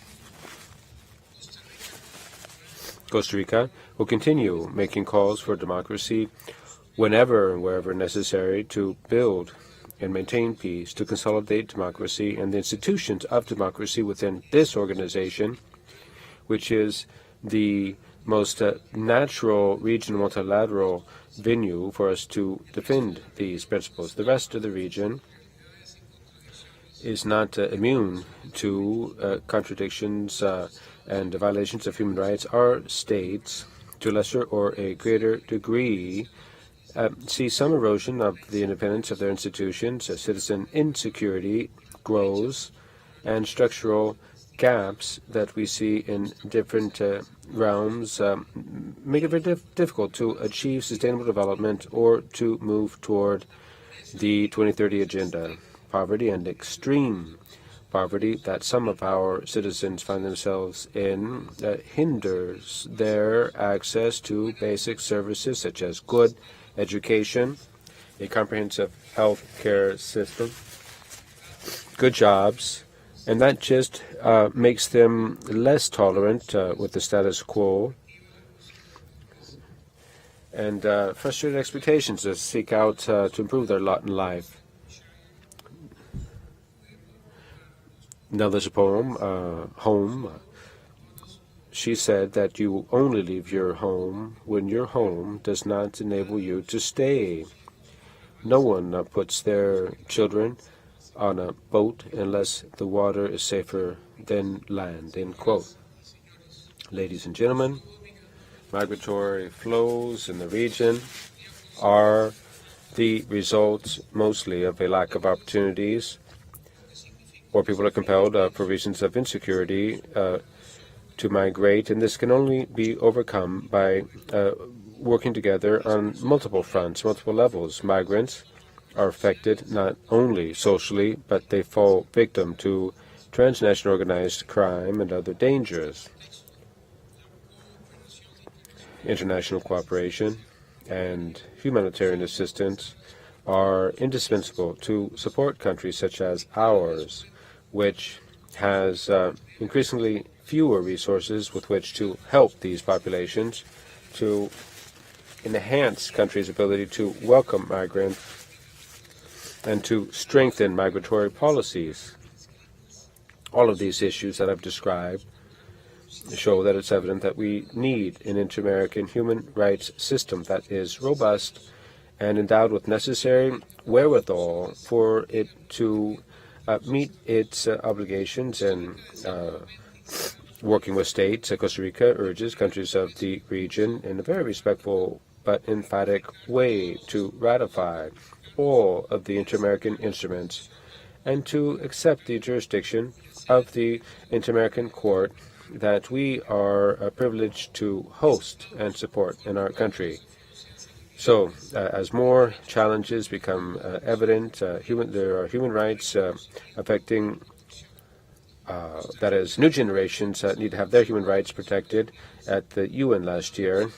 Costa Rica will continue making calls for democracy whenever and wherever necessary to build and maintain peace, to consolidate democracy and the institutions of democracy within this organization, which is the most natural region multilateral venue for us to defend these principles. The rest of the region is not immune to contradictions and violations of human rights. Our states, to a lesser or a greater degree, see some erosion of the independence of their institutions. Citizen insecurity grows, and structural gaps that we see in different realms make it very difficult to achieve sustainable development or to move toward the 2030 agenda. Poverty and extreme poverty that some of our citizens find themselves in hinders their access to basic services such as good education, a comprehensive health care system, good jobs, and that just makes them less tolerant with the status quo and frustrated expectations to seek out to improve their lot in life. Now there's a poem, Home. She said that you only leave your home when your home does not enable you to stay. No one puts their children on a boat unless the water is safer than land, end quote. Ladies and gentlemen, migratory flows in the region are the result mostly of a lack of opportunities, or people are compelled for reasons of insecurity to migrate, and this can only be overcome by working together on multiple fronts, multiple levels. Migrants are affected not only socially, but they fall victim to transnational organized crime and other dangers. International cooperation and humanitarian assistance are indispensable to support countries such as ours, which has increasingly fewer resources with which to help these populations, to enhance countries' ability to welcome migrants, and to strengthen migratory policies. All of these issues that I've described show that it's evident that we need an inter-American human rights system that is robust and endowed with necessary wherewithal for it to meet its obligations and working with states. Costa Rica urges countries of the region in a very respectful but emphatic way to ratify all of the inter-American instruments and to accept the jurisdiction of the Inter-American Court that we are privileged to host and support in our country. So, as more challenges become evident, there are human rights affecting, that is, new generations need to have their human rights protected. At the UN last year,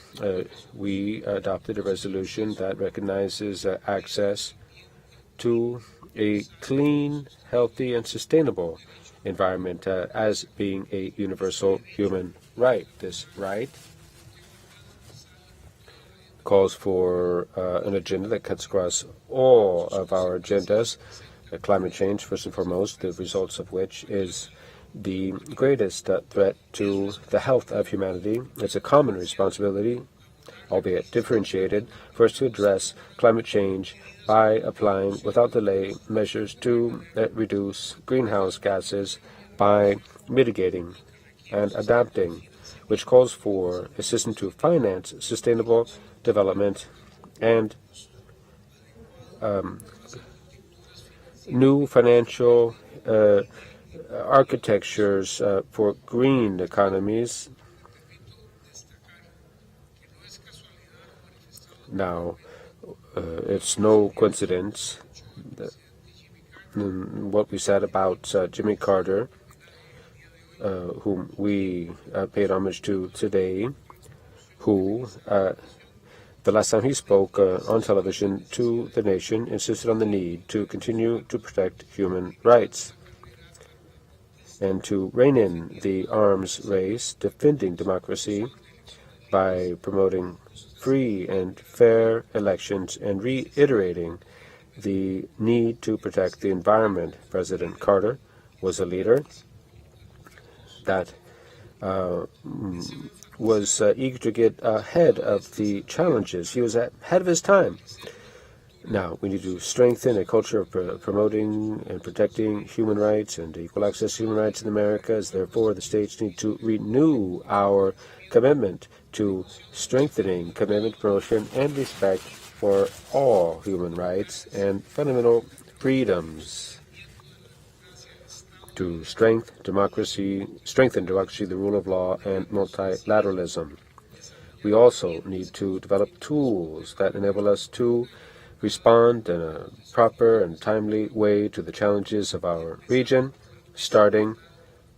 we adopted a resolution that recognizes access to a clean, healthy, and sustainable environment as being a universal human right. This right calls for an agenda that cuts across all of our agendas, climate change first and foremost, the results of which is the greatest threat to the health of humanity. It's a common responsibility, albeit differentiated, for us to address climate change by applying without delay measures to reduce greenhouse gases by mitigating and adapting, which calls for a system to finance sustainable development and new financial architectures for green economies. Now, it's no coincidence that what we said about Jimmy Carter, whom we paid homage to today, who the last time he spoke on television to the nation insisted on the need to continue to protect human rights and to rein in the arms race, defending democracy by promoting free and fair elections and reiterating the need to protect the environment. President Carter was a leader that was eager to get ahead of the challenges. He was ahead of his time. Now, we need to strengthen a culture of promoting and protecting human rights and equal access to human rights in the Americas. Therefore, the states need to renew our commitment to strengthening commitment, promotion, and respect for all human rights and fundamental freedoms, to strengthen democracy, the rule of law, and multilateralism. We also need to develop tools that enable us to respond in a proper and timely way to the challenges of our region, starting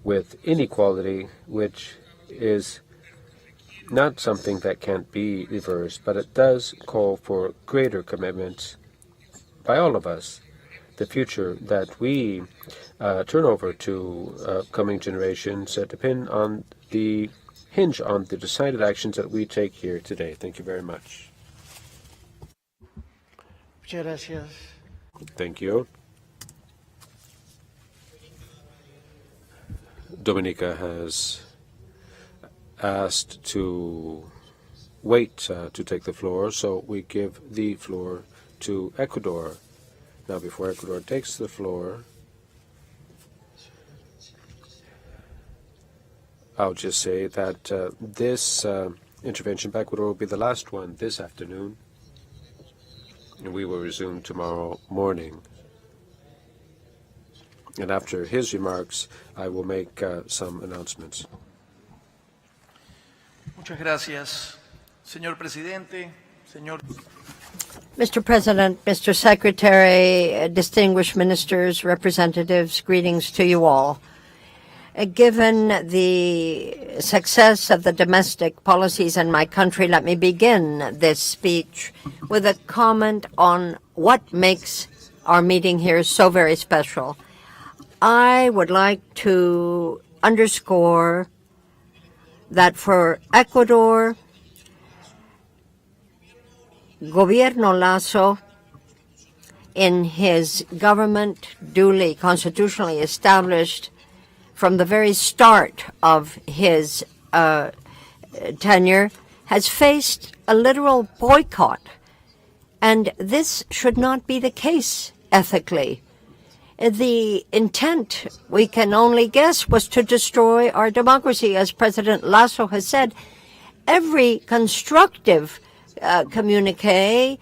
with inequality, which is not something that can't be reversed, but it does call for greater commitments by all of us. The future that we turn over to coming generations hinge on the decided actions that we take here today. Thank you very much. Muchas gracias. Thank you. Dominica has asked to wait to take the floor, so we give the floor to Ecuador. Now, before Ecuador takes the floor, I'll just say that this intervention by Ecuador will be the last one this afternoon, and we will resume tomorrow morning. And after his remarks, I will make some announcements. Muchas gracias, señor presidente, señor. Mr. President, Mr. Secretary, distinguished ministers, representatives, greetings to you all. Given the success of the domestic policies in my country, let me begin this speech with a comment on what makes our meeting here so very special. I would like to underscore that for Ecuador, Gobierno Lasso, in his government duly constitutionally established from the very start of his tenure, has faced a literal boycott. And this should not be the case ethically. The intent, we can only guess, was to destroy our democracy. As President Lasso has said, every constructive communique,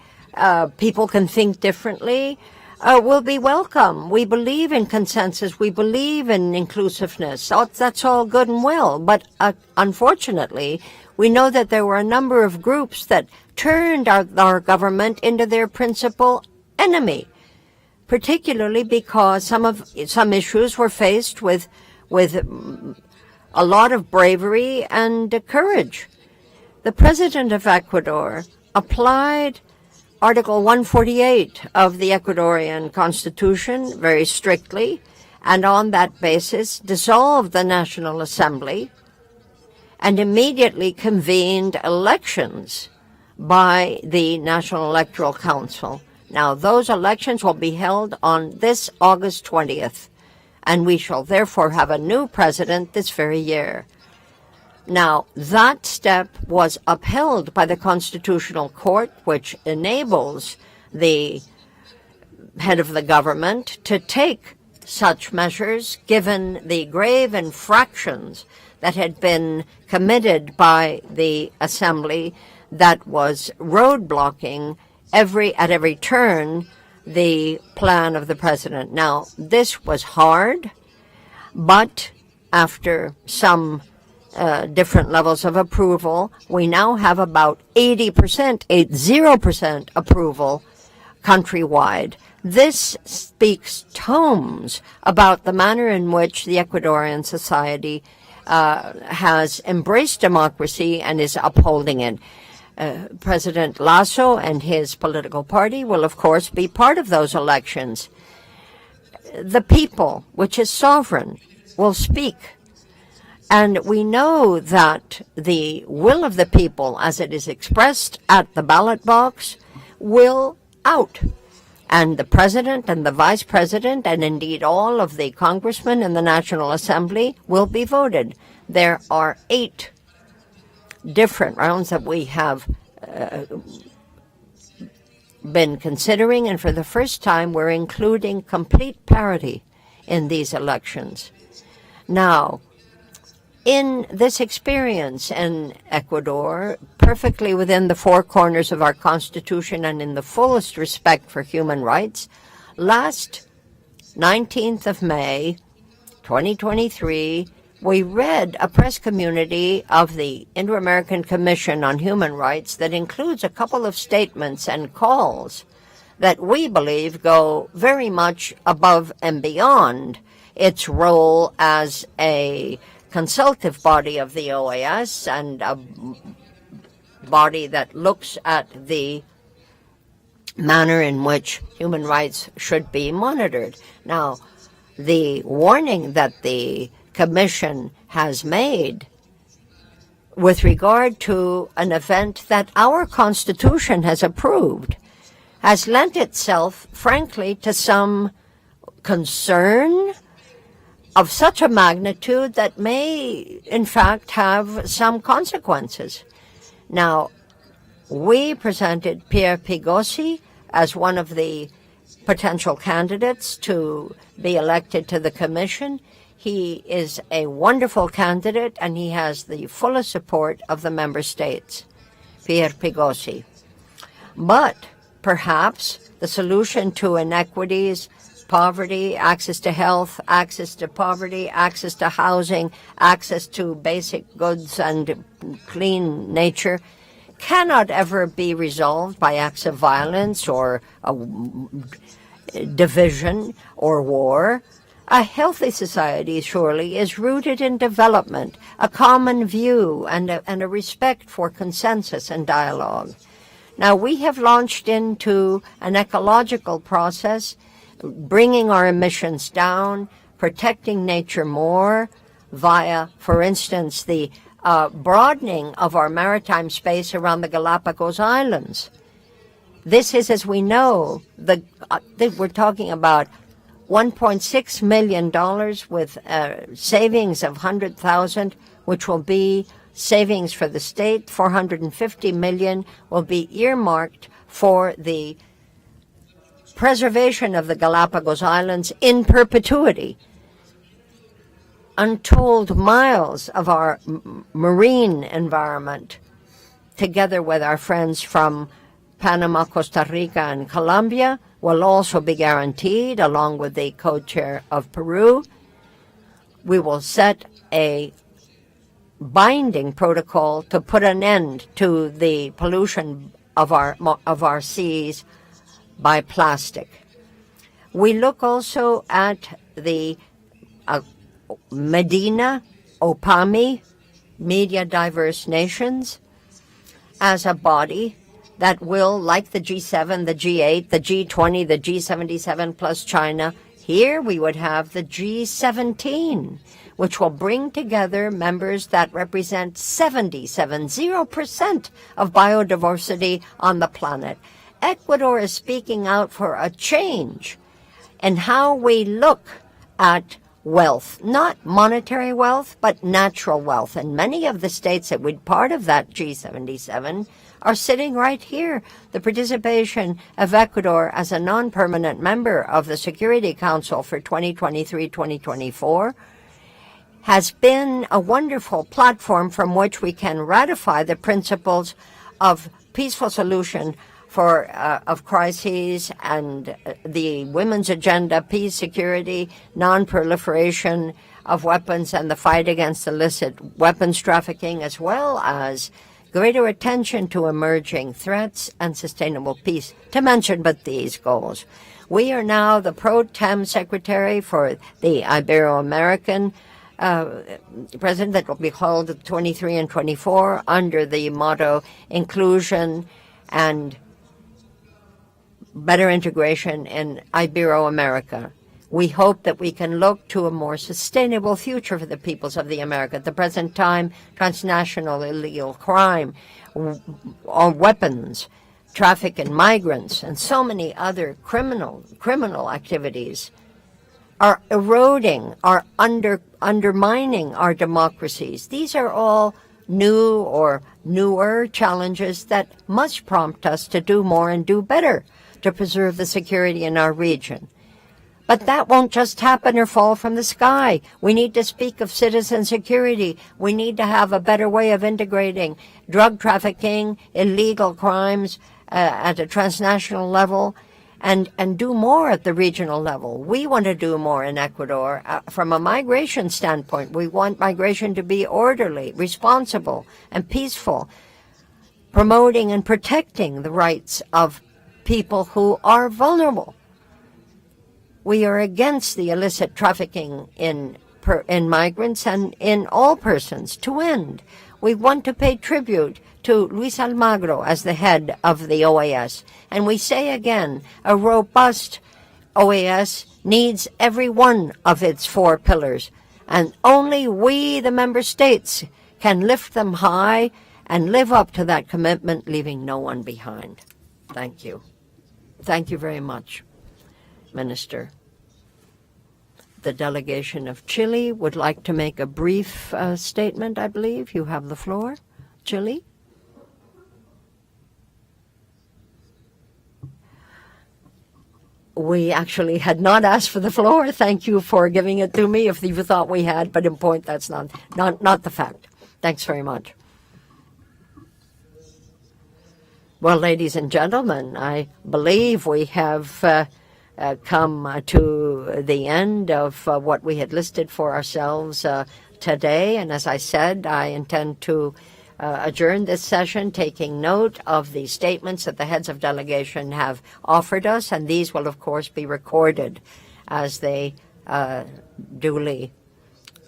people can think differently, will be welcome. We believe in consensus. We believe in inclusiveness. That's all good and well. But unfortunately, we know that there were a number of groups that turned our government into their principal enemy, particularly because some issues were faced with a lot of bravery and courage. The President of Ecuador applied Article 148 of the Ecuadorian Constitution very strictly, and on that basis dissolved the National Assembly and immediately convened elections by the National Electoral Council. Now, those elections will be held on this August 20th, and we shall therefore have a new president this very year. Now, that step was upheld by the Constitutional Court, which enables the head of the government to take such measures given the grave infractions that had been committed by the Assembly that was roadblocking at every turn the plan of the president. Now, this was hard, but after some different levels of approval, we now have about 80% approval countrywide. This speaks tomes about the manner in which the Ecuadorian society has embraced democracy and is upholding it. President Lasso and his political party will, of course, be part of those elections. The people, which is sovereign, will speak. And we know that the will of the people, as it is expressed at the ballot box, will out. And the president and the vice president, and indeed all of the congressmen in the National Assembly, will be voted. There are 8 different rounds that we have been considering, and for the first time we're including complete parity in these elections. Now, in this experience in Ecuador, perfectly within the four corners of our Constitution and in the fullest respect for human rights, last 19th of May, 2023, we read a press communique of the Inter-American Commission on Human Rights that includes a couple of statements and calls that we believe go very much above and beyond its role as a consultative body of the OAS and a body that looks at the manner in which human rights should be monitored. Now, the warning that the Commission has made with regard to an event that our Constitution has approved has lent itself, frankly, to some concern of such a magnitude that may, in fact, have some consequences. Now, we presented Pierre Pigosi as one of the potential candidates to be elected to the Commission. He is a wonderful candidate, and he has the fullest support of the member states, Pierre Pigosi. But perhaps the solution to inequities, poverty, access to health, access to poverty, access to housing, access to basic goods and clean nature cannot ever be resolved by acts of violence or division or war. A healthy society, surely, is rooted in development, a common view, and a respect for consensus and dialogue. Now, we have launched into an ecological process, bringing our emissions down, protecting nature more via, for instance, the broadening of our maritime space around the Galapagos Islands. This is, as we know, we're talking about $1.6 million with savings of $100,000, which will be savings for the state. $450 million will be earmarked for the preservation of the Galapagos Islands in perpetuity. Untold miles of our marine environment, together with our friends from Panama, Costa Rica, and Colombia, will also be guaranteed, along with the co-chair of Peru. We will set a binding protocol to put an end to the pollution of our seas by plastic. We look also at the Medina, OPAMI, Media Diverse Nations, as a body that will, like the G7, the G8, the G20, the G77 plus China, here we would have the G17, which will bring together members that represent 70% of biodiversity on the planet. Ecuador is speaking out for a change in how we look at wealth, not monetary wealth, but natural wealth. And many of the states that would part of that G77 are sitting right here. The participation of Ecuador as a non-permanent member of the Security Council for 2023-2024 has been a wonderful platform from which we can ratify the principles of peaceful solution of crises and the women's agenda, peace, security, non-proliferation of weapons, and the fight against illicit weapons trafficking, as well as greater attention to emerging threats and sustainable peace, to mention but these goals. We are now the pro tem secretary for the Ibero-American president that will be held 23 and 24 under the motto inclusion and better integration in Ibero-America. We hope that we can look to a more sustainable future for the peoples of the America. At the present time, transnational illegal crime, or weapons, traffic in migrants, and so many other criminal activities are eroding, are undermining our democracies. These are all new or newer challenges that must prompt us to do more and do better to preserve the security in our region. But that won't just happen or fall from the sky. We need to speak of citizen security. We need to have a better way of integrating drug trafficking, illegal crimes at a transnational level, and do more at the regional level. We want to do more in Ecuador. From a migration standpoint, we want migration to be orderly, responsible, and peaceful, promoting and protecting the rights of people who are vulnerable. We are against the illicit trafficking in migrants and in all persons to end. We want to pay tribute to Luis Almagro as the head of the OAS. And we say again, a robust OAS needs every one of its 4 pillars. And only we, the member states, can lift them high and live up to that commitment, leaving no one behind. Thank you. Thank you very much, Minister. The delegation of Chile would like to make a brief statement, I believe. You have the floor. Chile? We actually had not asked for the floor. Thank you for giving it to me if you thought we had, but in point, that's not the fact. Thanks very much. Well, ladies and gentlemen, I believe we have come to the end of what we had listed for ourselves today. And as I said, I intend to adjourn this session, taking note of the statements that the heads of delegation have offered us, and these will, of course, be recorded as they duly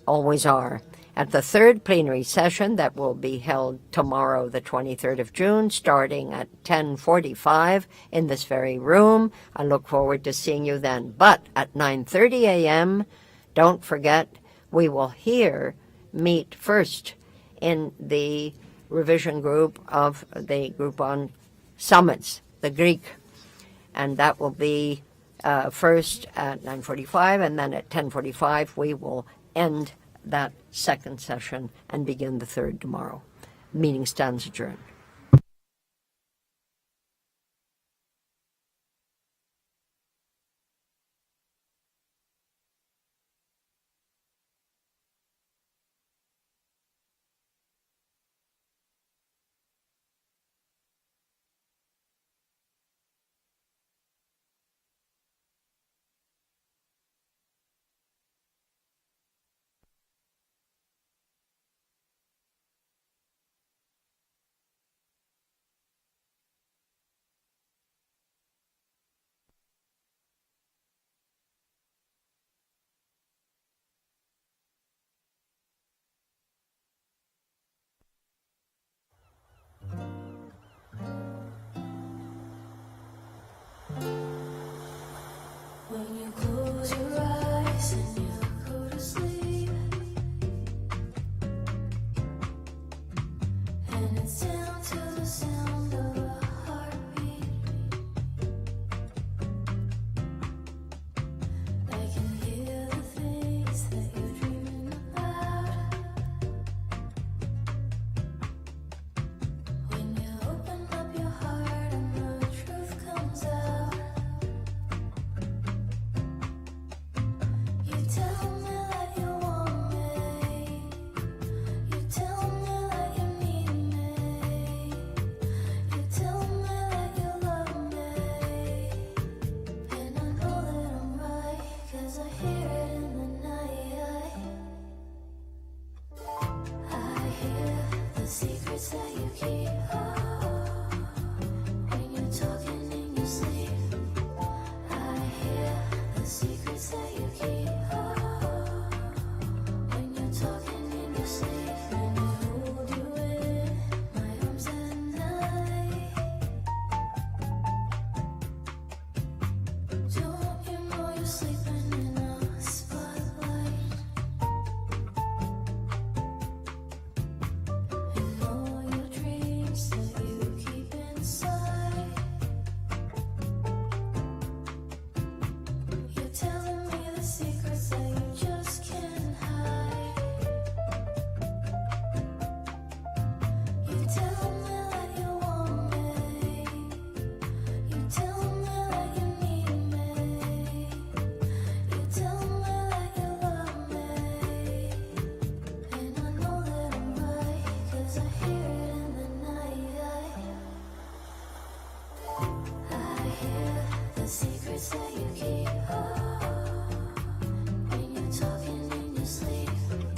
always are. At the 3rd plenary session that will be held tomorrow, the 23rd of June, starting at 10:45 in this very room. I look forward to seeing you then. But at 9:30 a.m., don't forget, we will meet first in the revision group of the group on summits, the Greek. And that will be first at 9:45, and then at 10:45 we will end that 2nd session and begin the 3rd tomorrow. Meeting stands adjourned.